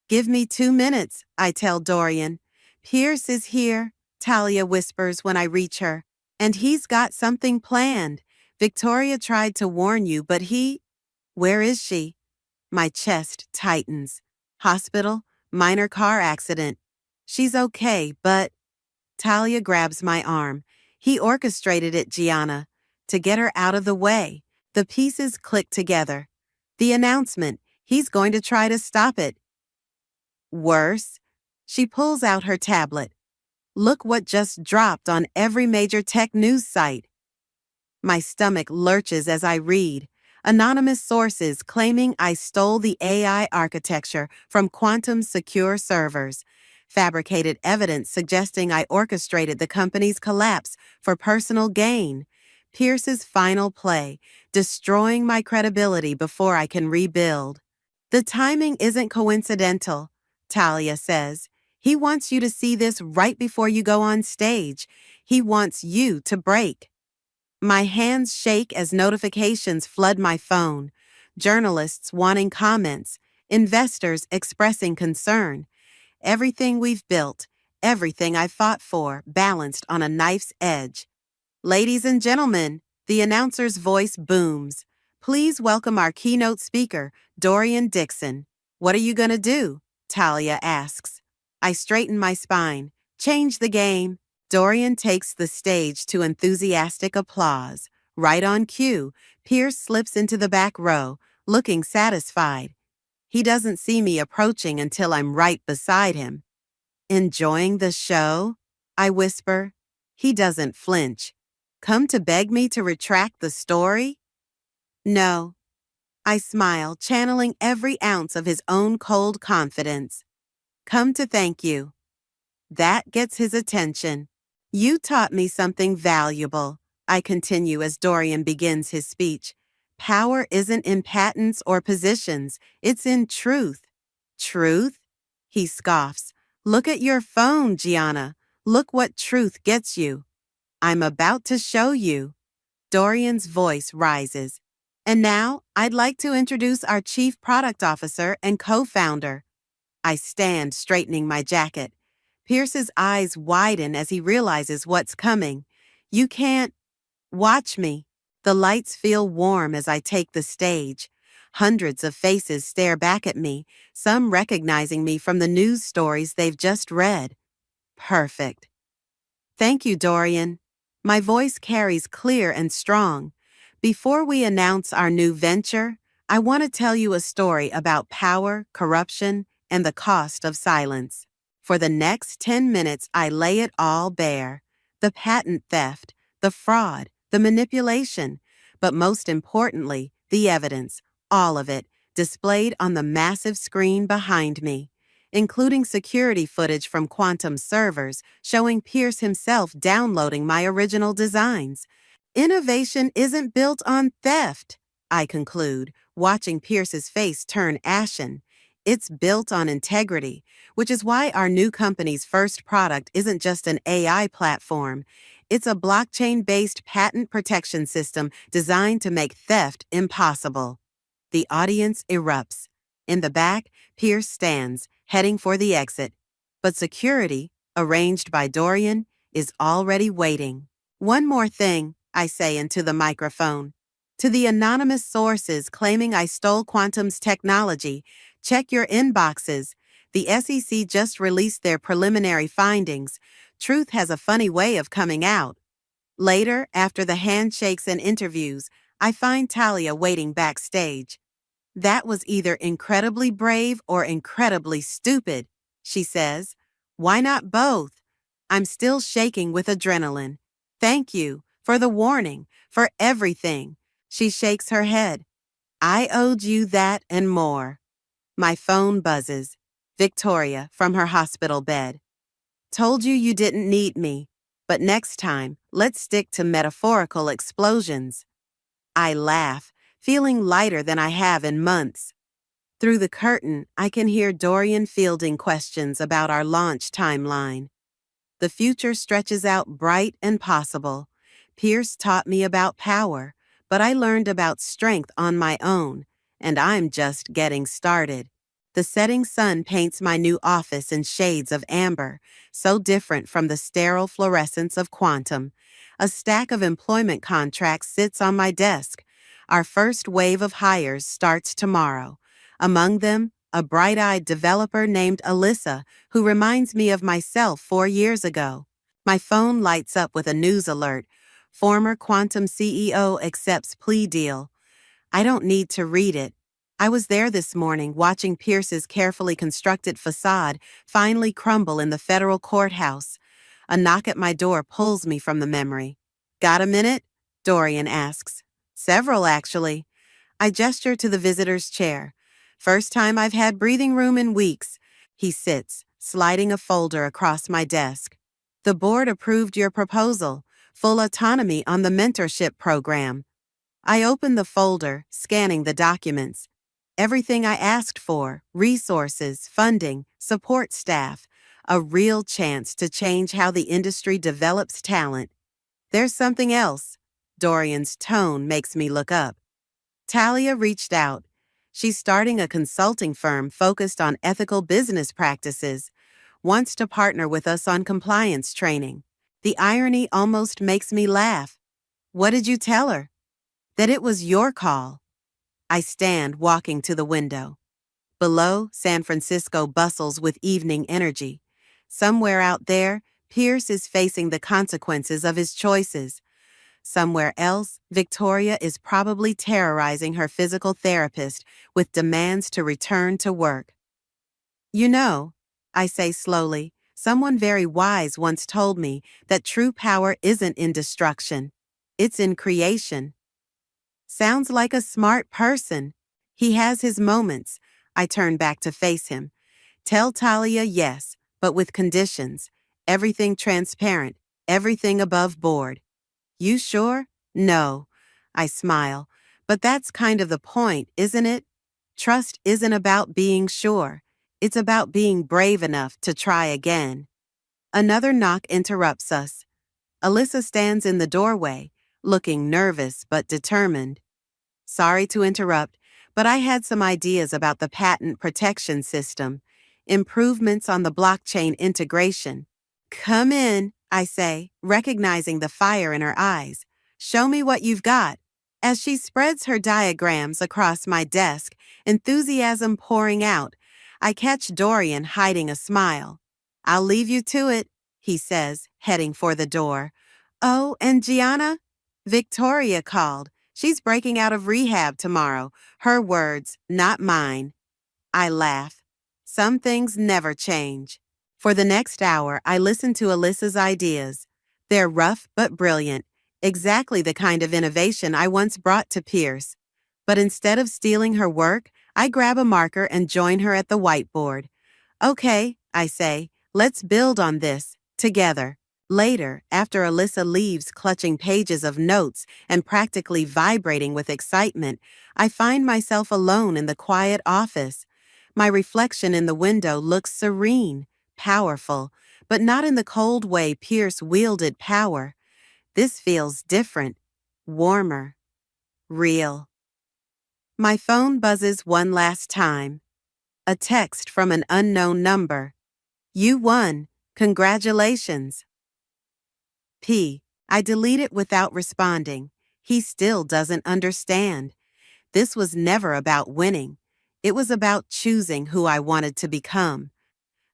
Give me 2 minutes, I tell Dorian. Pierce is here, Talia whispers when I reach her. And he's got something planned. Victoria tried to warn you, but he... Where is she? My chest tightens. Hospital, minor car accident. She's okay, but... Talia grabs my arm. He orchestrated it, Gianna. To get her out of the way. The pieces click together. The announcement. He's going to try to stop it. Worse. She pulls out her tablet. Look what just dropped on every major tech news site. My stomach lurches as I read. Anonymous sources claiming I stole the AI architecture from Quantum's secure servers. Fabricated evidence suggesting I orchestrated the company's collapse for personal gain. Pierce's final play, destroying my credibility before I can rebuild. The timing isn't coincidental, Talia says. He wants you to see this right before you go on stage. He wants you to break. My hands shake as notifications flood my phone. Journalists wanting comments, investors expressing concern. Everything we've built, everything I fought for, balanced on a knife's edge. Ladies and gentlemen, the announcer's voice booms. Please welcome our keynote speaker, Dorian Dixon. What are you going to do? Talia asks. I straighten my spine. Change the game. Dorian takes the stage to enthusiastic applause. Right on cue, Pierce slips into the back row, looking satisfied. He doesn't see me approaching until I'm right beside him. Enjoying the show? I whisper. He doesn't flinch. Come to beg me to retract the story? No. I smile, channeling every ounce of his own cold confidence. Come to thank you. That gets his attention. You taught me something valuable, I continue as Dorian begins his speech. Power isn't in patents or positions, it's in truth. Truth? He scoffs. Look at your phone, Gianna. Look what truth gets you. I'm about to show you. Dorian's voice rises. And now, I'd like to introduce our Chief Product Officer and co-founder. I stand, straightening my jacket. Pierce's eyes widen as he realizes what's coming. You can't... Watch me. The lights feel warm as I take the stage. Hundreds of faces stare back at me, some recognizing me from the news stories they've just read. Perfect. Thank you, Dorian. My voice carries clear and strong. Before we announce our new venture, I want to tell you a story about power, corruption, and the cost of silence. For the next 10 minutes, I lay it all bare. The patent theft, the fraud, the manipulation, but most importantly, the evidence, all of it, displayed on the massive screen behind me, including security footage from Quantum servers showing Pierce himself downloading my original designs. Innovation isn't built on theft, I conclude, watching Pierce's face turn ashen. It's built on integrity, which is why our new company's first product isn't just an AI platform. It's a blockchain-based patent protection system designed to make theft impossible. The audience erupts. In the back, Pierce stands, heading for the exit. But security, arranged by Dorian, is already waiting. One more thing, I say into the microphone. To the anonymous sources claiming I stole Quantum's technology, check your inboxes. The SEC just released their preliminary findings. Truth has a funny way of coming out. Later, after the handshakes and interviews, I find Talia waiting backstage. That was either incredibly brave or incredibly stupid, she says. Why not both? I'm still shaking with adrenaline. Thank you for the warning, for everything. She shakes her head. I owed you that and more. My phone buzzes. Victoria from her hospital bed. Told you you didn't need me, but next time, let's stick to metaphorical explosions. I laugh, feeling lighter than I have in months. Through the curtain, I can hear Dorian fielding questions about our launch timeline. The future stretches out bright and possible. Pierce taught me about power, but I learned about strength on my own, and I'm just getting started. The setting sun paints my new office in shades of amber, so different from the sterile fluorescence of Quantum. A stack of employment contracts sits on my desk. Our first wave of hires starts tomorrow. Among them, a bright-eyed developer named Alyssa, who reminds me of myself 4 years ago. My phone lights up with a news alert. Former Quantum CEO accepts plea deal. I don't need to read it. I was there this morning watching Pierce's carefully constructed facade finally crumble in the federal courthouse. A knock at my door pulls me from the memory. Got a minute? Dorian asks. Several, actually. I gesture to the visitor's chair. First time I've had breathing room in weeks. He sits, sliding a folder across my desk. The board approved your proposal, full autonomy on the mentorship program. I open the folder, scanning the documents. Everything I asked for, resources, funding, support staff, a real chance to change how the industry develops talent. There's something else. Dorian's tone makes me look up. Talia reached out. She's starting a consulting firm focused on ethical business practices, wants to partner with us on compliance training. The irony almost makes me laugh. What did you tell her? That it was your call. I stand walking to the window. Below, San Francisco bustles with evening energy. Somewhere out there, Pierce is facing the consequences of his choices. Somewhere else, Victoria is probably terrorizing her physical therapist with demands to return to work. You know, I say slowly, someone very wise once told me that true power isn't in destruction. It's in creation. Sounds like a smart person. He has his moments. I turn back to face him. Tell Talia yes, but with conditions. Everything transparent, everything above board. You sure? No. I smile. But that's kind of the point, isn't it? Trust isn't about being sure. It's about being brave enough to try again. Another knock interrupts us. Alyssa stands in the doorway, looking nervous but determined. Sorry to interrupt, but I had some ideas about the patent protection system, improvements on the blockchain integration. Come in, I say, recognizing the fire in her eyes. Show me what you've got. As she spreads her diagrams across my desk, enthusiasm pouring out, I catch Dorian hiding a smile. I'll leave you to it, he says, heading for the door. Oh, and Gianna? Victoria called. She's breaking out of rehab tomorrow. Her words, not mine. I laugh. Some things never change. For the next hour, I listen to Alyssa's ideas. They're rough but brilliant, exactly the kind of innovation I once brought to Pierce. But instead of stealing her work, I grab a marker and join her at the whiteboard. Okay, I say, let's build on this, together. Later, after Alyssa leaves clutching pages of notes and practically vibrating with excitement, I find myself alone in the quiet office. My reflection in the window looks serene, powerful, but not in the cold way Pierce wielded power. This feels different, warmer, real. My phone buzzes one last time. A text from an unknown number. You won. Congratulations. I delete it without responding. He still doesn't understand. This was never about winning. It was about choosing who I wanted to become.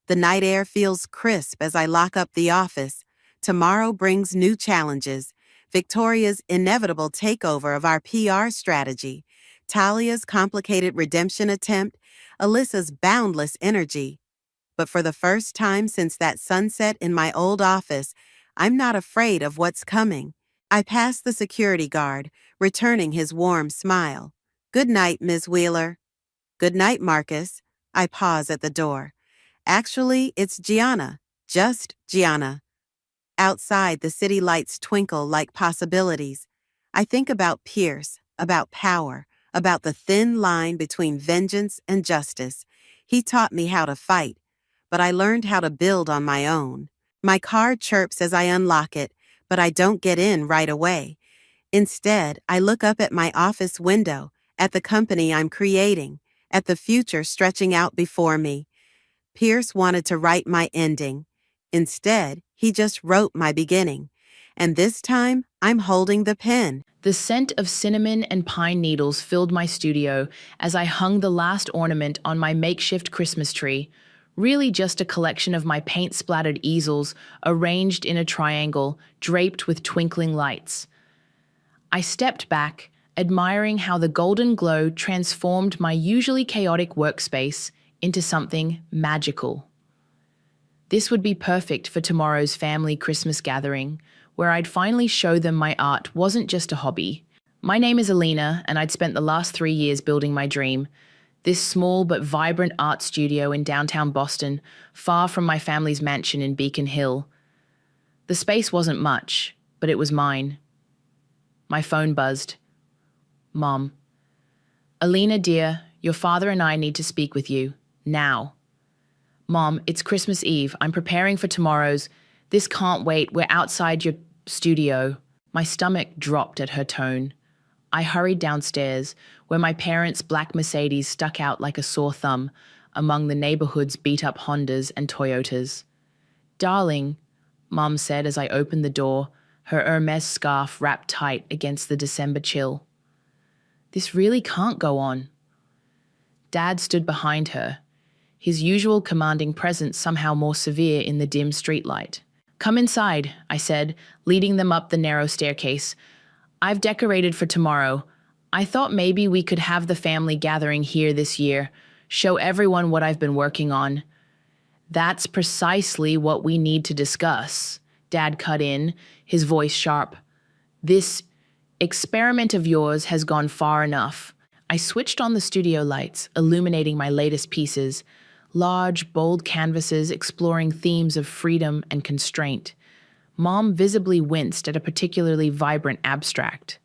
The night air feels crisp as I lock up the office. Tomorrow brings new challenges. Victoria's inevitable takeover of our PR strategy. Talia's complicated redemption attempt. Alyssa's boundless energy. But for the first time since that sunset in my old office, I'm not afraid of what's coming. I pass the security guard, returning his warm smile. Good night, Ms. Wheeler. Good night, Marcus. I pause at the door. Actually, it's Gianna. Just Gianna. Outside, the city lights twinkle like possibilities. I think about Pierce, about power, about the thin line between vengeance and justice. He taught me how to fight, but I learned how to build on my own. My car chirps as I unlock it, but I don't get in right away. Instead, I look up at my office window, at the company I'm creating, at the future stretching out before me. Pierce wanted to write my ending. Instead, he just wrote my beginning. And this time, I'm holding the pen. The scent of cinnamon and pine needles filled my studio as I hung the last ornament on my makeshift Christmas tree, really just a collection of my paint-splattered easels arranged in a triangle draped with twinkling lights. I stepped back, admiring how the golden glow transformed my usually chaotic workspace into something magical. This would be perfect for tomorrow's family Christmas gathering, where I'd finally show them my art wasn't just a hobby. My name is Alina, and I'd spent the last 3 years building my dream, this small but vibrant art studio in downtown Boston, far from my family's mansion in Beacon Hill. The space wasn't much, but it was mine. My phone buzzed. Mom. Alina, dear, your father and I need to speak with you. Now. Mom, it's Christmas Eve. I'm preparing for tomorrow's. This can't wait. We're outside your studio. My stomach dropped at her tone. I hurried downstairs, where my parents' black Mercedes stuck out like a sore thumb among the neighborhood's beat-up Hondas and Toyotas. Darling, Mom said as I opened the door, her Hermes scarf wrapped tight against the December chill. This really can't go on. Dad stood behind her, his usual commanding presence somehow more severe in the dim streetlight. Come inside, I said, leading them up the narrow staircase. I've decorated for tomorrow. I thought maybe we could have the family gathering here this year, show everyone what I've been working on. That's precisely what we need to discuss, Dad cut in, his voice sharp. This experiment of yours has gone far enough. I switched on the studio lights, illuminating my latest pieces, large, bold canvases exploring themes of freedom and constraint. Mom visibly winced at a particularly vibrant abstract.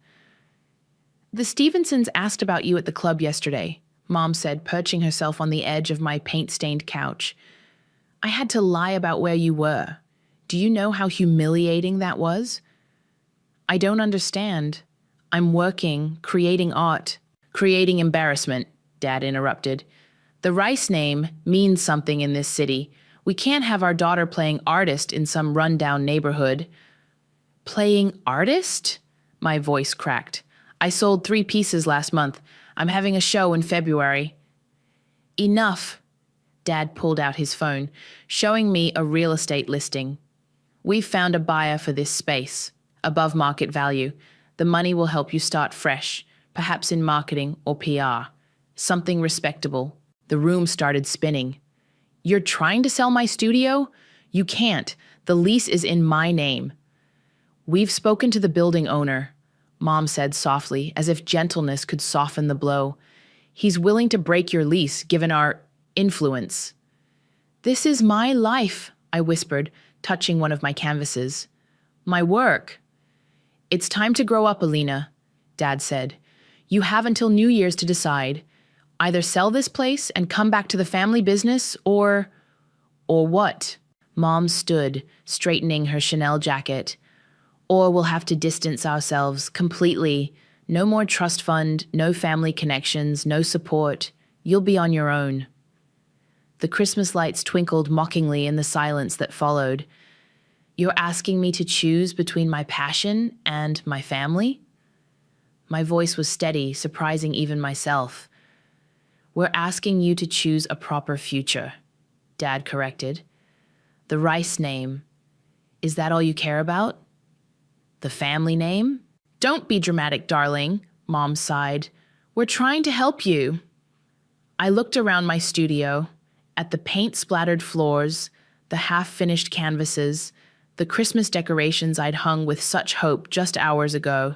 The Stevensons asked about you at the club yesterday, Mom said, perching herself on the edge of my paint-stained couch. I had to lie about where you were. Do you know how humiliating that was? I don't understand. I'm working, creating art. Creating embarrassment, Dad interrupted. The Rice name means something in this city. We can't have our daughter playing artist in some rundown neighborhood. Playing artist? My voice cracked. I sold 3 pieces last month. I'm having a show in February. Enough. Dad pulled out his phone, showing me a real estate listing. We've found a buyer for this space, above market value. The money will help you start fresh, perhaps in marketing or PR. Something respectable. The room started spinning. You're trying to sell my studio? You can't. The lease is in my name. We've spoken to the building owner, Mom said softly, as if gentleness could soften the blow. He's willing to break your lease, given our influence. This is my life, I whispered, touching one of my canvases. My work. It's time to grow up, Alina, Dad said. You have until New Year's to decide. Either sell this place and come back to the family business or what? Mom stood, straightening her Chanel jacket. Or we'll have to distance ourselves completely. No more trust fund, no family connections, no support. You'll be on your own. The Christmas lights twinkled mockingly in the silence that followed. You're asking me to choose between my passion and my family? My voice was steady, surprising even myself. We're asking you to choose a proper future, Dad corrected. The Rice name. Is that all you care about? The family name? Don't be dramatic, darling, Mom sighed. We're trying to help you. I looked around my studio, at the paint-splattered floors, the half-finished canvases, the Christmas decorations I'd hung with such hope just hours ago.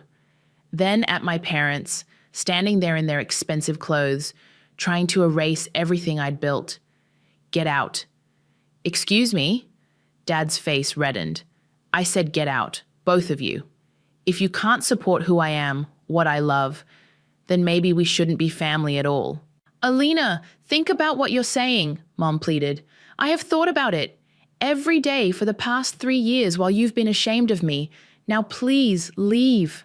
Then at my parents, standing there in their expensive clothes, trying to erase everything I'd built. Get out. Excuse me? Dad's face reddened. I said get out, both of you. If you can't support who I am, what I love, then maybe we shouldn't be family at all. Alina, think about what you're saying, Mom pleaded. I have thought about it every day for the past 3 years while you've been ashamed of me. Now please, leave.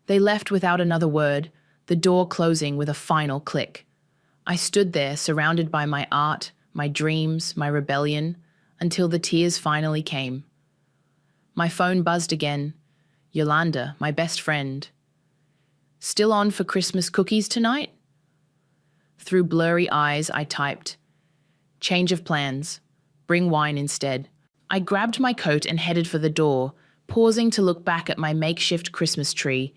They left without another word, the door closing with a final click. I stood there, surrounded by my art, my dreams, my rebellion, until the tears finally came. My phone buzzed again. Yolanda, my best friend. Still on for Christmas cookies tonight? Through blurry eyes, I typed, change of plans. Bring wine instead. I grabbed my coat and headed for the door, pausing to look back at my makeshift Christmas tree.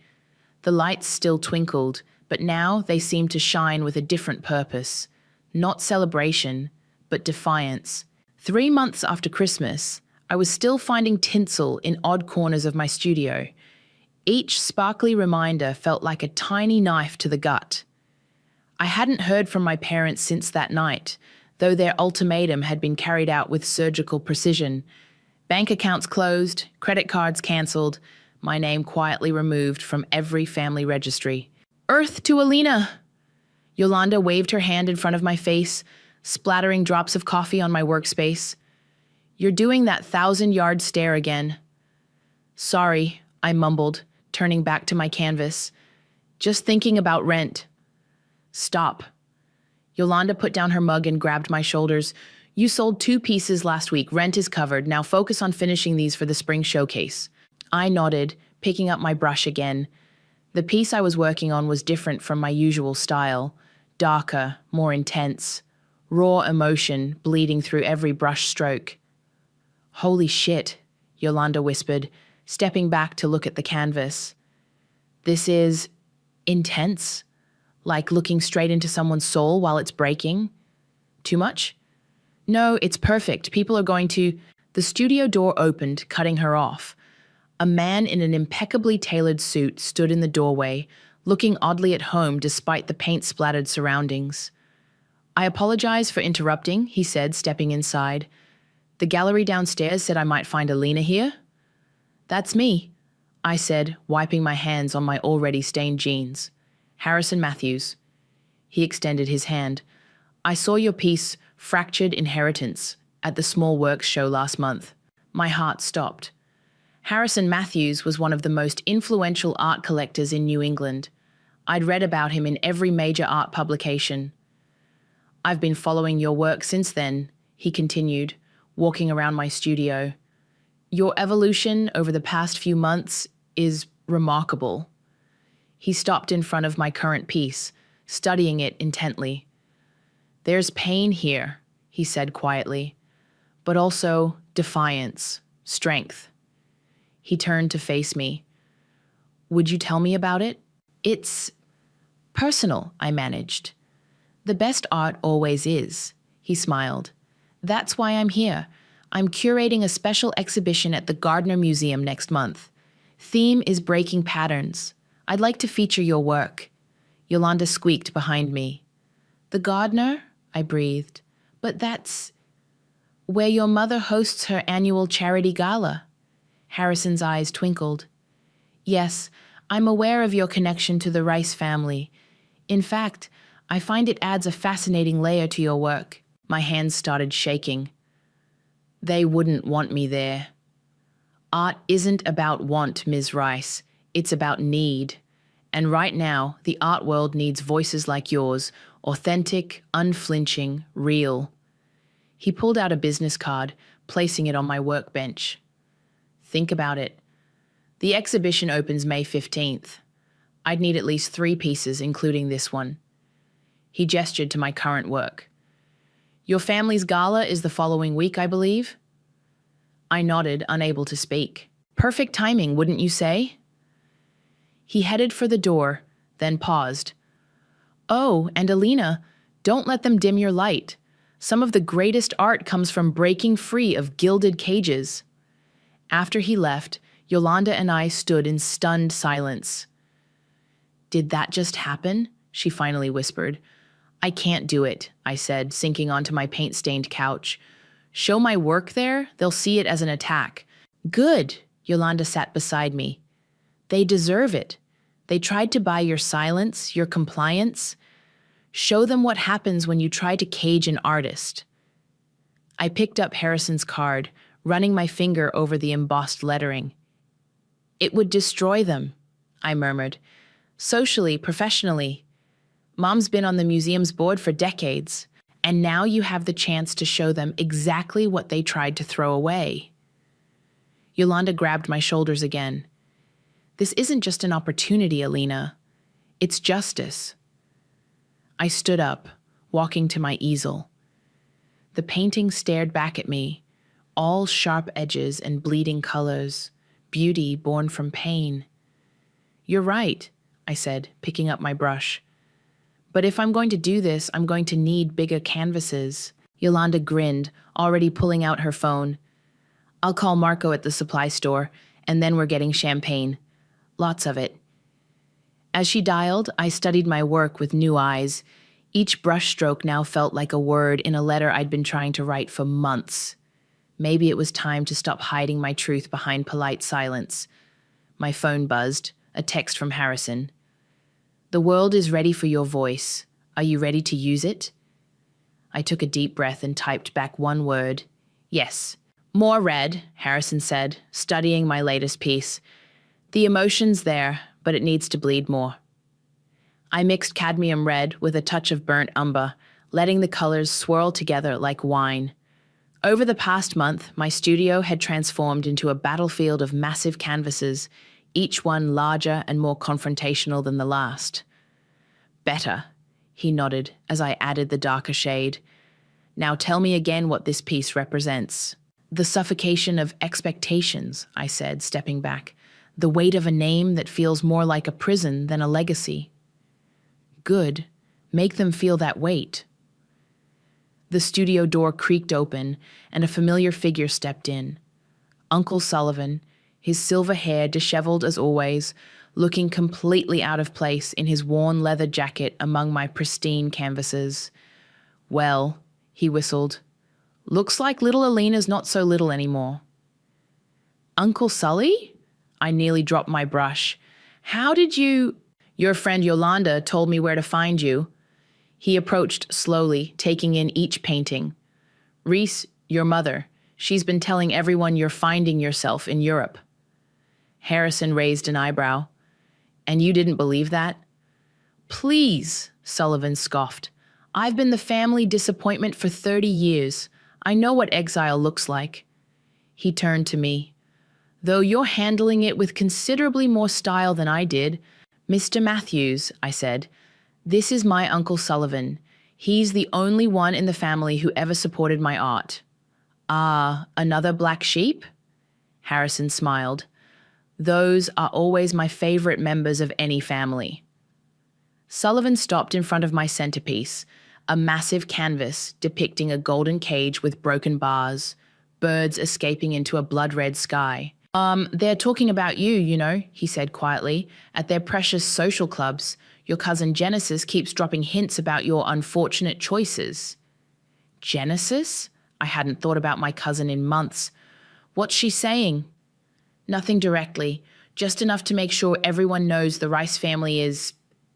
The lights still twinkled, but now they seemed to shine with a different purpose. Not celebration, but defiance. 3 months after Christmas, I was still finding tinsel in odd corners of my studio. Each sparkly reminder felt like a tiny knife to the gut. I hadn't heard from my parents since that night, though their ultimatum had been carried out with surgical precision. Bank accounts closed, credit cards cancelled, my name quietly removed from every family registry. Earth to Alina! Yolanda waved her hand in front of my face, splattering drops of coffee on my workspace. You're doing that 1,000-yard stare again. Sorry, I mumbled, turning back to my canvas. Just thinking about rent. Stop. Yolanda put down her mug and grabbed my shoulders. You sold 2 pieces last week. Rent is covered. Now focus on finishing these for the spring showcase. I nodded, picking up my brush again. The piece I was working on was different from my usual style. Darker, more intense. Raw emotion bleeding through every brush stroke. Holy shit, Yolanda whispered, stepping back to look at the canvas. This is intense. Like looking straight into someone's soul while it's breaking? Too much? No, it's perfect. People are going to... The studio door opened, cutting her off. A man in an impeccably tailored suit stood in the doorway, looking oddly at home despite the paint-splattered surroundings. I apologize for interrupting, he said, stepping inside. The gallery downstairs said I might find Alina here. That's me, I said, wiping my hands on my already stained jeans. Harrison Matthews. He extended his hand. I saw your piece, Fractured Inheritance, at the Small Works show last month. My heart stopped. Harrison Matthews was one of the most influential art collectors in New England. I'd read about him in every major art publication. I've been following your work since then, he continued, walking around my studio. Your evolution over the past few months is remarkable. He stopped in front of my current piece, studying it intently. There's pain here, he said quietly, but also defiance, strength. He turned to face me. Would you tell me about it? It's personal, I managed. The best art always is, he smiled. That's why I'm here. I'm curating a special exhibition at the Gardner Museum next month. Theme is breaking patterns. I'd like to feature your work. Yolanda squeaked behind me. The Gardner? I breathed. But that's where your mother hosts her annual charity gala. Harrison's eyes twinkled. Yes, I'm aware of your connection to the Rice family. In fact, I find it adds a fascinating layer to your work. My hands started shaking. They wouldn't want me there. Art isn't about want, Ms. Rice. It's about need. And right now, the art world needs voices like yours, authentic, unflinching, real. He pulled out a business card, placing it on my workbench. Think about it. The exhibition opens May 15th. I'd need at least 3 pieces, including this one. He gestured to my current work. Your family's gala is the following week, I believe? I nodded, unable to speak. Perfect timing, wouldn't you say? He headed for the door, then paused. Oh, and Alina, don't let them dim your light. Some of the greatest art comes from breaking free of gilded cages. After he left, Yolanda and I stood in stunned silence. Did that just happen? She finally whispered. I can't do it, I said, sinking onto my paint-stained couch. Show my work there, they'll see it as an attack. Good, Yolanda sat beside me. They deserve it. They tried to buy your silence, your compliance. Show them what happens when you try to cage an artist. I picked up Harrison's card, running my finger over the embossed lettering. It would destroy them, I murmured. Socially, professionally. Mom's been on the museum's board for decades, and now you have the chance to show them exactly what they tried to throw away. Yolanda grabbed my shoulders again. This isn't just an opportunity, Alina. It's justice. I stood up, walking to my easel. The painting stared back at me, all sharp edges and bleeding colors, beauty born from pain. You're right, I said, picking up my brush. But if I'm going to do this, I'm going to need bigger canvases. Yolanda grinned, already pulling out her phone. I'll call Marco at the supply store, and then we're getting champagne. Lots of it. As she dialed, I studied my work with new eyes. Each brushstroke now felt like a word in a letter I'd been trying to write for months. Maybe it was time to stop hiding my truth behind polite silence. My phone buzzed, a text from Harrison. The world is ready for your voice. Are you ready to use it? I took a deep breath and typed back one word. Yes. More red, Harrison said, studying my latest piece. The emotion's there, but it needs to bleed more. I mixed cadmium red with a touch of burnt umber, letting the colors swirl together like wine. Over the past month, my studio had transformed into a battlefield of massive canvases, each one larger and more confrontational than the last. Better, he nodded as I added the darker shade. Now tell me again what this piece represents. The suffocation of expectations, I said, stepping back. The weight of a name that feels more like a prison than a legacy. Good. Make them feel that weight. The studio door creaked open, and a familiar figure stepped in. Uncle Sullivan, his silver hair disheveled as always, looking completely out of place in his worn leather jacket among my pristine canvases. Well, he whistled. Looks like little Alina's not so little anymore. Uncle Sully? I nearly dropped my brush. How did you— Your friend Yolanda told me where to find you. He approached slowly, taking in each painting. Reese, your mother. She's been telling everyone you're finding yourself in Europe. Harrison raised an eyebrow. And you didn't believe that? Please, Sullivan scoffed. I've been the family disappointment for 30 years. I know what exile looks like. He turned to me. Though you're handling it with considerably more style than I did. Mr. Matthews, I said, this is my Uncle Sullivan. He's the only one in the family who ever supported my art. Ah, another black sheep? Harrison smiled. Those are always my favorite members of any family. Sullivan stopped in front of my centerpiece, a massive canvas depicting a golden cage with broken bars, birds escaping into a blood-red sky. They're talking about you, you know, he said quietly, at their precious social clubs. Your cousin Genesis keeps dropping hints about your unfortunate choices. Genesis? I hadn't thought about my cousin in months. What's she saying? Nothing directly, just enough to make sure everyone knows the Rice family is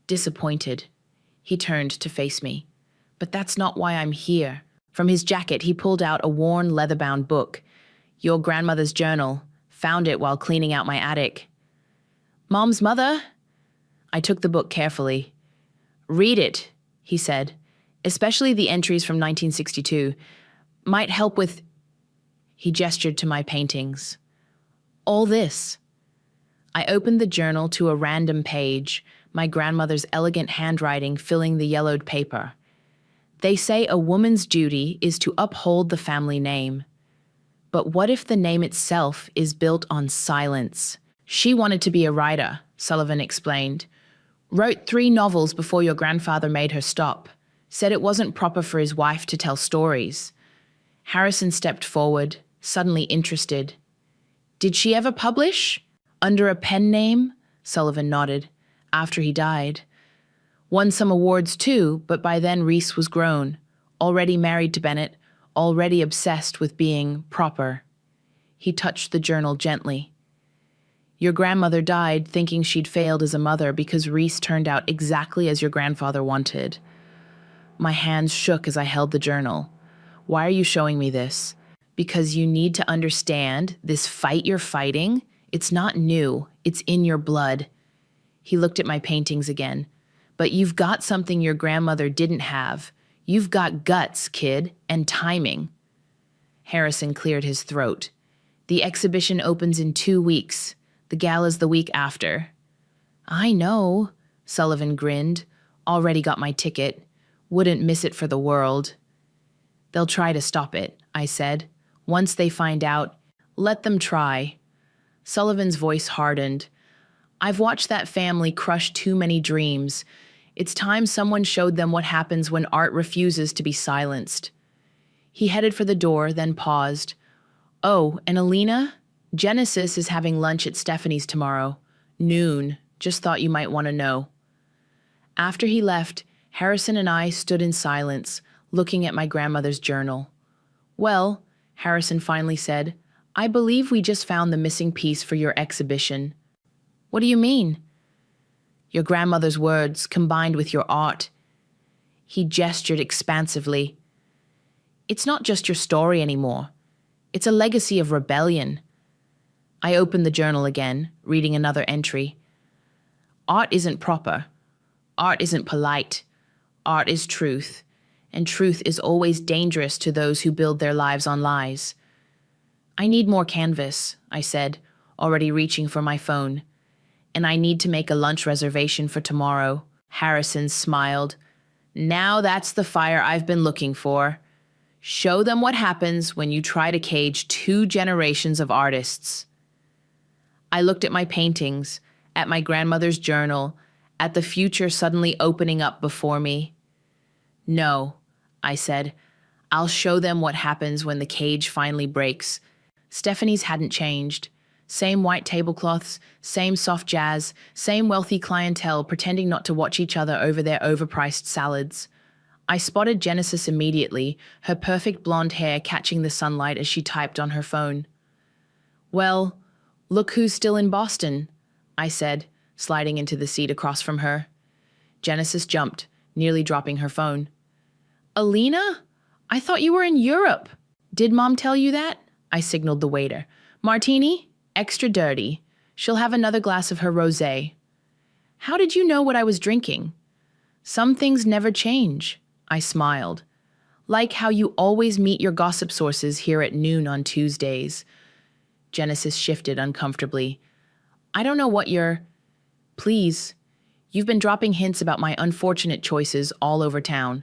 disappointed. He turned to face me. But that's not why I'm here. From his jacket, he pulled out a worn, leather-bound book. Your grandmother's journal. Found it while cleaning out my attic. Mom's mother? I took the book carefully. Read it, he said, especially the entries from 1962. Might help with... He gestured to my paintings. All this. I opened the journal to a random page, my grandmother's elegant handwriting filling the yellowed paper. They say a woman's duty is to uphold the family name. But what if the name itself is built on silence? She wanted to be a writer, Sullivan explained. Wrote 3 novels before your grandfather made her stop. Said it wasn't proper for his wife to tell stories. Harrison stepped forward, suddenly interested. Did she ever publish? Under a pen name? Sullivan nodded. After he died. Won some awards too, but by then Reese was grown, already married to Bennett, already obsessed with being proper. He touched the journal gently. Your grandmother died thinking she'd failed as a mother because Reese turned out exactly as your grandfather wanted. My hands shook as I held the journal. Why are you showing me this? Because you need to understand this fight you're fighting, it's not new, it's in your blood. He looked at my paintings again. But you've got something your grandmother didn't have. You've got guts, kid, and timing. Harrison cleared his throat. The exhibition opens in 2 weeks. The gala's the week after. I know, Sullivan grinned. Already got my ticket. Wouldn't miss it for the world. They'll try to stop it, I said. Once they find out, let them try. Sullivan's voice hardened. I've watched that family crush too many dreams. It's time someone showed them what happens when art refuses to be silenced. He headed for the door, then paused. Oh, and Alina? Genesis is having lunch at Stephanie's tomorrow. Noon. Just thought you might want to know. After he left, Harrison and I stood in silence, looking at my grandmother's journal. Well, Harrison finally said, I believe we just found the missing piece for your exhibition. What do you mean? Your grandmother's words combined with your art. He gestured expansively. It's not just your story anymore. It's a legacy of rebellion. I opened the journal again, reading another entry. Art isn't proper. Art isn't polite. Art is truth. And truth is always dangerous to those who build their lives on lies. I need more canvas, I said, already reaching for my phone. And I need to make a lunch reservation for tomorrow. Harrison smiled. Now that's the fire I've been looking for. Show them what happens when you try to cage 2 generations of artists. I looked at my paintings, at my grandmother's journal, at the future suddenly opening up before me. No, I said. I'll show them what happens when the cage finally breaks. Stephanie's hadn't changed. Same white tablecloths, same soft jazz, same wealthy clientele pretending not to watch each other over their overpriced salads. I spotted Genesis immediately, her perfect blonde hair catching the sunlight as she typed on her phone. Well, look who's still in Boston, I said, sliding into the seat across from her. Genesis jumped, nearly dropping her phone. Alina? I thought you were in Europe. Did Mom tell you that? I signaled the waiter. Martini? Extra dirty. She'll have another glass of her rosé. How did you know what I was drinking? Some things never change, I smiled. Like how you always meet your gossip sources here at noon on Tuesdays. Genesis shifted uncomfortably. I don't know what you're... Please, you've been dropping hints about my unfortunate choices all over town.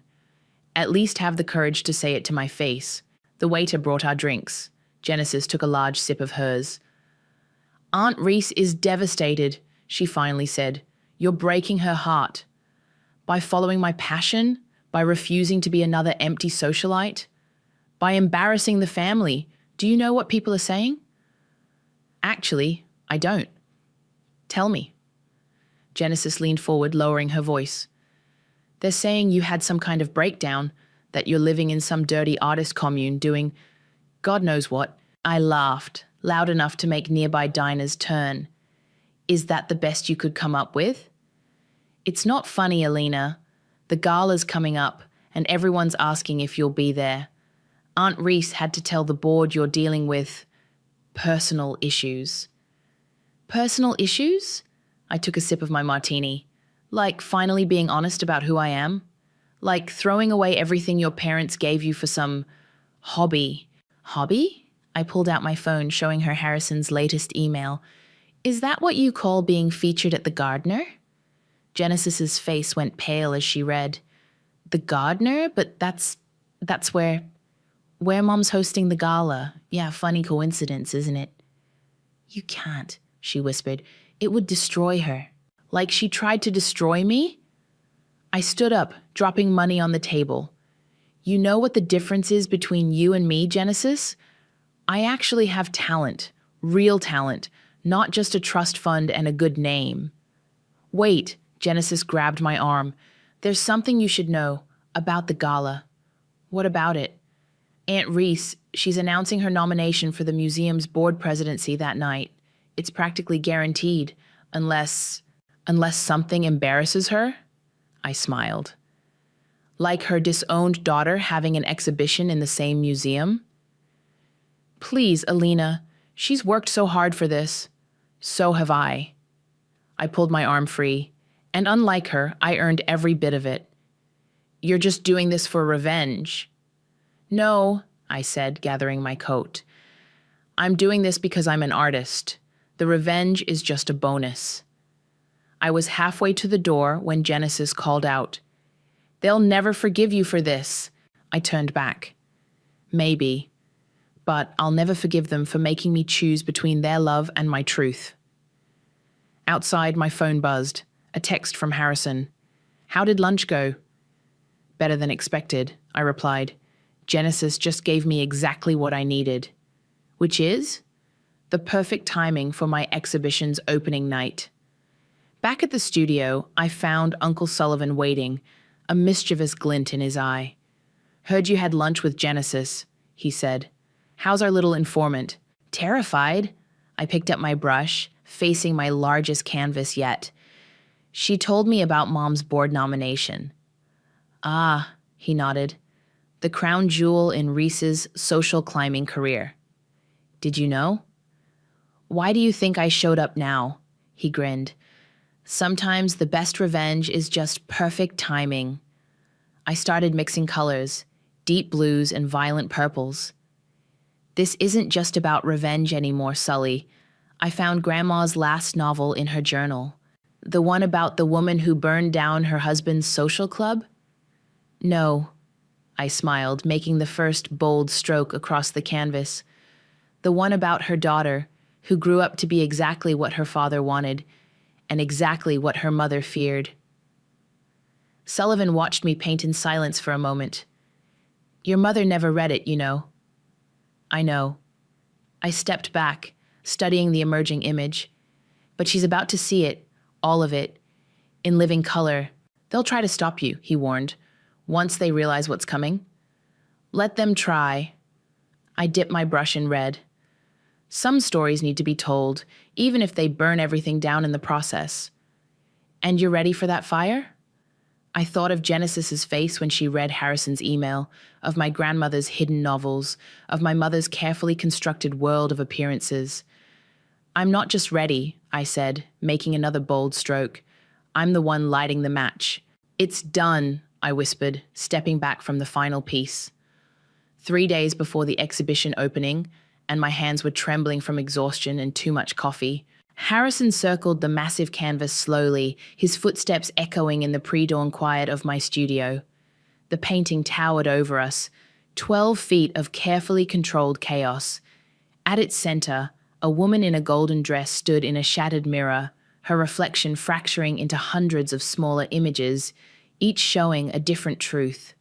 At least have the courage to say it to my face. The waiter brought our drinks. Genesis took a large sip of hers. Aunt Reese is devastated, she finally said. You're breaking her heart. By following my passion? By refusing to be another empty socialite? By embarrassing the family? Do you know what people are saying? Actually, I don't. Tell me. Genesis leaned forward, lowering her voice. They're saying you had some kind of breakdown, that you're living in some dirty artist commune doing God knows what. I laughed, loud enough to make nearby diners turn. Is that the best you could come up with? It's not funny, Alina. The gala's coming up, and everyone's asking if you'll be there. Aunt Reese had to tell the board you're dealing with personal issues. Personal issues? I took a sip of my martini. Like finally being honest about who I am? Like throwing away everything your parents gave you for some hobby. Hobby? I pulled out my phone, showing her Harrison's latest email. Is that what you call being featured at the Gardner? Genesis's face went pale as she read. The Gardner? But that's where Mom's hosting the gala. Yeah, funny coincidence, isn't it? You can't, she whispered. It would destroy her. Like she tried to destroy me? I stood up, dropping money on the table. You know what the difference is between you and me, Genesis? I actually have talent, real talent, not just a trust fund and a good name. Wait, Genesis grabbed my arm. There's something you should know about the gala. What about it? Aunt Reese, she's announcing her nomination for the museum's board presidency that night. It's practically guaranteed, unless something embarrasses her? I smiled. Like her disowned daughter having an exhibition in the same museum? Please, Alina, she's worked so hard for this. So have I. I pulled my arm free, and unlike her, I earned every bit of it. You're just doing this for revenge. No, I said, gathering my coat. I'm doing this because I'm an artist. The revenge is just a bonus. I was halfway to the door when Genesis called out. They'll never forgive you for this. I turned back. Maybe, but I'll never forgive them for making me choose between their love and my truth. Outside, my phone buzzed. A text from Harrison. How did lunch go? Better than expected, I replied. Genesis just gave me exactly what I needed. Which is? The perfect timing for my exhibition's opening night. Back at the studio, I found Uncle Sullivan waiting, a mischievous glint in his eye. Heard you had lunch with Genesis, he said. How's our little informant? Terrified. I picked up my brush, facing my largest canvas yet. She told me about Mom's board nomination. Ah, he nodded. The crown jewel in Reese's social climbing career. Did you know? Why do you think I showed up now? He grinned. Sometimes the best revenge is just perfect timing. I started mixing colors, deep blues and violent purples. This isn't just about revenge anymore, Sully. I found Grandma's last novel in her journal. The one about the woman who burned down her husband's social club? No, I smiled, making the first bold stroke across the canvas. The one about her daughter, who grew up to be exactly what her father wanted, and exactly what her mother feared. Sullivan watched me paint in silence for a moment. Your mother never read it, you know. I know. I stepped back, studying the emerging image. But she's about to see it, all of it, in living color. They'll try to stop you, he warned, once they realize what's coming. Let them try. I dipped my brush in red. Some stories need to be told, even if they burn everything down in the process. And you're ready for that fire? I thought of Genesis's face when she read Harrison's email, of my grandmother's hidden novels, of my mother's carefully constructed world of appearances. I'm not just ready, I said, making another bold stroke. I'm the one lighting the match. It's done, I whispered, stepping back from the final piece. 3 days before the exhibition opening, and my hands were trembling from exhaustion and too much coffee, Harrison circled the massive canvas slowly, his footsteps echoing in the pre-dawn quiet of my studio. The painting towered over us, 12 feet of carefully controlled chaos. At its center, a woman in a golden dress stood in a shattered mirror, her reflection fracturing into hundreds of smaller images, each showing a different truth.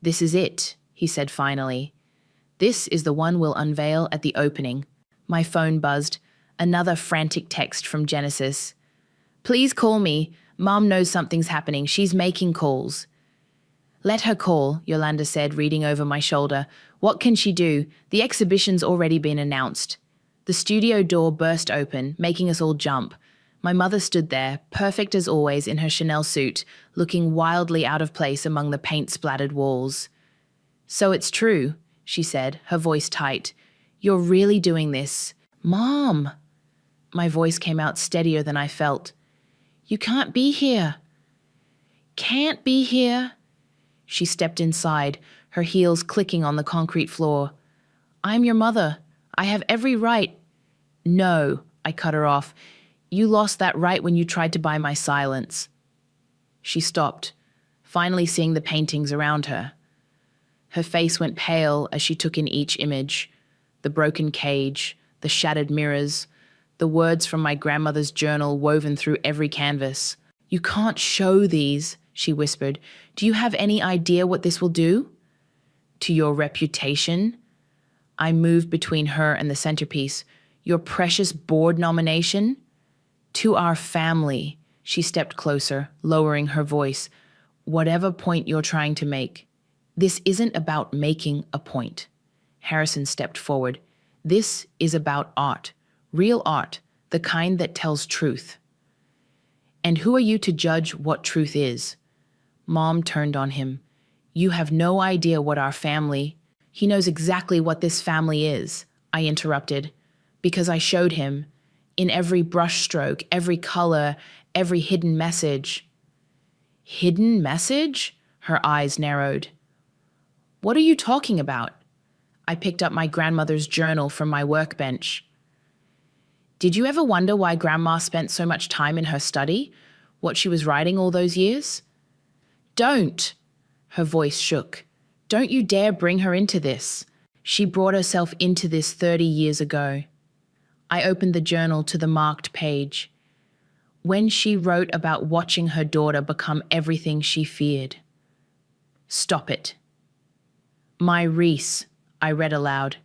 This is it, he said finally. This is the one we'll unveil at the opening. My phone buzzed. Another frantic text from Genesis. Please call me. Mom knows something's happening. She's making calls. Let her call, Yolanda said, reading over my shoulder. What can she do? The exhibition's already been announced. The studio door burst open, making us all jump. My mother stood there, perfect as always in her Chanel suit, looking wildly out of place among the paint-splattered walls. "So it's true," she said, her voice tight. "You're really doing this." "Mom!" My voice came out steadier than I felt. "You can't be here." "Can't be here?" She stepped inside, her heels clicking on the concrete floor. "I'm your mother. I have every right." "No," I cut her off. "You lost that right when you tried to buy my silence." She stopped, finally seeing the paintings around her. Her face went pale as she took in each image, the broken cage, the shattered mirrors, the words from my grandmother's journal woven through every canvas. "You can't show these," she whispered. "Do you have any idea what this will do?" "To your reputation?" I moved between her and the centerpiece. "Your precious board nomination?" "To our family." She stepped closer, lowering her voice. "Whatever point you're trying to make. This isn't about making a point." Harrison stepped forward. "This is about art. Real art, the kind that tells truth." "And who are you to judge what truth is?" Mom turned on him. "You have no idea what our family—" "He knows exactly what this family is," I interrupted, because I showed him, in every brushstroke, every color, every hidden message. "Hidden message?" Her eyes narrowed. "What are you talking about?" I picked up my grandmother's journal from my workbench. "Did you ever wonder why Grandma spent so much time in her study? What she was writing all those years?" "Don't!" Her voice shook. "Don't you dare bring her into this. She brought herself into this 30 years ago." I opened the journal to the marked page. When she wrote about watching her daughter become everything she feared. "Stop it." "My Reese," I read aloud.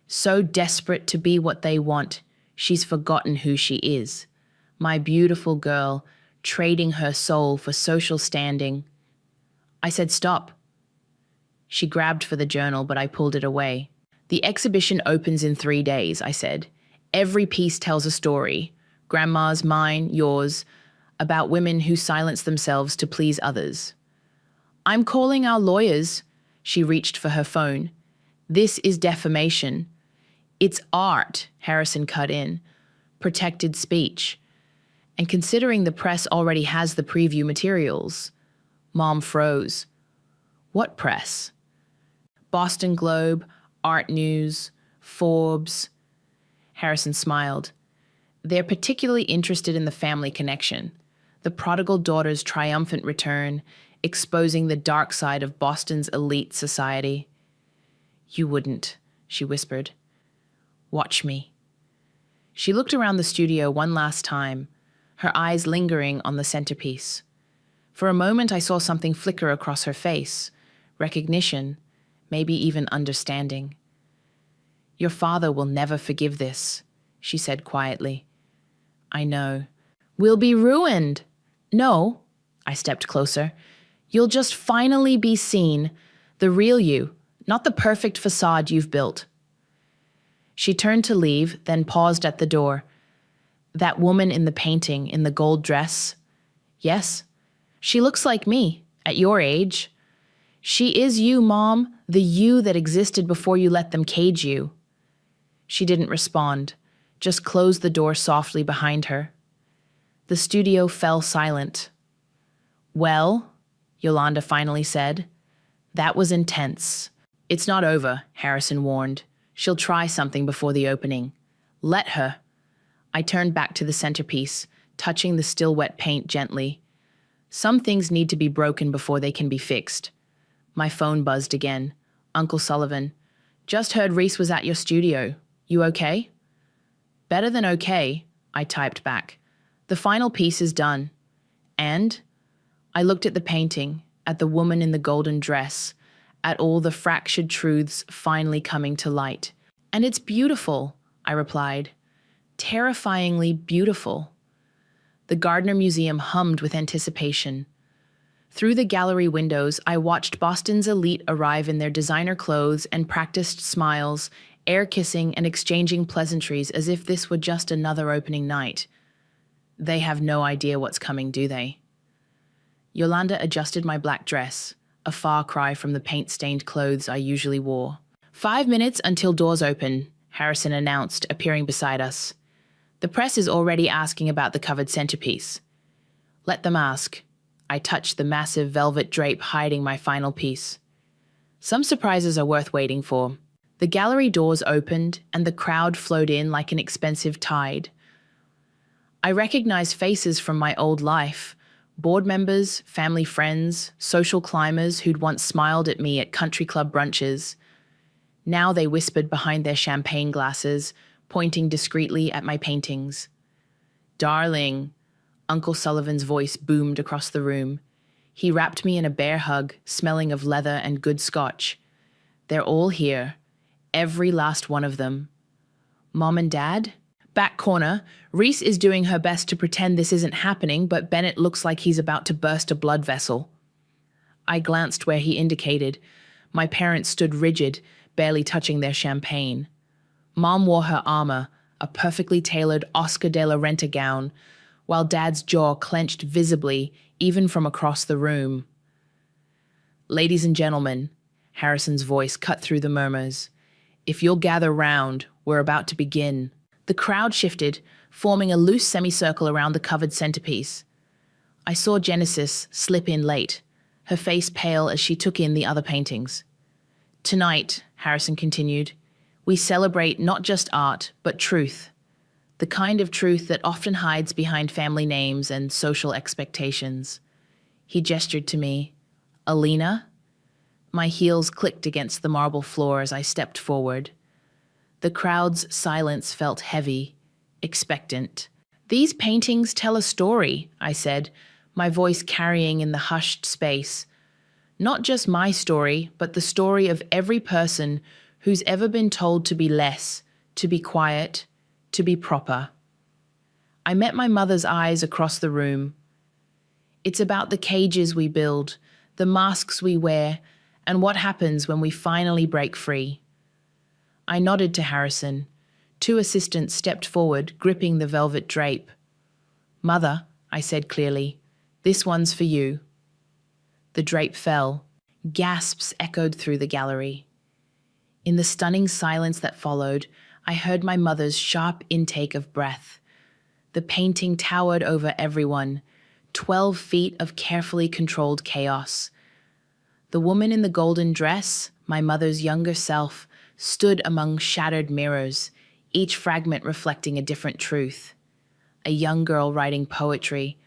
"So desperate to be what they want, she's forgotten who she is. My beautiful girl, trading her soul for social standing." I said stop. She grabbed for the journal, but I pulled it away. "The exhibition opens in 3 days," I said. "Every piece tells a story, Grandma's, mine, yours, about women who silence themselves to please others." "I'm calling our lawyers." She reached for her phone. "This is defamation." "It's art," Harrison cut in. "Protected speech. And considering the press already has the preview materials." Mom froze. "What press?" "Boston Globe, Art News, Forbes." Harrison smiled. "They're particularly interested in the family connection, the prodigal daughter's triumphant return, exposing the dark side of Boston's elite society." "You wouldn't," she whispered. "Watch me." She looked around the studio one last time, her eyes lingering on the centerpiece. For a moment, I saw something flicker across her face, recognition, maybe even understanding. "Your father will never forgive this," she said quietly. "I know. We'll be ruined." "No." I stepped closer. "You'll just finally be seen, the real you, not the perfect facade you've built." She turned to leave, then paused at the door. "That woman in the painting, in the gold dress?" "Yes. She looks like me, at your age." "She is you, Mom, the you that existed before you let them cage you." She didn't respond, just closed the door softly behind her. The studio fell silent. "Well," Yolanda finally said, "that was intense." "It's not over," Harrison warned. "She'll try something before the opening. Let her." I turned back to the centerpiece, touching the still wet paint gently. Some things need to be broken before they can be fixed. My phone buzzed again. "Uncle Sullivan. Just heard Reese was at your studio. You okay?" "Better than okay," I typed back. "The final piece is done." And I looked at the painting, at the woman in the golden dress, at all the fractured truths finally coming to light. "And it's beautiful," I replied. "Terrifyingly beautiful." The Gardner Museum hummed with anticipation. Through the gallery windows, I watched Boston's elite arrive in their designer clothes and practiced smiles, air kissing and exchanging pleasantries as if this were just another opening night. They have no idea what's coming, do they? Yolanda adjusted my black dress, a far cry from the paint-stained clothes I usually wore. 5 minutes until doors open, Harrison announced, appearing beside us. The press is already asking about the covered centerpiece. Let them ask. I touched the massive velvet drape hiding my final piece. Some surprises are worth waiting for. The gallery doors opened and the crowd flowed in like an expensive tide. I recognized faces from my old life, board members, family friends, social climbers who'd once smiled at me at country club brunches. Now they whispered behind their champagne glasses, pointing discreetly at my paintings. "Darling," Uncle Sullivan's voice boomed across the room. He wrapped me in a bear hug, smelling of leather and good scotch. "They're all here. Every last one of them." "Mom and Dad?" Back corner, Reese is doing her best to pretend this isn't happening, but Bennett looks like he's about to burst a blood vessel. I glanced where he indicated. My parents stood rigid, barely touching their champagne. Mom wore her armor, a perfectly tailored Oscar de la Renta gown, while Dad's jaw clenched visibly, even from across the room. "Ladies and gentlemen," Harrison's voice cut through the murmurs, "if you'll gather round, we're about to begin." The crowd shifted, forming a loose semicircle around the covered centerpiece. I saw Genesis slip in late, her face pale as she took in the other paintings. "Tonight," Harrison continued, "we celebrate not just art, but truth. The kind of truth that often hides behind family names and social expectations." He gestured to me. "Alina?" My heels clicked against the marble floor as I stepped forward. The crowd's silence felt heavy, expectant. "These paintings tell a story," I said, my voice carrying in the hushed space. "Not just my story, but the story of every person who's ever been told to be less, to be quiet, to be proper." I met my mother's eyes across the room. "It's about the cages we build, the masks we wear, and what happens when we finally break free." I nodded to Harrison. 2 assistants stepped forward, gripping the velvet drape. "Mother," I said clearly, "this one's for you." The drape fell. Gasps echoed through the gallery. In the stunning silence that followed, I heard my mother's sharp intake of breath. The painting towered over everyone, 12 feet of carefully controlled chaos. The woman in the golden dress, my mother's younger self, stood among shattered mirrors, each fragment reflecting a different truth. A young girl writing poetry,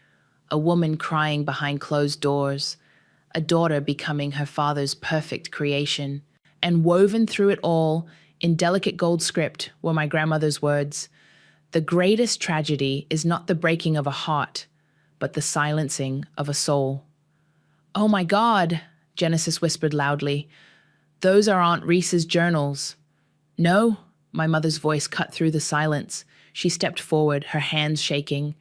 a woman crying behind closed doors, a daughter becoming her father's perfect creation. And woven through it all, in delicate gold script, were my grandmother's words: "The greatest tragedy is not the breaking of a heart, but the silencing of a soul." "Oh my God," Genesis whispered loudly. "Those are Aunt Reese's journals." "No," my mother's voice cut through the silence. She stepped forward, her hands shaking.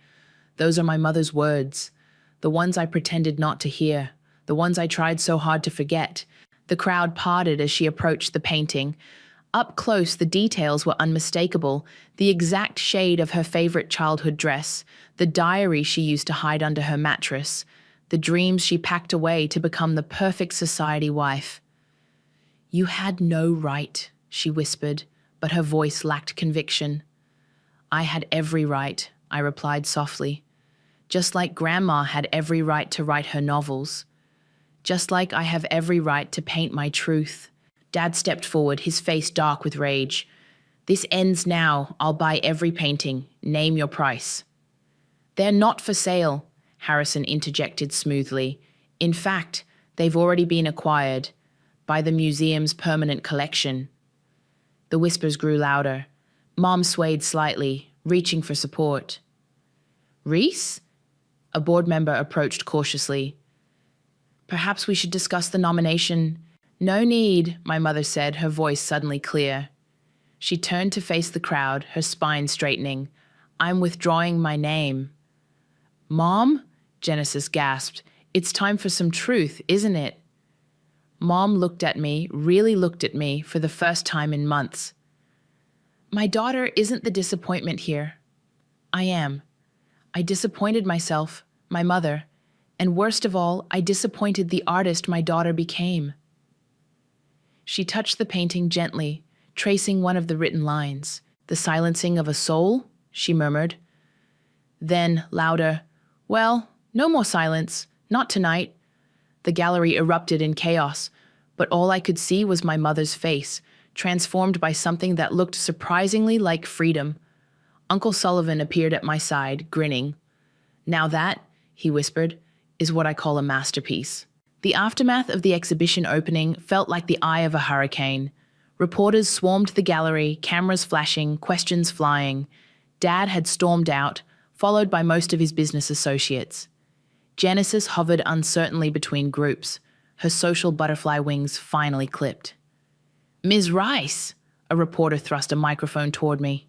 "Those are my mother's words, the ones I pretended not to hear, the ones I tried so hard to forget." The crowd parted as she approached the painting. Up close, the details were unmistakable: the exact shade of her favorite childhood dress, the diary she used to hide under her mattress, the dreams she packed away to become the perfect society wife. "You had no right," she whispered, but her voice lacked conviction. "I had every right," I replied softly. "Just like Grandma had every right to write her novels. Just like I have every right to paint my truth." Dad stepped forward, his face dark with rage. "This ends now. I'll buy every painting. Name your price." "They're not for sale," Harrison interjected smoothly. "In fact, they've already been acquired by the museum's permanent collection." The whispers grew louder. Mom swayed slightly, reaching for support. "Reese?" A board member approached cautiously. "Perhaps we should discuss the nomination." "No need," my mother said, her voice suddenly clear. She turned to face the crowd, her spine straightening. "I'm withdrawing my name." "Mom?" Genesis gasped. "It's time for some truth, isn't it?" Mom looked at me, really looked at me, for the first time in months. "My daughter isn't the disappointment here. I am. I disappointed myself, my mother, and worst of all, I disappointed the artist my daughter became. She touched the painting gently, tracing one of the written lines. "The silencing of a soul," she murmured. Then, louder, "Well, no more silence, not tonight." The gallery erupted in chaos, but all I could see was my mother's face, transformed by something that looked surprisingly like freedom. Uncle Sullivan appeared at my side, grinning. "Now that," he whispered, "is what I call a masterpiece." The aftermath of the exhibition opening felt like the eye of a hurricane. Reporters swarmed the gallery, cameras flashing, questions flying. Dad had stormed out, followed by most of his business associates. Genesis hovered uncertainly between groups, her social butterfly wings finally clipped. "Ms. Rice," a reporter thrust a microphone toward me.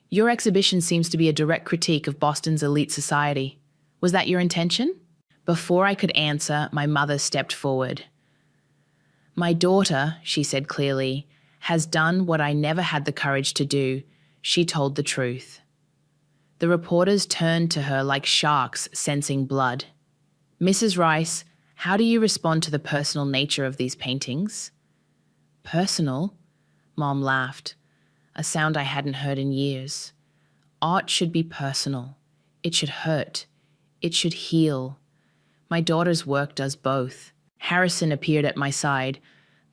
"Your exhibition seems to be a direct critique of Boston's elite society. Was that your intention?" Before I could answer, my mother stepped forward. "My daughter," she said clearly, "has done what I never had the courage to do. She told the truth." The reporters turned to her like sharks sensing blood. "Mrs. Rice, how do you respond to the personal nature of these paintings?" "Personal?" Mom laughed, a sound I hadn't heard in years. "Art should be personal. It should hurt. It should heal. My daughter's work does both." Harrison appeared at my side.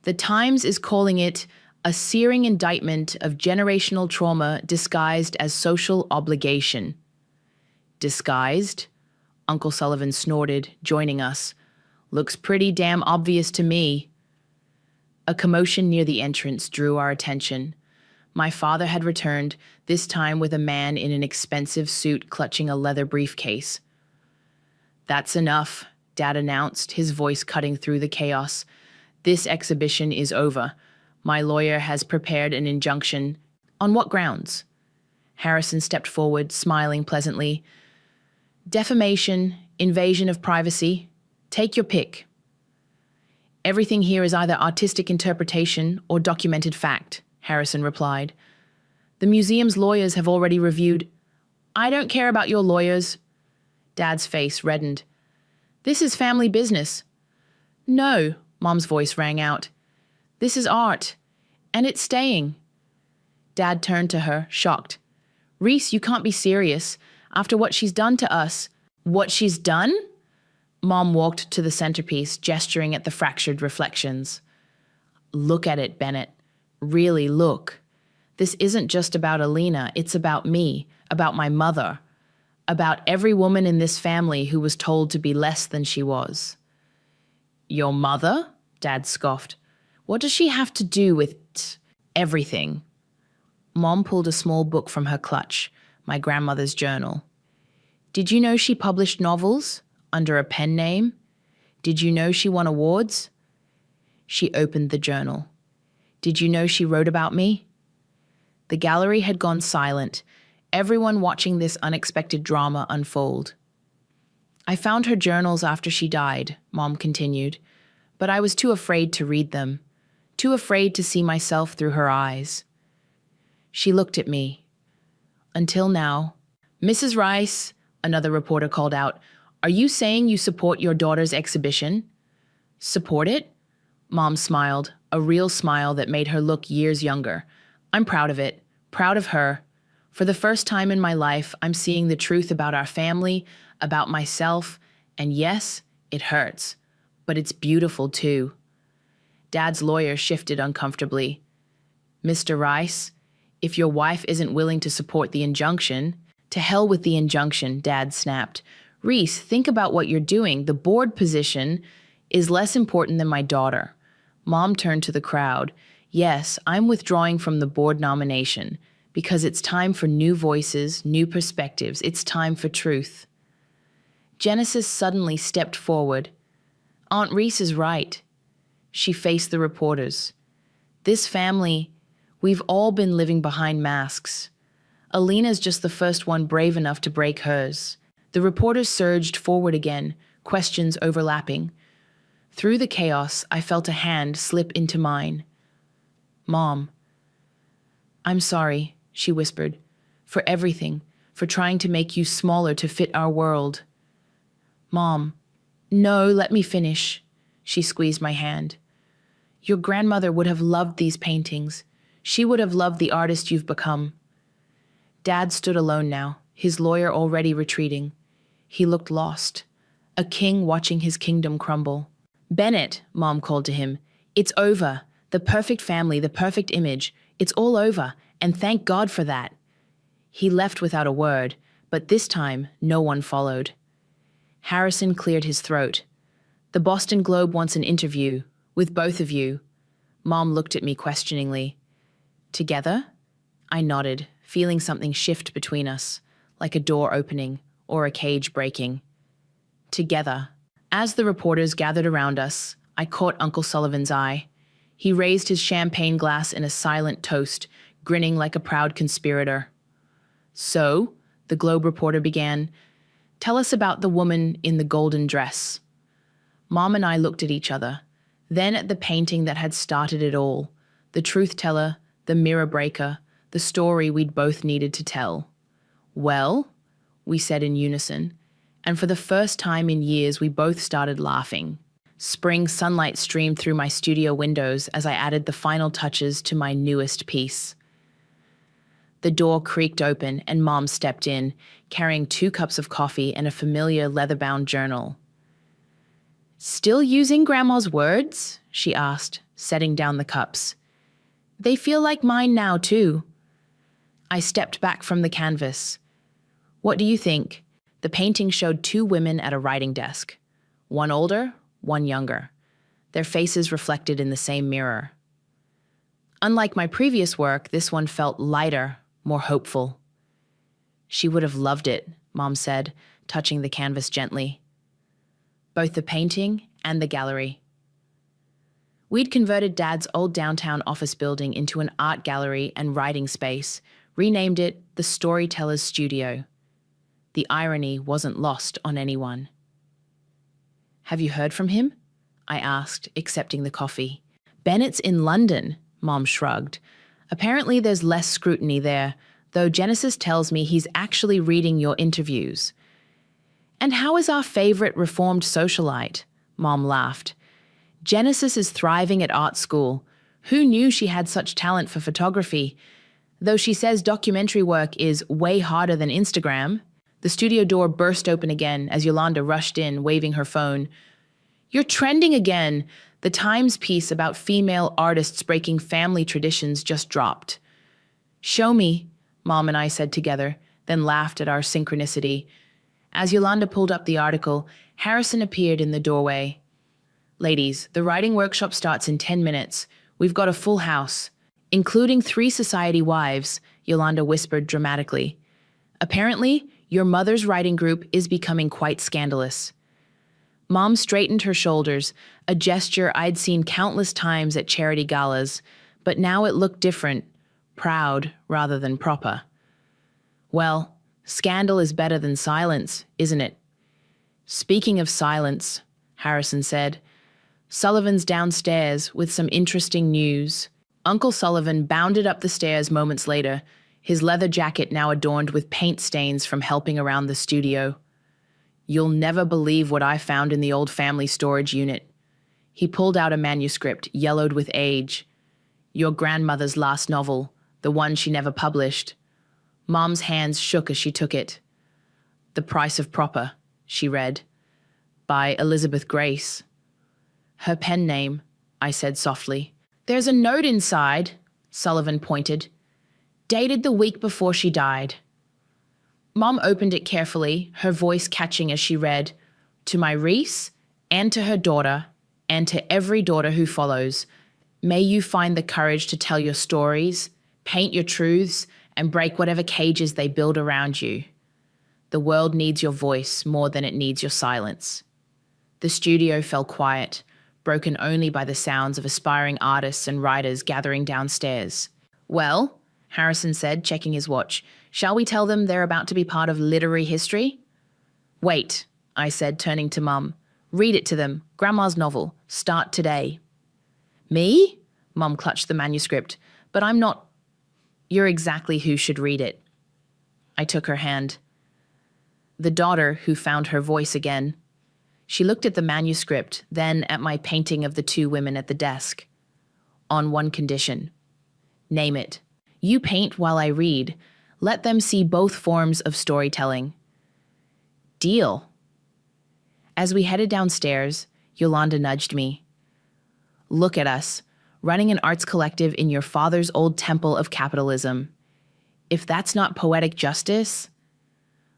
"The Times is calling it a searing indictment of generational trauma disguised as social obligation." "Disguised?" Uncle Sullivan snorted, joining us. "Looks pretty damn obvious to me." A commotion near the entrance drew our attention. My father had returned, this time with a man in an expensive suit clutching a leather briefcase. "That's enough," Dad announced, his voice cutting through the chaos. "This exhibition is over. My lawyer has prepared an injunction." "On what grounds?" Harrison stepped forward, smiling pleasantly. "Defamation, invasion of privacy. Take your pick." "Everything here is either artistic interpretation or documented fact," Harrison replied. "The museum's lawyers have already reviewed." "I don't care about your lawyers." Dad's face reddened. "This is family business." "No," Mom's voice rang out. "This is art, and it's staying." Dad turned to her, shocked. "Reese, you can't be serious. After what she's done to us." "What she's done?" Mom walked to the centerpiece, gesturing at the fractured reflections. "Look at it, Bennett. Really look. This isn't just about Alina, it's about me, about my mother, about every woman in this family who was told to be less than she was." "Your mother?" Dad scoffed. "What does she have to do with everything?" Mom pulled a small book from her clutch, my grandmother's journal. "Did you know she published novels under a pen name? Did you know she won awards?" She opened the journal. "Did you know she wrote about me?" The gallery had gone silent, everyone watching this unexpected drama unfold. "I found her journals after she died," Mom continued, "but I was too afraid to read them, too afraid to see myself through her eyes." She looked at me. "Until now." "Mrs. Rice," another reporter called out, "are you saying you support your daughter's exhibition?" "Support it?" Mom smiled, a real smile that made her look years younger. "I'm proud of it, proud of her. For the first time in my life, I'm seeing the truth about our family, about myself, and yes, it hurts. But it's beautiful too." Dad's lawyer shifted uncomfortably. "Mr. Rice, if your wife isn't willing to support the injunction—" "To hell with the injunction," Dad snapped. "Reese, think about what you're doing. The board position is less important than my daughter." Mom turned to the crowd. "Yes, I'm withdrawing from the board nomination because it's time for new voices, new perspectives. It's time for truth." Genesis suddenly stepped forward. "Aunt Reese is right." She faced the reporters. "This family, we've all been living behind masks. Alina's just the first one brave enough to break hers." The reporters surged forward again, questions overlapping. Through the chaos, I felt a hand slip into mine. "Mom." "I'm sorry," she whispered, "for everything, for trying to make you smaller to fit our world. Mom, no, let me finish. She squeezed my hand. Your grandmother would have loved these paintings. She would have loved the artist you've become. Dad stood alone now, his lawyer already retreating. He looked lost, a king watching his kingdom crumble. Bennett, Mom called to him, it's over. The perfect family, the perfect image. It's all over, and thank God for that. He left without a word, but this time no one followed. Harrison cleared his throat. The Boston Globe wants an interview, with both of you. Mom looked at me questioningly. Together? I nodded, feeling something shift between us, like a door opening or a cage breaking. Together. As the reporters gathered around us, I caught Uncle Sullivan's eye. He raised his champagne glass in a silent toast, grinning like a proud conspirator. So, the Globe reporter began, tell us about the woman in the golden dress. Mom and I looked at each other, then at the painting that had started it all, the truth teller, the mirror breaker, the story we'd both needed to tell. Well, we said in unison, and for the first time in years we both started laughing. Spring sunlight streamed through my studio windows as I added the final touches to my newest piece. The door creaked open and Mom stepped in, carrying 2 cups of coffee and a familiar leather-bound journal. Still using Grandma's words? She asked, setting down the cups. They feel like mine now, too. I stepped back from the canvas. What do you think? The painting showed 2 women at a writing desk. One older, one younger. Their faces reflected in the same mirror. Unlike my previous work, this one felt lighter, more hopeful. She would have loved it, Mom said, touching the canvas gently. Both the painting and the gallery. We'd converted Dad's old downtown office building into an art gallery and writing space, renamed it the Storyteller's Studio. The irony wasn't lost on anyone. Have you heard from him? I asked, accepting the coffee. Bennett's in London, Mom shrugged. Apparently there's less scrutiny there, though Genesis tells me he's actually reading your interviews. And how is our favorite reformed socialite? Mom laughed. Genesis is thriving at art school. Who knew she had such talent for photography? Though she says documentary work is way harder than Instagram. The studio door burst open again as Yolanda rushed in, waving her phone. You're trending again. The Times piece about female artists breaking family traditions just dropped. Show me, Mom and I said together, then laughed at our synchronicity. As Yolanda pulled up the article, Harrison appeared in the doorway. Ladies, the writing workshop starts in 10 minutes. We've got a full house, including 3 society wives, Yolanda whispered dramatically. Apparently, your mother's writing group is becoming quite scandalous. Mom straightened her shoulders, a gesture I'd seen countless times at charity galas, but now it looked different, proud rather than proper. Well, scandal is better than silence, isn't it? Speaking of silence, Harrison said, Sullivan's downstairs with some interesting news. Uncle Sullivan bounded up the stairs moments later, his leather jacket now adorned with paint stains from helping around the studio. You'll never believe what I found in the old family storage unit. He pulled out a manuscript, yellowed with age. Your grandmother's last novel, the one she never published. Mom's hands shook as she took it. The Price of Proper, she read, by Elizabeth Grace. Her pen name, I said softly. There's a note inside, Sullivan pointed. Dated the week before she died. Mom opened it carefully, her voice catching as she read, to my Reese, and to her daughter, and to every daughter who follows. May you find the courage to tell your stories, paint your truths, and break whatever cages they build around you. The world needs your voice more than it needs your silence. The studio fell quiet, broken only by the sounds of aspiring artists and writers gathering downstairs. Well, Harrison said, checking his watch, shall we tell them they're about to be part of literary history? Wait, I said, turning to Mum. Read it to them. Grandma's novel. Start today. Me? Mum clutched the manuscript. But I'm not... You're exactly who should read it. I took her hand. The daughter who found her voice again. She looked at the manuscript, then at my painting of the two women at the desk. On one condition. Name it. You paint while I read. Let them see both forms of storytelling. Deal. As we headed downstairs, Yolanda nudged me. Look at us, running an arts collective in your father's old temple of capitalism. If that's not poetic justice...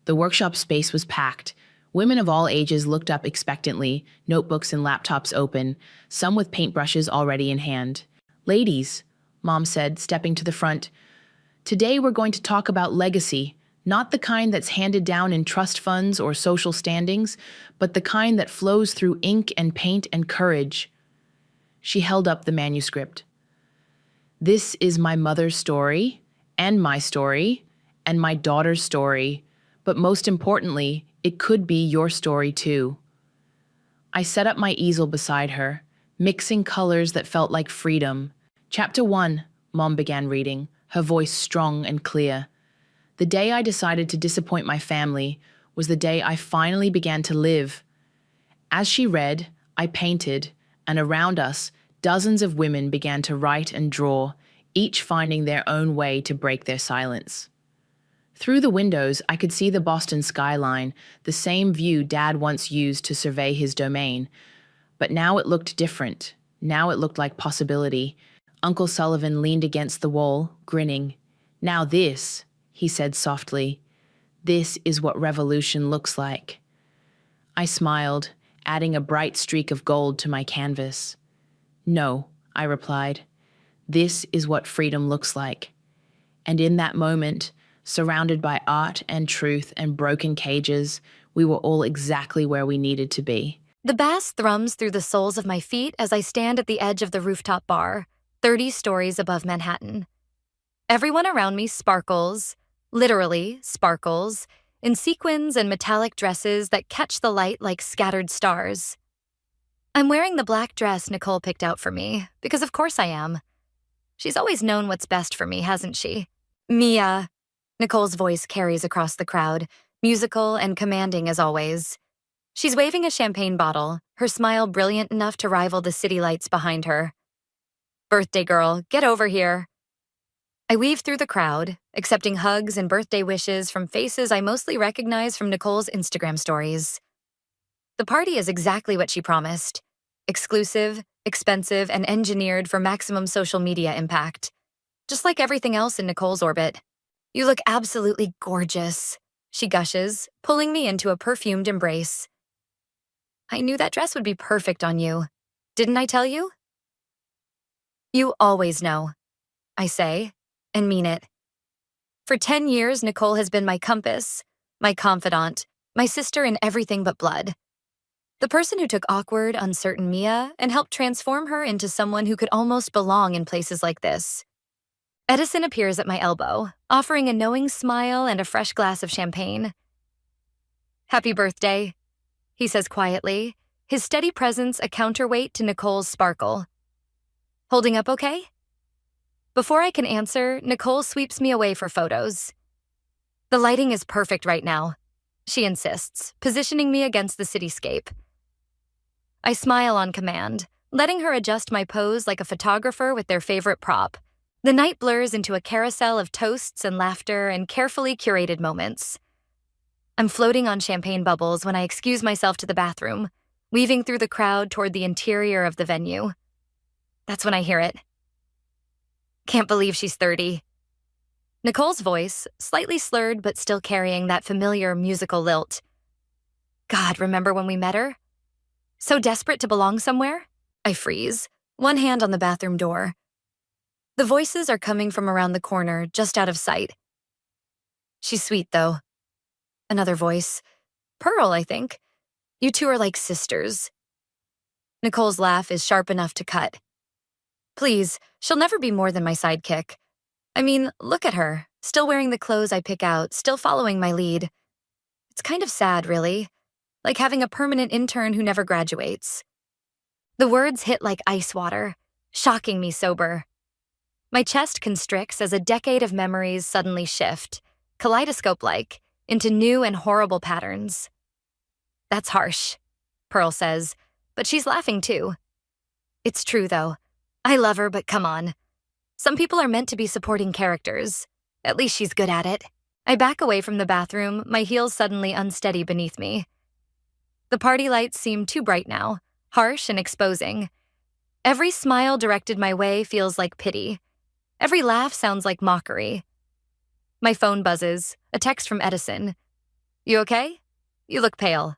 The workshop space was packed. Women of all ages looked up expectantly, notebooks and laptops open, some with paintbrushes already in hand. Ladies, Mom said, stepping to the front, today we're going to talk about legacy, not the kind that's handed down in trust funds or social standings, but the kind that flows through ink and paint and courage. She held up the manuscript. This is my mother's story, and my daughter's story, but most importantly, it could be your story too. I set up my easel beside her, mixing colors that felt like freedom. Chapter 1, Mom began reading, her voice strong and clear. The day I decided to disappoint my family was the day I finally began to live. As she read, I painted, and around us, dozens of women began to write and draw, each finding their own way to break their silence. Through the windows, I could see the Boston skyline, the same view Dad once used to survey his domain. But now it looked different. Now it looked like possibility. Uncle Sullivan leaned against the wall, grinning. Now this, he said softly, this is what revolution looks like. I smiled, adding a bright streak of gold to my canvas. No, I replied. This is what freedom looks like. And in that moment, surrounded by art and truth and broken cages, we were all exactly where we needed to be. The bass thrums through the soles of my feet as I stand at the edge of the rooftop bar, 30 stories above Manhattan. Everyone around me sparkles, literally sparkles, in sequins and metallic dresses that catch the light like scattered stars. I'm wearing the black dress Nicole picked out for me, because of course I am. She's always known what's best for me, hasn't she? Mia. Nicole's voice carries across the crowd, musical and commanding as always. She's waving a champagne bottle, her smile brilliant enough to rival the city lights behind her. Birthday girl, get over here. I weave through the crowd, accepting hugs and birthday wishes from faces I mostly recognize from Nicole's Instagram stories. The party is exactly what she promised. Exclusive, expensive, and engineered for maximum social media impact. Just like everything else in Nicole's orbit. You look absolutely gorgeous, she gushes, pulling me into a perfumed embrace. I knew that dress would be perfect on you. Didn't I tell you? You always know, I say, and mean it. For 10 years, Nicole has been my compass, my confidant, my sister in everything but blood. The person who took awkward, uncertain Mia and helped transform her into someone who could almost belong in places like this. Edison appears at my elbow, offering a knowing smile and a fresh glass of champagne. Happy birthday, he says quietly, his steady presence a counterweight to Nicole's sparkle. Holding up okay? Before I can answer, Nicole sweeps me away for photos. The lighting is perfect right now, she insists, positioning me against the cityscape. I smile on command, letting her adjust my pose like a photographer with their favorite prop. The night blurs into a carousel of toasts and laughter and carefully curated moments. I'm floating on champagne bubbles when I excuse myself to the bathroom, weaving through the crowd toward the interior of the venue. That's when I hear it. Can't believe she's 30. Nicole's voice, slightly slurred but still carrying that familiar musical lilt. God, remember when we met her? So desperate to belong somewhere? I freeze, one hand on the bathroom door. The voices are coming from around the corner, just out of sight. She's sweet, though. Another voice. Pearl, I think. You two are like sisters. Nicole's laugh is sharp enough to cut. Please, she'll never be more than my sidekick. I mean, look at her, still wearing the clothes I pick out, still following my lead. It's kind of sad, really, like having a permanent intern who never graduates. The words hit like ice water, shocking me sober. My chest constricts as a decade of memories suddenly shift, kaleidoscope-like, into new and horrible patterns. That's harsh, Pearl says, but she's laughing too. It's true, though. I love her, but come on. Some people are meant to be supporting characters. At least she's good at it. I back away from the bathroom, my heels suddenly unsteady beneath me. The party lights seem too bright now, harsh and exposing. Every smile directed my way feels like pity. Every laugh sounds like mockery. My phone buzzes, a text from Edison. You okay? You look pale.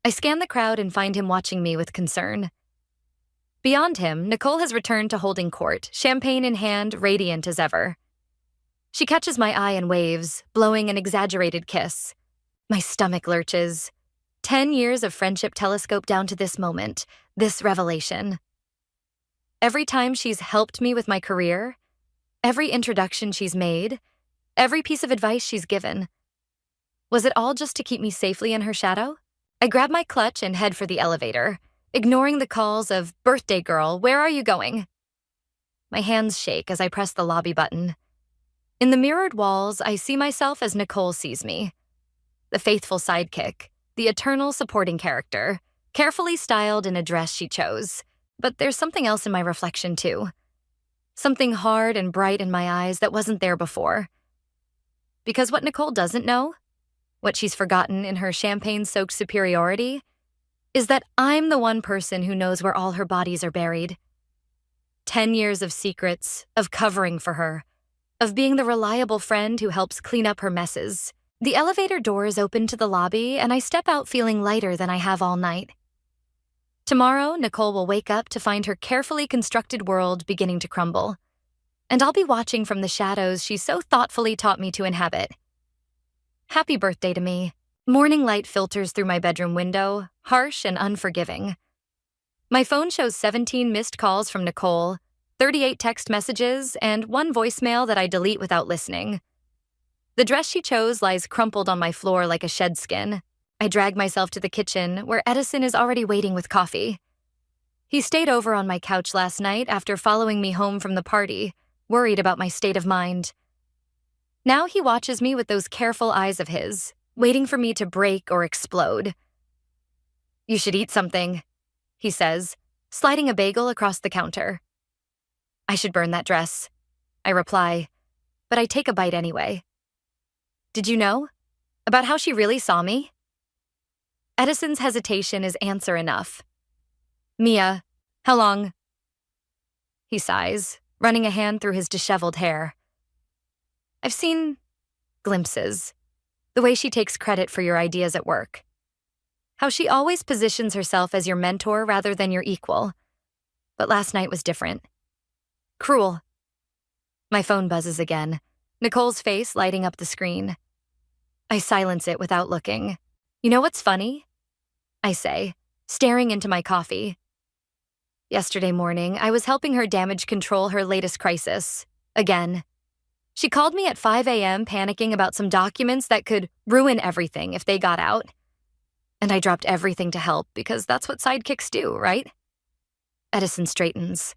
I scan the crowd and find him watching me with concern. Beyond him, Nicole has returned to holding court, champagne in hand, radiant as ever. She catches my eye and waves, blowing an exaggerated kiss. My stomach lurches. 10 years of friendship telescope down to this moment, this revelation. Every time she's helped me with my career, every introduction she's made, every piece of advice she's given. Was it all just to keep me safely in her shadow? I grab my clutch and head for the elevator, ignoring the calls of, "Birthday girl, where are you going?" My hands shake as I press the lobby button. In the mirrored walls, I see myself as Nicole sees me. The faithful sidekick, the eternal supporting character, carefully styled in a dress she chose. But there's something else in my reflection, too. Something hard and bright in my eyes that wasn't there before. Because what Nicole doesn't know, what she's forgotten in her champagne-soaked superiority, is that I'm the one person who knows where all her bodies are buried. 10 years of secrets, of covering for her, of being the reliable friend who helps clean up her messes. The elevator doors open to the lobby, and I step out feeling lighter than I have all night. Tomorrow, Nicole will wake up to find her carefully constructed world beginning to crumble. And I'll be watching from the shadows she so thoughtfully taught me to inhabit. Happy birthday to me. Morning light filters through my bedroom window, harsh and unforgiving. My phone shows 17 missed calls from Nicole, 38 text messages, and 1 voicemail that I delete without listening. The dress she chose lies crumpled on my floor like a shed skin. I drag myself to the kitchen, where Edison is already waiting with coffee. He stayed over on my couch last night after following me home from the party, worried about my state of mind. Now he watches me with those careful eyes of his, waiting for me to break or explode. "You should eat something," he says, sliding a bagel across the counter. "I should burn that dress," I reply, but I take a bite anyway. "Did you know? About how she really saw me?" Edison's hesitation is answer enough. "Mia, how long?" He sighs, running a hand through his disheveled hair. "I've seen glimpses. The way she takes credit for your ideas at work. How she always positions herself as your mentor rather than your equal. But last night was different. Cruel." My phone buzzes again, Nicole's face lighting up the screen. I silence it without looking. "You know what's funny?" I say, staring into my coffee. Yesterday morning, I was helping her damage control her latest crisis. Again. She called me at 5 a.m. panicking about some documents that could ruin everything if they got out. And I dropped everything to help because that's what sidekicks do, right? Edison straightens.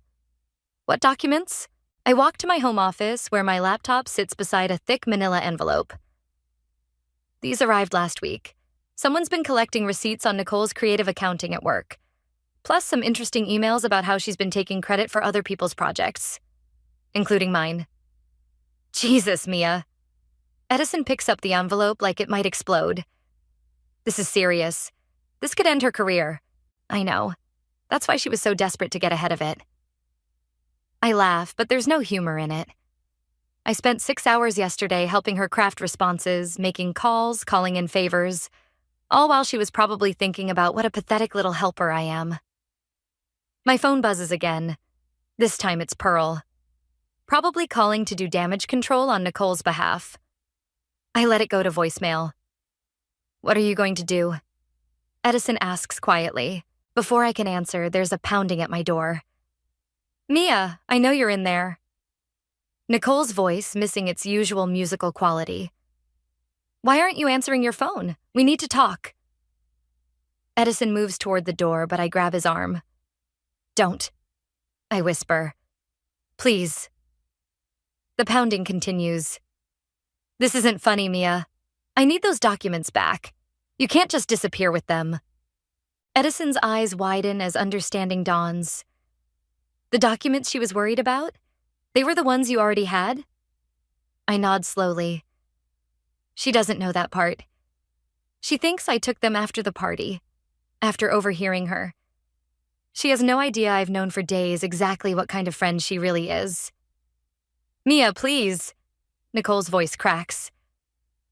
"What documents?" I walk to my home office where my laptop sits beside a thick manila envelope. "These arrived last week. Someone's been collecting receipts on Nicole's creative accounting at work, plus some interesting emails about how she's been taking credit for other people's projects, including mine." Jesus, Mia. Edison picks up the envelope like it might explode. "This is serious. This could end her career." I know. That's why she was so desperate to get ahead of it. I laugh, but there's no humor in it. I spent 6 hours yesterday helping her craft responses, making calls, calling in favors, all while she was probably thinking about what a pathetic little helper I am. My phone buzzes again. This time it's Pearl. Probably calling to do damage control on Nicole's behalf. I let it go to voicemail. "What are you going to do?" Edison asks quietly. Before I can answer, there's a pounding at my door. "Mia, I know you're in there." Nicole's voice missing its usual musical quality. "Why aren't you answering your phone? We need to talk." Edison moves toward the door, but I grab his arm. "Don't," I whisper. "Please." The pounding continues. This isn't funny, Mia. I need those documents back. You can't just disappear with them. Edison's eyes widen as understanding dawns. The documents she was worried about? They were the ones you already had? I nod slowly. She doesn't know that part. She thinks I took them after the party, after overhearing her. She has no idea I've known for days exactly what kind of friend she really is. Mia, please. Nicole's voice cracks.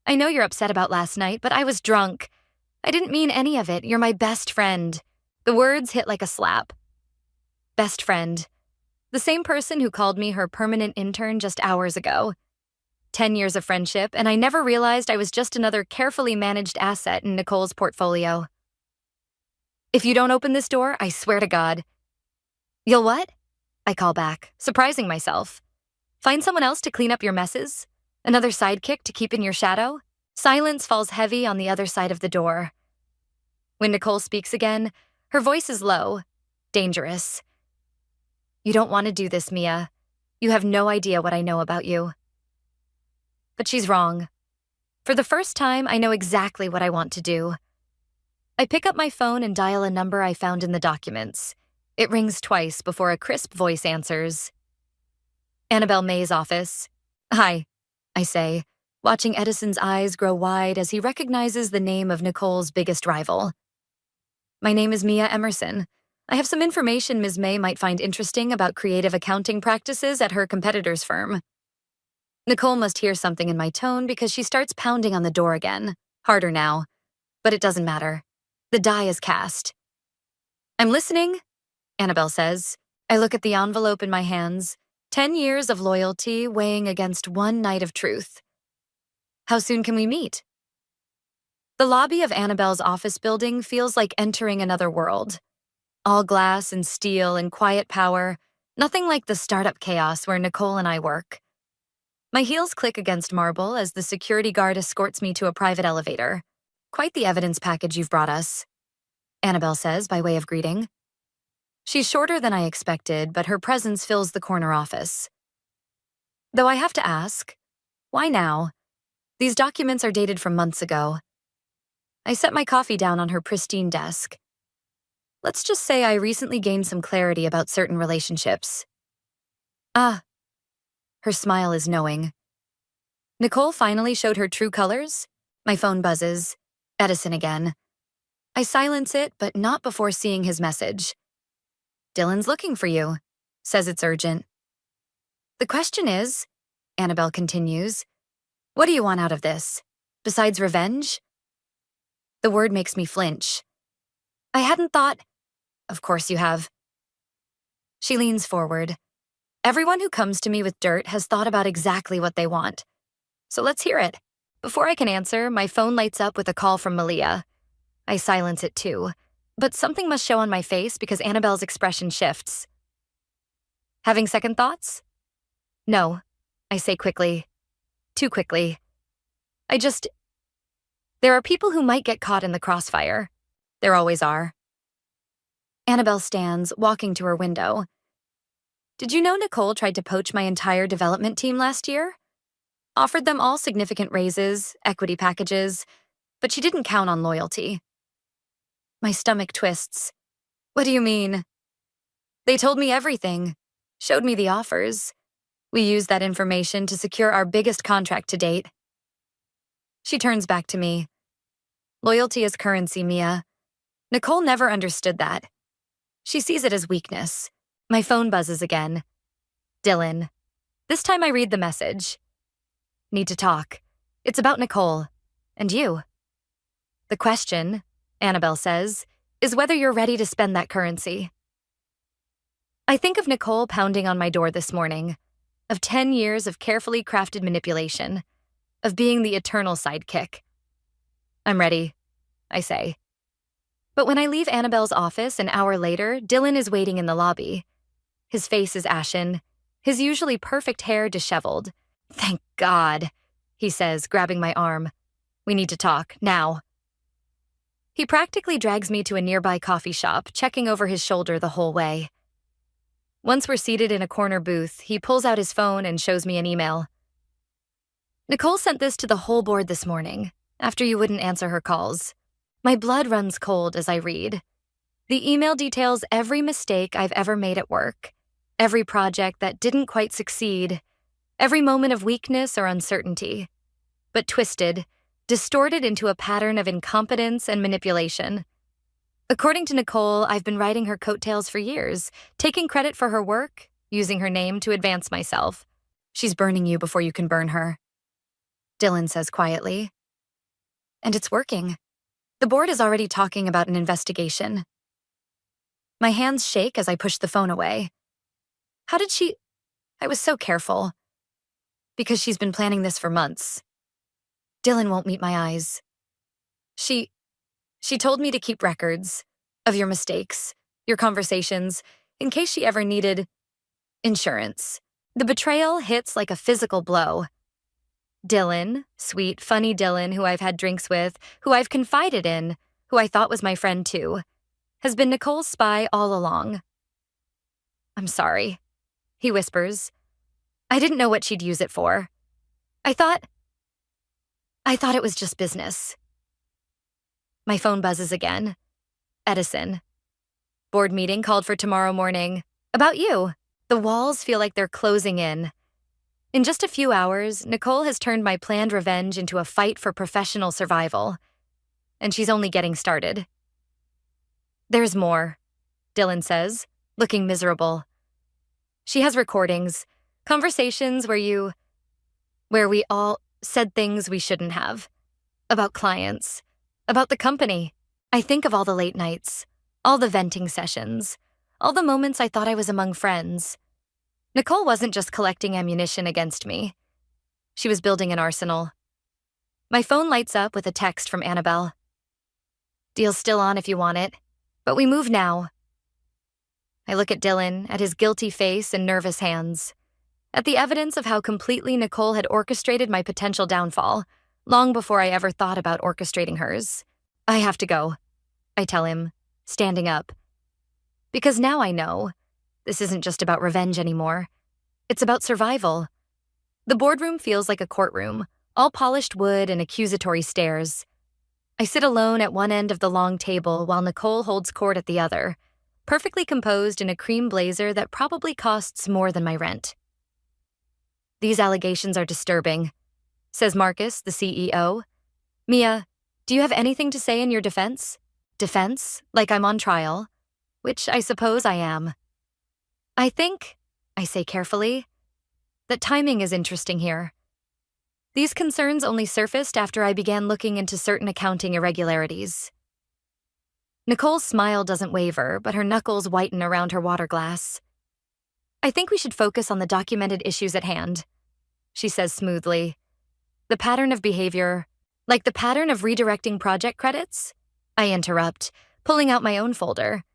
I know you're upset about last night, but I was drunk. I didn't mean any of it. You're my best friend. The words hit like a slap. Best friend. The same person who called me her permanent intern just hours ago. 10 years of friendship, and I never realized I was just another carefully managed asset in Nicole's portfolio. If you don't open this door, I swear to God. You'll what? I call back, surprising myself. Find someone else to clean up your messes? Another sidekick to keep in your shadow? Silence falls heavy on the other side of the door. When Nicole speaks again, her voice is low, dangerous. You don't want to do this, Mia. You have no idea what I know about you. But she's wrong. For the first time, I know exactly what I want to do. I pick up my phone and dial a number I found in the documents. It rings twice before a crisp voice answers. Annabelle May's office. Hi, I say, watching Edison's eyes grow wide as he recognizes the name of Nicole's biggest rival. My name is Mia Emerson. I have some information Ms. May might find interesting about creative accounting practices at her competitor's firm. Nicole must hear something in my tone because she starts pounding on the door again, harder now. But it doesn't matter. The die is cast. I'm listening, Annabelle says. I look at the envelope in my hands. 10 years of loyalty weighing against one night of truth. How soon can we meet? The lobby of Annabelle's office building feels like entering another world. All glass and steel and quiet power, nothing like the startup chaos where Nicole and I work. My heels click against marble as the security guard escorts me to a private elevator. Quite the evidence package you've brought us, Annabelle says by way of greeting. She's shorter than I expected, but her presence fills the corner office. Though I have to ask, why now? These documents are dated from months ago. I set my coffee down on her pristine desk. Let's just say I recently gained some clarity about certain relationships. Ah. Her smile is knowing. Nicole finally showed her true colors? My phone buzzes. Edison again. I silence it, but not before seeing his message. Dylan's looking for you. Says it's urgent. The question is, Annabelle continues, what do you want out of this? Besides revenge? The word makes me flinch. I hadn't thought. Of course you have. She leans forward. Everyone who comes to me with dirt has thought about exactly what they want. So let's hear it. Before I can answer, my phone lights up with a call from Malia. I silence it too, but something must show on my face because Annabelle's expression shifts. Having second thoughts? No, I say quickly. Too quickly. There are people who might get caught in the crossfire. There always are. Annabelle stands, walking to her window. Did you know Nicole tried to poach my entire development team last year? Offered them all significant raises, equity packages, but she didn't count on loyalty. My stomach twists. What do you mean? They told me everything, showed me the offers. We used that information to secure our biggest contract to date. She turns back to me. Loyalty is currency, Mia. Nicole never understood that. She sees it as weakness. My phone buzzes again. Dylan. This time I read the message. Need to talk. It's about Nicole. And you. The question, Annabelle says, is whether you're ready to spend that currency. I think of Nicole pounding on my door this morning, of 10 years of carefully crafted manipulation, of being the eternal sidekick. I'm ready, I say. But when I leave Annabelle's office an hour later, Dylan is waiting in the lobby. His face is ashen, his usually perfect hair disheveled. Thank God, he says, grabbing my arm. We need to talk, now. He practically drags me to a nearby coffee shop, checking over his shoulder the whole way. Once we're seated in a corner booth, he pulls out his phone and shows me an email. Nicole sent this to the whole board this morning, after you wouldn't answer her calls. My blood runs cold as I read. The email details every mistake I've ever made at work, every project that didn't quite succeed, every moment of weakness or uncertainty, but twisted, distorted into a pattern of incompetence and manipulation. According to Nicole, I've been riding her coattails for years, taking credit for her work, using her name to advance myself. She's burning you before you can burn her, Dylan says quietly. And it's working. The board is already talking about an investigation. My hands shake as I push the phone away. How did she... I was so careful. Because she's been planning this for months. Dylan won't meet my eyes. She told me to keep records of your mistakes, your conversations, in case she ever needed insurance. The betrayal hits like a physical blow. Dylan, sweet, funny Dylan, who I've had drinks with, who I've confided in, who I thought was my friend too, has been Nicole's spy all along. I'm sorry, he whispers. I didn't know what she'd use it for. I thought it was just business. My phone buzzes again. Edison. Board meeting called for tomorrow morning. About you. The walls feel like they're closing in. In just a few hours, Nicole has turned my planned revenge into a fight for professional survival. And she's only getting started. There's more, Dylan says, looking miserable. She has recordings, conversations where we all said things we shouldn't have. About clients, about the company. I think of all the late nights, all the venting sessions, all the moments I thought I was among friends. Nicole wasn't just collecting ammunition against me. She was building an arsenal. My phone lights up with a text from Annabelle. Deal's still on if you want it, but we move now. I look at Dylan, at his guilty face and nervous hands, at the evidence of how completely Nicole had orchestrated my potential downfall, long before I ever thought about orchestrating hers. I have to go, I tell him, standing up. Because now I know, this isn't just about revenge anymore. It's about survival. The boardroom feels like a courtroom, all polished wood and accusatory stares. I sit alone at one end of the long table while Nicole holds court at the other, perfectly composed in a cream blazer that probably costs more than my rent. These allegations are disturbing, says Marcus, the CEO. Mia, do you have anything to say in your defense? Defense? Like I'm on trial? Which I suppose I am. I think, I say carefully, that timing is interesting here. These concerns only surfaced after I began looking into certain accounting irregularities. Nicole's smile doesn't waver, but her knuckles whiten around her water glass. I think we should focus on the documented issues at hand, she says smoothly. The pattern of behavior, like the pattern of redirecting project credits? I interrupt, pulling out my own folder.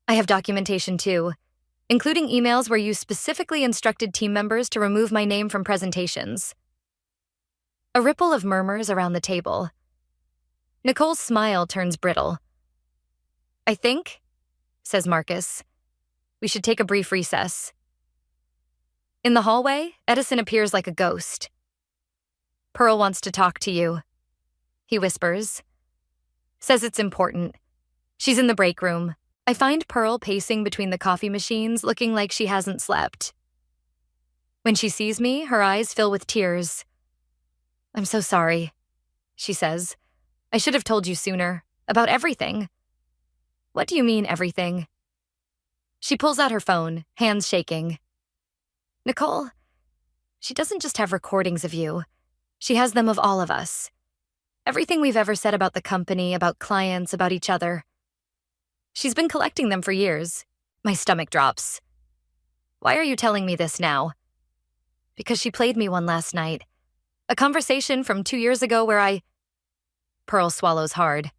I have documentation too, including emails where you specifically instructed team members to remove my name from presentations. A ripple of murmurs around the table. Nicole's smile turns brittle. I think, says Marcus, we should take a brief recess. In the hallway, Edison appears like a ghost. Pearl wants to talk to you, he whispers. Says it's important. She's in the break room. I find Pearl pacing between the coffee machines, looking like she hasn't slept. When she sees me, her eyes fill with tears. I'm so sorry, she says. I should have told you sooner, about everything. What do you mean, everything? She pulls out her phone, hands shaking. Nicole, she doesn't just have recordings of you. She has them of all of us. Everything we've ever said about the company, about clients, about each other. She's been collecting them for years. My stomach drops. Why are you telling me this now? Because she played me one last night. A conversation from 2 years ago where Pearl swallows hard.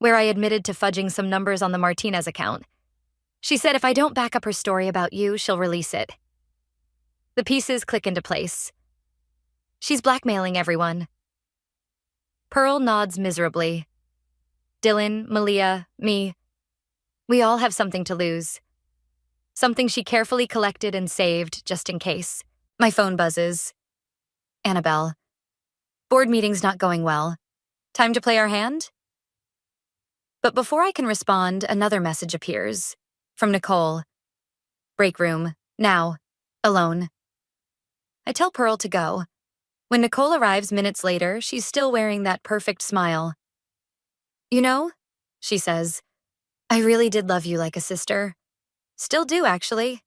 Where I admitted to fudging some numbers on the Martinez account. She said if I don't back up her story about you, she'll release it. The pieces click into place. She's blackmailing everyone. Pearl nods miserably. Dylan, Malia, me. We all have something to lose. Something she carefully collected and saved just in case. My phone buzzes. Annabelle. Board meeting's not going well. Time to play our hand? But before I can respond, another message appears. From Nicole. Break room. Now. Alone. I tell Pearl to go. When Nicole arrives minutes later, she's still wearing that perfect smile. You know, she says, I really did love you like a sister. Still do, actually.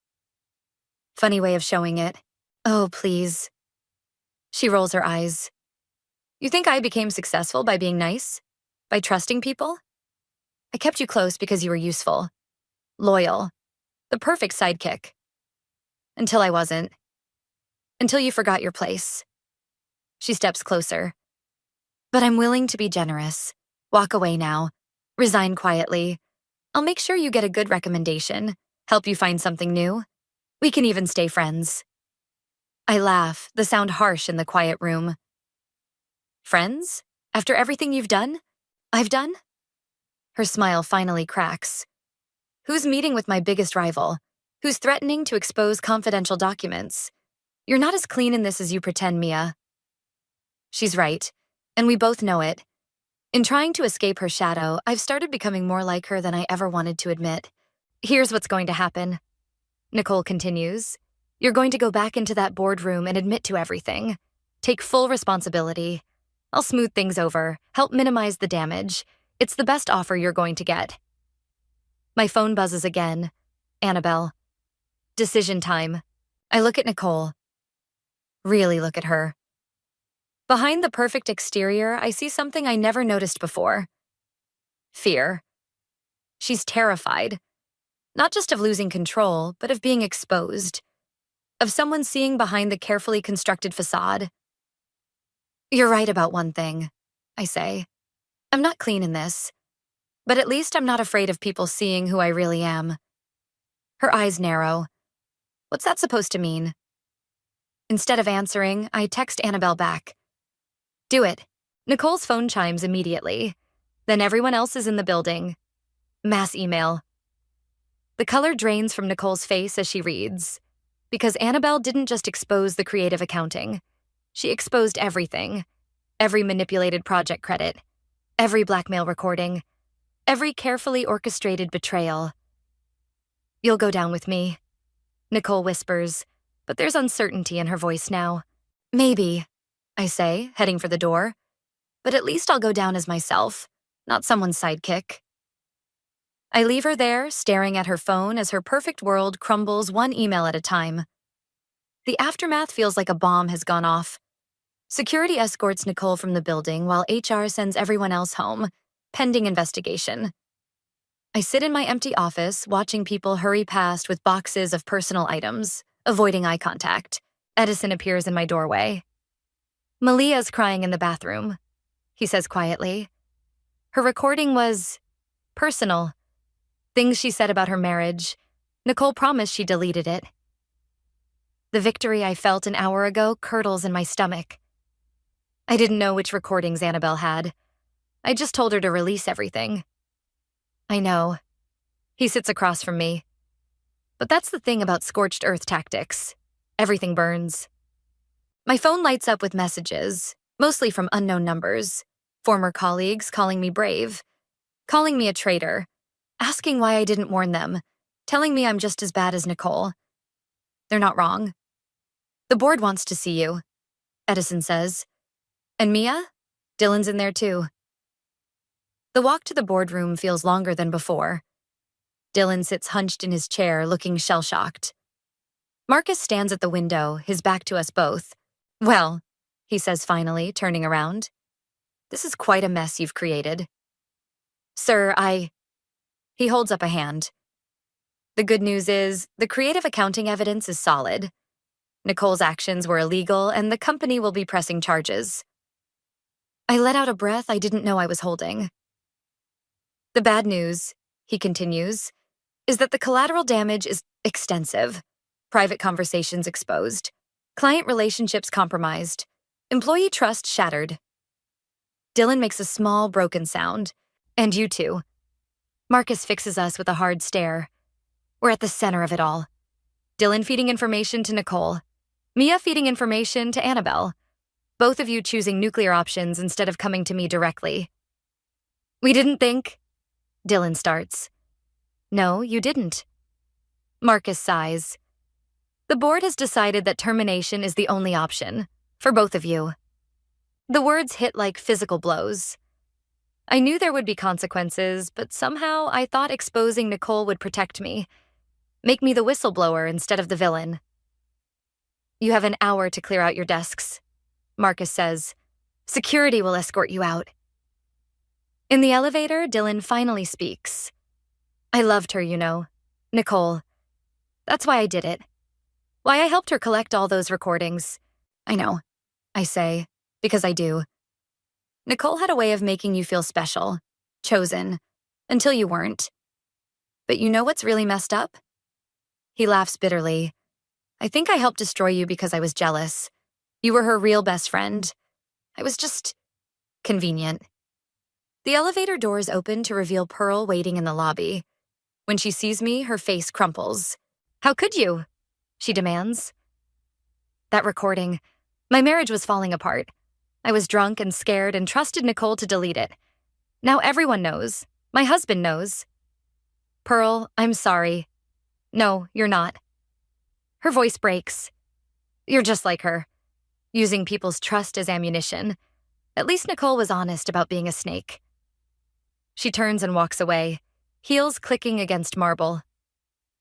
Funny way of showing it. Oh, please. She rolls her eyes. You think I became successful by being nice? By trusting people? I kept you close because you were useful. Loyal. The perfect sidekick. Until I wasn't. Until you forgot your place. She steps closer. But I'm willing to be generous. Walk away now. Resign quietly. I'll make sure you get a good recommendation. Help you find something new. We can even stay friends. I laugh, the sound harsh in the quiet room. Friends? After everything you've done? I've done? Her smile finally cracks. Who's meeting with my biggest rival? Who's threatening to expose confidential documents? You're not as clean in this as you pretend, Mia. She's right, and we both know it. In trying to escape her shadow, I've started becoming more like her than I ever wanted to admit. Here's what's going to happen. Nicole continues. You're going to go back into that boardroom and admit to everything. Take full responsibility. I'll smooth things over, help minimize the damage. It's the best offer you're going to get. My phone buzzes again. Annabelle. Decision time. I look at Nicole. Really look at her. Behind the perfect exterior, I see something I never noticed before. Fear. She's terrified. Not just of losing control, but of being exposed. Of someone seeing behind the carefully constructed facade. You're right about one thing, I say. I'm not clean in this. But at least I'm not afraid of people seeing who I really am. Her eyes narrow. What's that supposed to mean? Instead of answering, I text Annabelle back. Do it. Nicole's phone chimes immediately. Then everyone else is in the building. Mass email. The color drains from Nicole's face as she reads. Because Annabelle didn't just expose the creative accounting. She exposed everything. Every manipulated project credit. Every blackmail recording. Every carefully orchestrated betrayal. You'll go down with me, Nicole whispers, but there's uncertainty in her voice now. Maybe, I say, heading for the door. But at least I'll go down as myself, not someone's sidekick. I leave her there, staring at her phone as her perfect world crumbles one email at a time. The aftermath feels like a bomb has gone off. Security escorts Nicole from the building while HR sends everyone else home, pending investigation. I sit in my empty office, watching people hurry past with boxes of personal items, avoiding eye contact. Edison appears in my doorway. Malia's crying in the bathroom, he says quietly. Her recording was personal. Things she said about her marriage. Nicole promised she deleted it. The victory I felt an hour ago curdles in my stomach. I didn't know which recordings Annabelle had. I just told her to release everything. I know. He sits across from me. But that's the thing about scorched earth tactics. Everything burns. My phone lights up with messages, mostly from unknown numbers. Former colleagues calling me brave, calling me a traitor, asking why I didn't warn them, telling me I'm just as bad as Nicole. They're not wrong. The board wants to see you, Edison says. And Mia? Dylan's in there too. The walk to the boardroom feels longer than before. Dylan sits hunched in his chair, looking shell-shocked. Marcus stands at the window, his back to us both. Well, he says finally, turning around. This is quite a mess you've created. Sir, He holds up a hand. The good news is, the creative accounting evidence is solid. Nicole's actions were illegal, and the company will be pressing charges. I let out a breath I didn't know I was holding. The bad news, he continues, is that the collateral damage is extensive. Private conversations exposed. Client relationships compromised. Employee trust shattered. Dylan makes a small, broken sound. And you too. Marcus fixes us with a hard stare. We're at the center of it all. Dylan feeding information to Nicole. Mia feeding information to Annabelle. Both of you choosing nuclear options instead of coming to me directly. We didn't think. Dylan starts. No, you didn't. Marcus sighs. The board has decided that termination is the only option, for both of you. The words hit like physical blows. I knew there would be consequences, but somehow I thought exposing Nicole would protect me, make me the whistleblower instead of the villain. You have an hour to clear out your desks, Marcus says. Security will escort you out. In the elevator, Dylan finally speaks. I loved her, you know, Nicole. That's why I did it. Why I helped her collect all those recordings. I know, I say, because I do. Nicole had a way of making you feel special, chosen, until you weren't. But you know what's really messed up? He laughs bitterly. I think I helped destroy you because I was jealous. You were her real best friend. I was just convenient. The elevator doors open to reveal Pearl waiting in the lobby. When she sees me, her face crumples. How could you? She demands. That recording. My marriage was falling apart. I was drunk and scared and trusted Nicole to delete it. Now everyone knows. My husband knows. Pearl, I'm sorry. No, you're not. Her voice breaks. You're just like her, using people's trust as ammunition. At least Nicole was honest about being a snake. She turns and walks away, heels clicking against marble.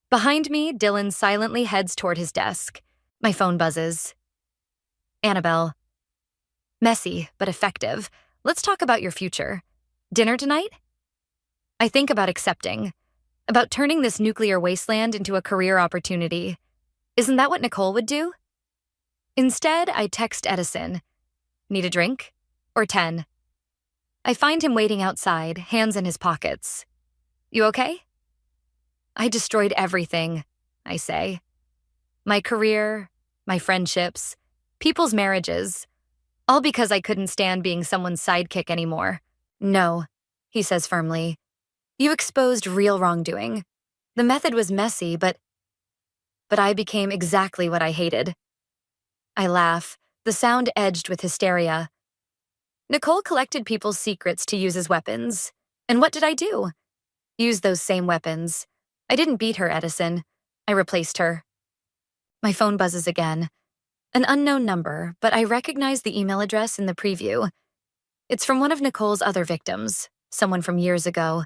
Behind me, Dylan silently heads toward his desk. My phone buzzes. Annabelle. Messy, but effective. Let's talk about your future. Dinner tonight? I think about accepting. About turning this nuclear wasteland into a career opportunity. Isn't that what Nicole would do? Instead, I text Edison. Need a drink? Or 10? I find him waiting outside, hands in his pockets. You okay? I destroyed everything, I say. My career, my friendships, people's marriages. All because I couldn't stand being someone's sidekick anymore. No, he says firmly. You exposed real wrongdoing. The method was messy, but I became exactly what I hated. I laugh, the sound edged with hysteria. Nicole collected people's secrets to use as weapons. And what did I do? Use those same weapons. I didn't beat her, Edison. I replaced her. My phone buzzes again. An unknown number, but I recognize the email address in the preview. It's from one of Nicole's other victims, someone from years ago,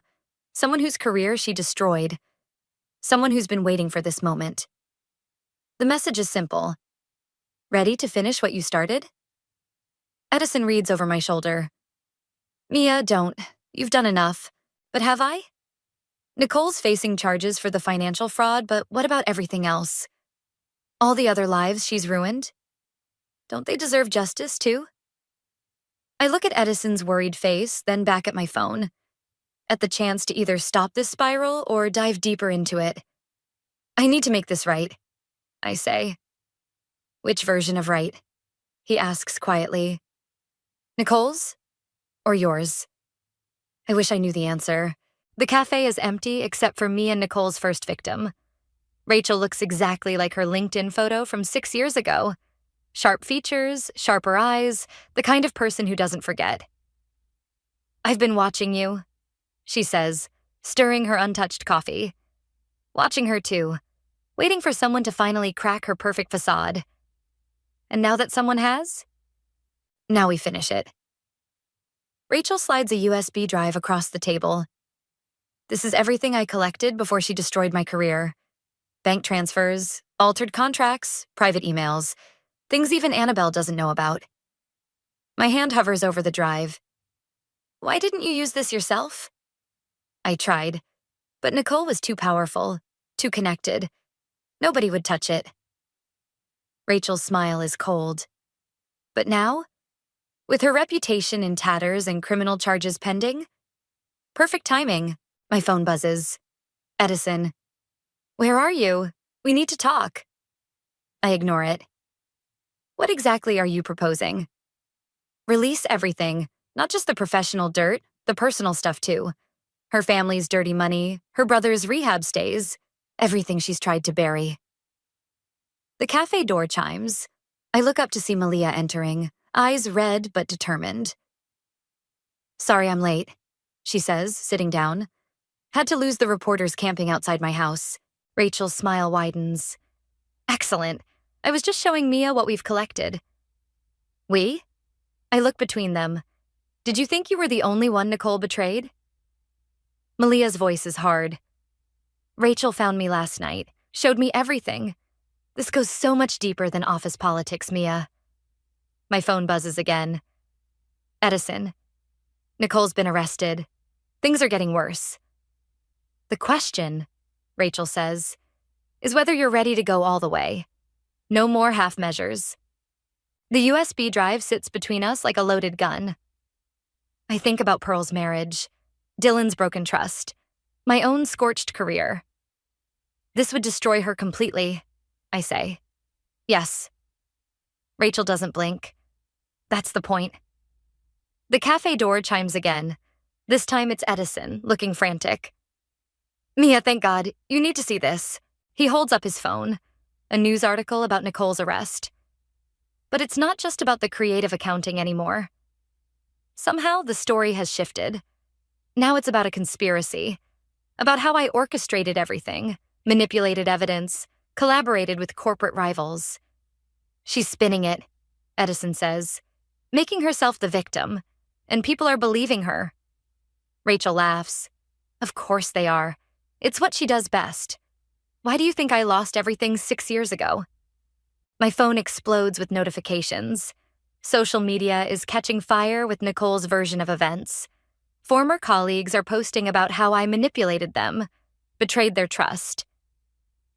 someone whose career she destroyed, someone who's been waiting for this moment. The message is simple. Ready to finish what you started? Edison reads over my shoulder. Mia, don't. You've done enough. But have I? Nicole's facing charges for the financial fraud, but what about everything else? All the other lives she's ruined? Don't they deserve justice, too? I look at Edison's worried face, then back at my phone. At the chance to either stop this spiral or dive deeper into it. I need to make this right, I say. Which version of right? He asks quietly. Nicole's? Or yours? I wish I knew the answer. The cafe is empty except for me and Nicole's first victim. Rachel looks exactly like her LinkedIn photo from 6 years ago. Sharp features, sharper eyes, the kind of person who doesn't forget. I've been watching you, she says, stirring her untouched coffee. Watching her too, waiting for someone to finally crack her perfect facade. And now that someone has? Now we finish it. Rachel slides a USB drive across the table. This is everything I collected before she destroyed my career. Bank transfers, altered contracts, private emails, things even Annabelle doesn't know about. My hand hovers over the drive. Why didn't you use this yourself? I tried, but Nicole was too powerful, too connected. Nobody would touch it. Rachel's smile is cold. But now, with her reputation in tatters and criminal charges pending, perfect timing. My phone buzzes. Edison. Where are you? We need to talk. I ignore it. What exactly are you proposing? Release everything, not just the professional dirt, the personal stuff too. Her family's dirty money, her brother's rehab stays, everything she's tried to bury. The cafe door chimes. I look up to see Malia entering, eyes red but determined. "Sorry I'm late," she says, sitting down. "Had to lose the reporters camping outside my house." Rachel's smile widens. "Excellent. I was just showing Mia what we've collected." "We?" I look between them. "Did you think you were the only one Nicole betrayed?" Malia's voice is hard. "Rachel found me last night, showed me everything. This goes so much deeper than office politics, Mia." My phone buzzes again. "Edison. Nicole's been arrested. Things are getting worse." "The question," Rachel says, "is whether you're ready to go all the way. No more half measures." The USB drive sits between us like a loaded gun. I think about Pearl's marriage, Dylan's broken trust, my own scorched career. "This would destroy her completely," I say. "Yes." Rachel doesn't blink. "That's the point." The cafe door chimes again. This time it's Edison, looking frantic. "Mia, thank God. You need to see this." He holds up his phone. A news article about Nicole's arrest. But it's not just about the creative accounting anymore. Somehow the story has shifted. Now it's about a conspiracy. About how I orchestrated everything, manipulated evidence, collaborated with corporate rivals. "She's spinning it," Edison says, "making herself the victim, and people are believing her." Rachel laughs. "Of course they are. It's what she does best. Why do you think I lost everything 6 years ago?" My phone explodes with notifications. Social media is catching fire with Nicole's version of events. Former colleagues are posting about how I manipulated them, betrayed their trust.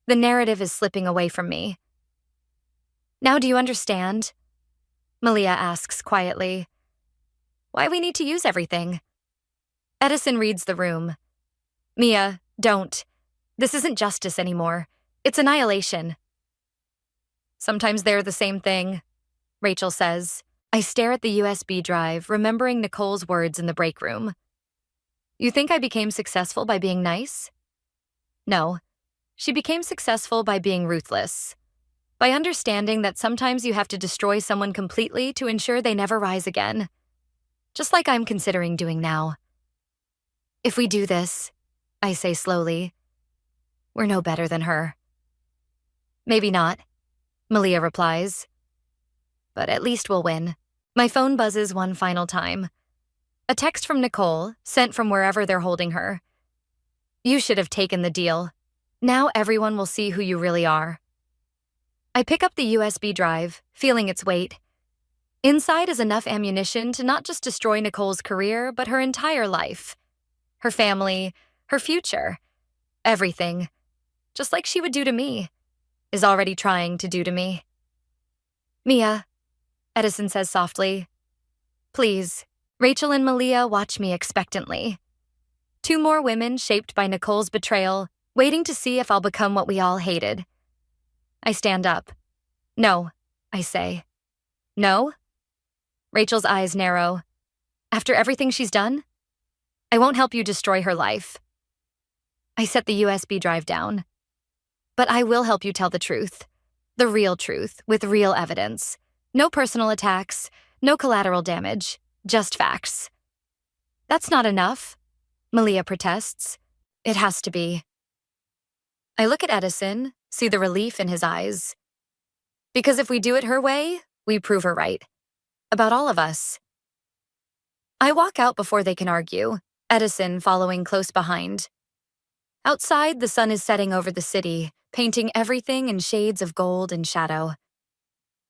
The narrative is slipping away from me. "Now do you understand?" Malia asks quietly. "Why we need to use everything?" Edison reads the room. "Mia, don't. This isn't justice anymore. It's annihilation." "Sometimes they're the same thing," Rachel says. I stare at the USB drive, remembering Nicole's words in the break room. "You think I became successful by being nice?" No. She became successful by being ruthless. By understanding that sometimes you have to destroy someone completely to ensure they never rise again. Just like I'm considering doing now. "If we do this," I say slowly, "we're no better than her." "Maybe not," Malia replies. "But at least we'll win." My phone buzzes one final time. A text from Nicole, sent from wherever they're holding her. "You should have taken the deal. Now everyone will see who you really are." I pick up the USB drive, feeling its weight. Inside is enough ammunition to not just destroy Nicole's career, but her entire life. Her family, her future, everything. Just like she would do to me, is already trying to do to me. "Mia," Edison says softly. "Please." Rachel and Malia watch me expectantly. 2 more women shaped by Nicole's betrayal, waiting to see if I'll become what we all hated. I stand up. "No," I say. "No?" Rachel's eyes narrow. "After everything she's done? I won't help you destroy her life." I set the USB drive down. "But I will help you tell the truth. The real truth, with real evidence. No personal attacks, no collateral damage, just facts." "That's not enough," Malia protests. "It has to be." I look at Edison, see the relief in his eyes. "Because if we do it her way, we prove her right. About all of us." I walk out before they can argue, Edison following close behind. Outside, the sun is setting over the city, painting everything in shades of gold and shadow.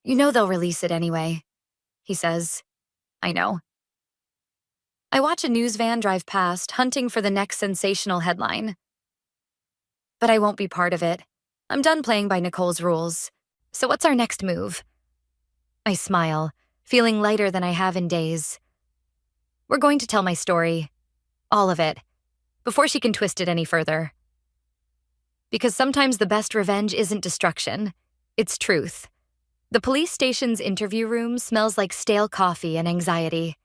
"You know they'll release it anyway," he says. I know. I watch a news van drive past, hunting for the next sensational headline. But I won't be part of it. I'm done playing by Nicole's rules. So what's our next move? I smile, feeling lighter than I have in days. We're going to tell my story. All of it. Before she can twist it any further. Because sometimes the best revenge isn't destruction. It's truth. The police station's interview room smells like stale coffee and anxiety.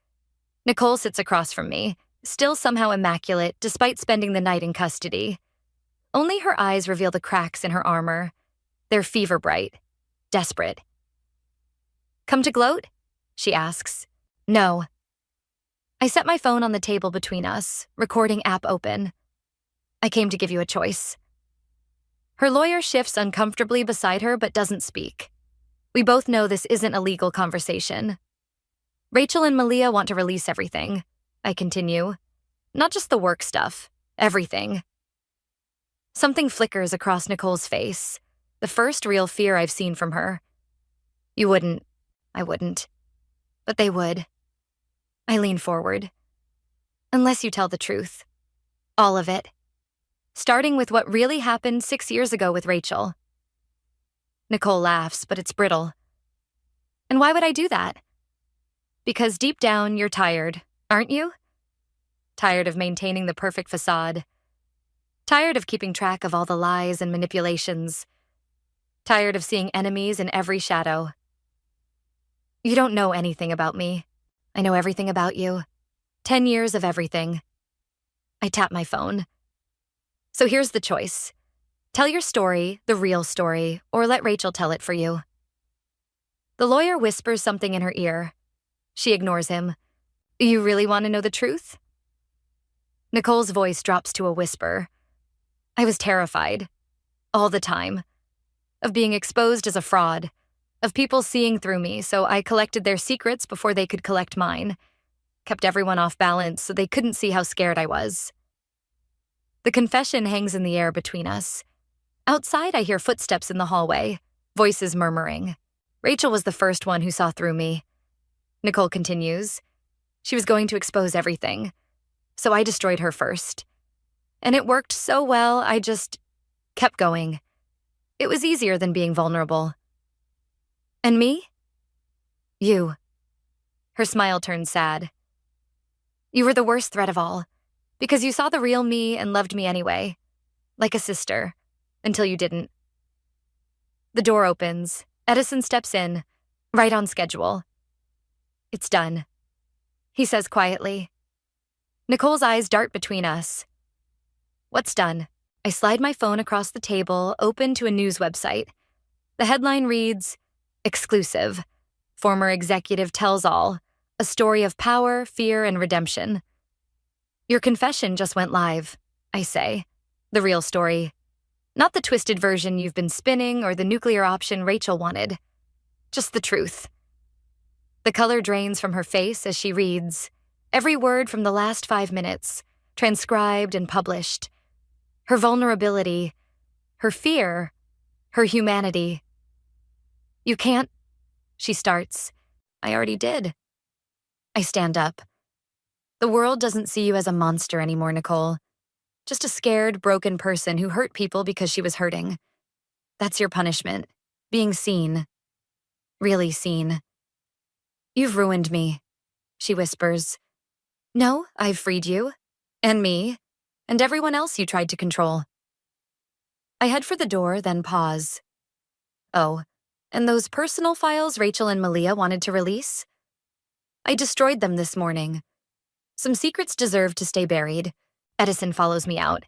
Nicole sits across from me, still somehow immaculate despite spending the night in custody. Only her eyes reveal the cracks in her armor. They're fever bright, desperate. Come to gloat? she asks. No. I set my phone on the table between us, recording app open. I came to give you a choice. Her lawyer shifts uncomfortably beside her but doesn't speak. We both know this isn't a legal conversation. Rachel and Malia want to release everything. I continue. Not just the work stuff. Everything. Something flickers across Nicole's face. The first real fear I've seen from her. You wouldn't. I wouldn't. But they would. I lean forward. Unless you tell the truth. All of it. Starting with what really happened 6 years ago with Rachel. Nicole laughs, but it's brittle. And why would I do that? Because deep down, you're tired, aren't you? Tired of maintaining the perfect facade. Tired of keeping track of all the lies and manipulations. Tired of seeing enemies in every shadow. You don't know anything about me. I know everything about you. 10 years of everything. I tap my phone. So here's the choice. Tell your story, the real story, or let Rachel tell it for you. The lawyer whispers something in her ear. She ignores him. You really want to know the truth? Nicole's voice drops to a whisper. I was terrified. All the time. Of being exposed as a fraud. Of people seeing through me, so I collected their secrets before they could collect mine. Kept everyone off balance so they couldn't see how scared I was. The confession hangs in the air between us. Outside, I hear footsteps in the hallway, voices murmuring. Rachel was the first one who saw through me. Nicole continues. She was going to expose everything. So I destroyed her first. And it worked so well, I just kept going. It was easier than being vulnerable. And me? You. Her smile turned sad. You were the worst threat of all, because you saw the real me and loved me anyway, like a sister, until you didn't. The door opens. Edison steps in, right on schedule. It's done, he says quietly. Nicole's eyes dart between us. What's done? I slide my phone across the table, open to a news website. The headline reads, Exclusive. Former executive tells all. A story of power, fear, and redemption. Your confession just went live, I say. The real story. Not the twisted version you've been spinning or the nuclear option Rachel wanted. Just the truth. The color drains from her face as she reads. Every word from the last 5 minutes, transcribed and published. Her vulnerability, her fear, her humanity. You can't, she starts. I already did. I stand up. The world doesn't see you as a monster anymore, Nicole. Just a scared, broken person who hurt people because she was hurting. That's your punishment. Being seen. Really seen. You've ruined me, she whispers. No, I've freed you. And me. And everyone else you tried to control. I head for the door, then pause. Oh, and those personal files Rachel and Malia wanted to release? I destroyed them this morning. Some secrets deserve to stay buried. Edison follows me out.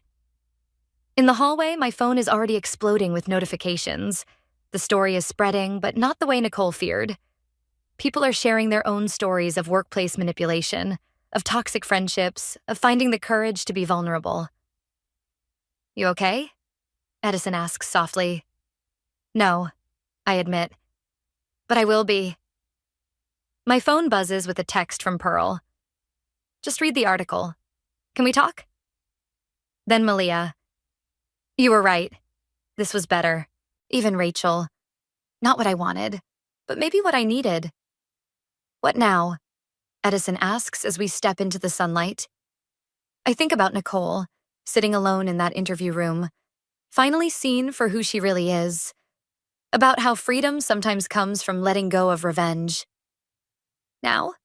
In the hallway, my phone is already exploding with notifications. The story is spreading, but not the way Nicole feared. People are sharing their own stories of workplace manipulation, of toxic friendships, of finding the courage to be vulnerable. You okay? Edison asks softly. No, I admit. But I will be. My phone buzzes with a text from Pearl. Just read the article. Can we talk? Then Malia. You were right. This was better. Even Rachel. Not what I wanted, but maybe what I needed. What now? Edison asks as we step into the sunlight. I think about Nicole, sitting alone in that interview room, finally seen for who she really is. About how freedom sometimes comes from letting go of revenge. Now?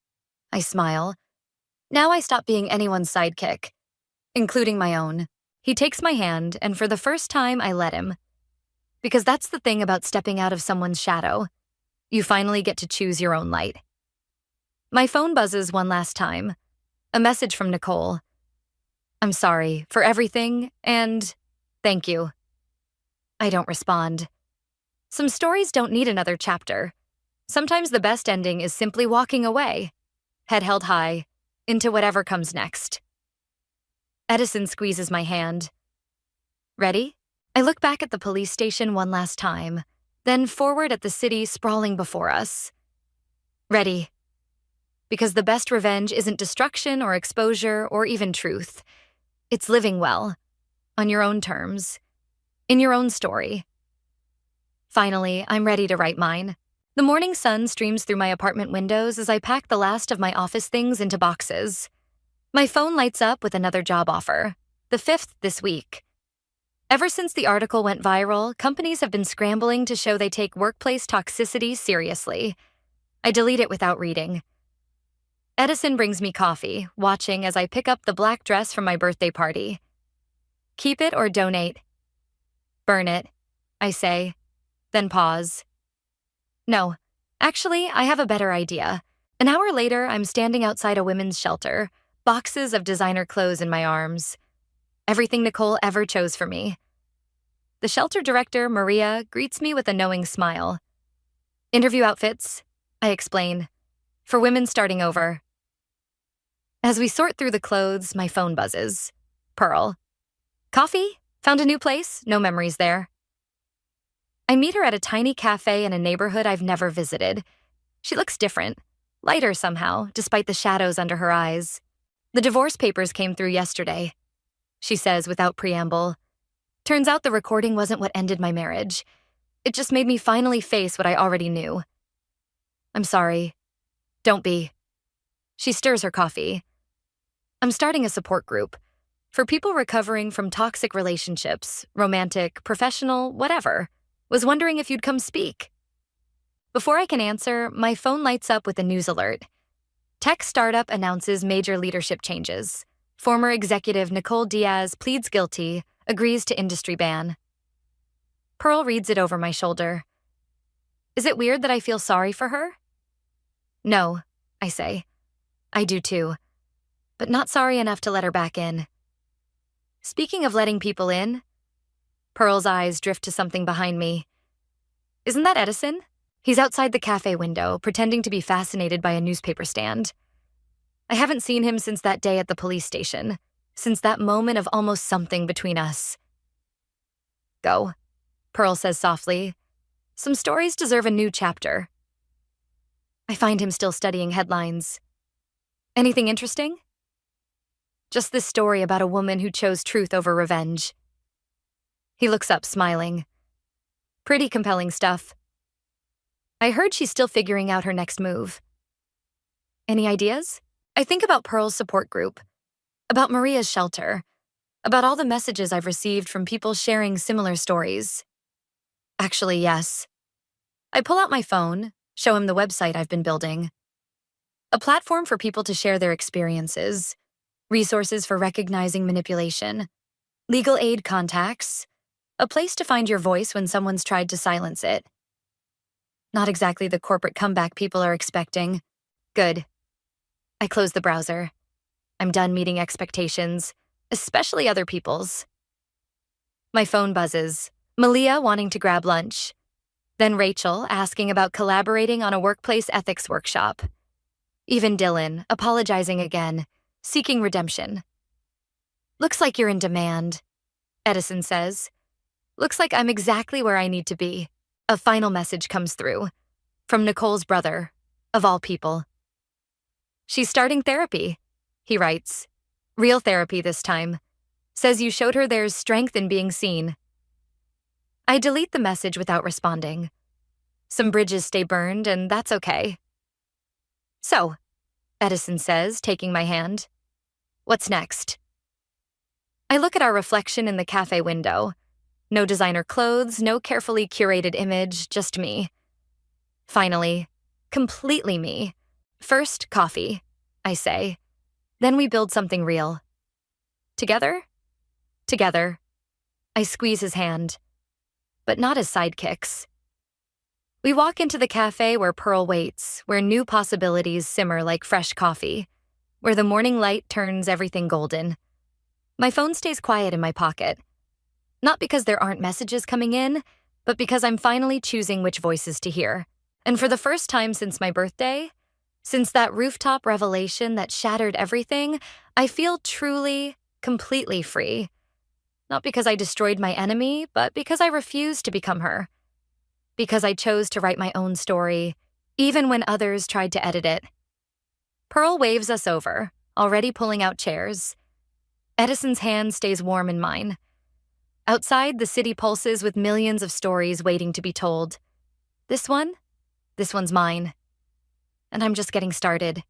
I smile. Now I stop being anyone's sidekick, including my own. He takes my hand, and for the first time, I let him. Because that's the thing about stepping out of someone's shadow. You finally get to choose your own light. My phone buzzes one last time. A message from Nicole. I'm sorry for everything, and thank you. I don't respond. Some stories don't need another chapter. Sometimes the best ending is simply walking away, head held high, into whatever comes next. Edison squeezes my hand. Ready? I look back at the police station one last time, then forward at the city sprawling before us. Ready. Because the best revenge isn't destruction or exposure or even truth. It's living well, on your own terms, in your own story. Finally, I'm ready to write mine. The morning sun streams through my apartment windows as I pack the last of my office things into boxes. My phone lights up with another job offer, the 5th this week. Ever since the article went viral, companies have been scrambling to show they take workplace toxicity seriously. I delete it without reading. Edison brings me coffee, watching as I pick up the black dress from my birthday party. Keep it or donate? Burn it, I say, then pause. No, actually, I have a better idea. An hour later, I'm standing outside a women's shelter, boxes of designer clothes in my arms. Everything Nicole ever chose for me. The shelter director, Maria, greets me with a knowing smile. Interview outfits, I explain, for women starting over. As we sort through the clothes, my phone buzzes. Pearl. Coffee? Found a new place? No memories there. I meet her at a tiny cafe in a neighborhood I've never visited. She looks different, lighter somehow, despite the shadows under her eyes. The divorce papers came through yesterday, she says without preamble. Turns out the recording wasn't what ended my marriage. It just made me finally face what I already knew. I'm sorry. Don't be. She stirs her coffee. I'm starting a support group for people recovering from toxic relationships, romantic, professional, whatever. Was wondering if you'd come speak. Before I can answer, my phone lights up with a news alert. Tech startup announces major leadership changes. Former executive Nicole Diaz pleads guilty, agrees to industry ban. Pearl reads it over my shoulder. Is it weird that I feel sorry for her? No, I say. I do too. But not sorry enough to let her back in. Speaking of letting people in, Pearl's eyes drift to something behind me. Isn't that Edison? He's outside the cafe window, pretending to be fascinated by a newspaper stand. I haven't seen him since that day at the police station, since that moment of almost something between us. Go, Pearl says softly. Some stories deserve a new chapter. I find him still studying headlines. Anything interesting? Just this story about a woman who chose truth over revenge. He looks up, smiling. Pretty compelling stuff. I heard she's still figuring out her next move. Any ideas? I think about Pearl's support group, about Maria's shelter, about all the messages I've received from people sharing similar stories. Actually, yes. I pull out my phone, show him the website I've been building. A platform for people to share their experiences, resources for recognizing manipulation, legal aid contacts, a place to find your voice when someone's tried to silence it. Not exactly the corporate comeback people are expecting. Good. I close the browser. I'm done meeting expectations, especially other people's. My phone buzzes. Malia wanting to grab lunch. Then Rachel asking about collaborating on a workplace ethics workshop. Even Dylan apologizing again, seeking redemption. Looks like you're in demand, Edison says. Looks like I'm exactly where I need to be. A final message comes through. From Nicole's brother, of all people. She's starting therapy, he writes. Real therapy this time. Says you showed her there's strength in being seen. I delete the message without responding. Some bridges stay burned, and that's okay. So, Edison says, taking my hand. What's next? I look at our reflection in the cafe window. No designer clothes, no carefully curated image, just me. Finally, completely me. First, coffee, I say. Then we build something real. Together? Together. I squeeze his hand. But not as sidekicks. We walk into the cafe where Pearl waits, where new possibilities simmer like fresh coffee, where the morning light turns everything golden. My phone stays quiet in my pocket. Not because there aren't messages coming in, but because I'm finally choosing which voices to hear. And for the first time since my birthday, since that rooftop revelation that shattered everything, I feel truly, completely free. Not because I destroyed my enemy, but because I refused to become her. Because I chose to write my own story, even when others tried to edit it. Pearl waves us over, already pulling out chairs. Edison's hand stays warm in mine. Outside, the city pulses with millions of stories waiting to be told. This one's mine. And I'm just getting started.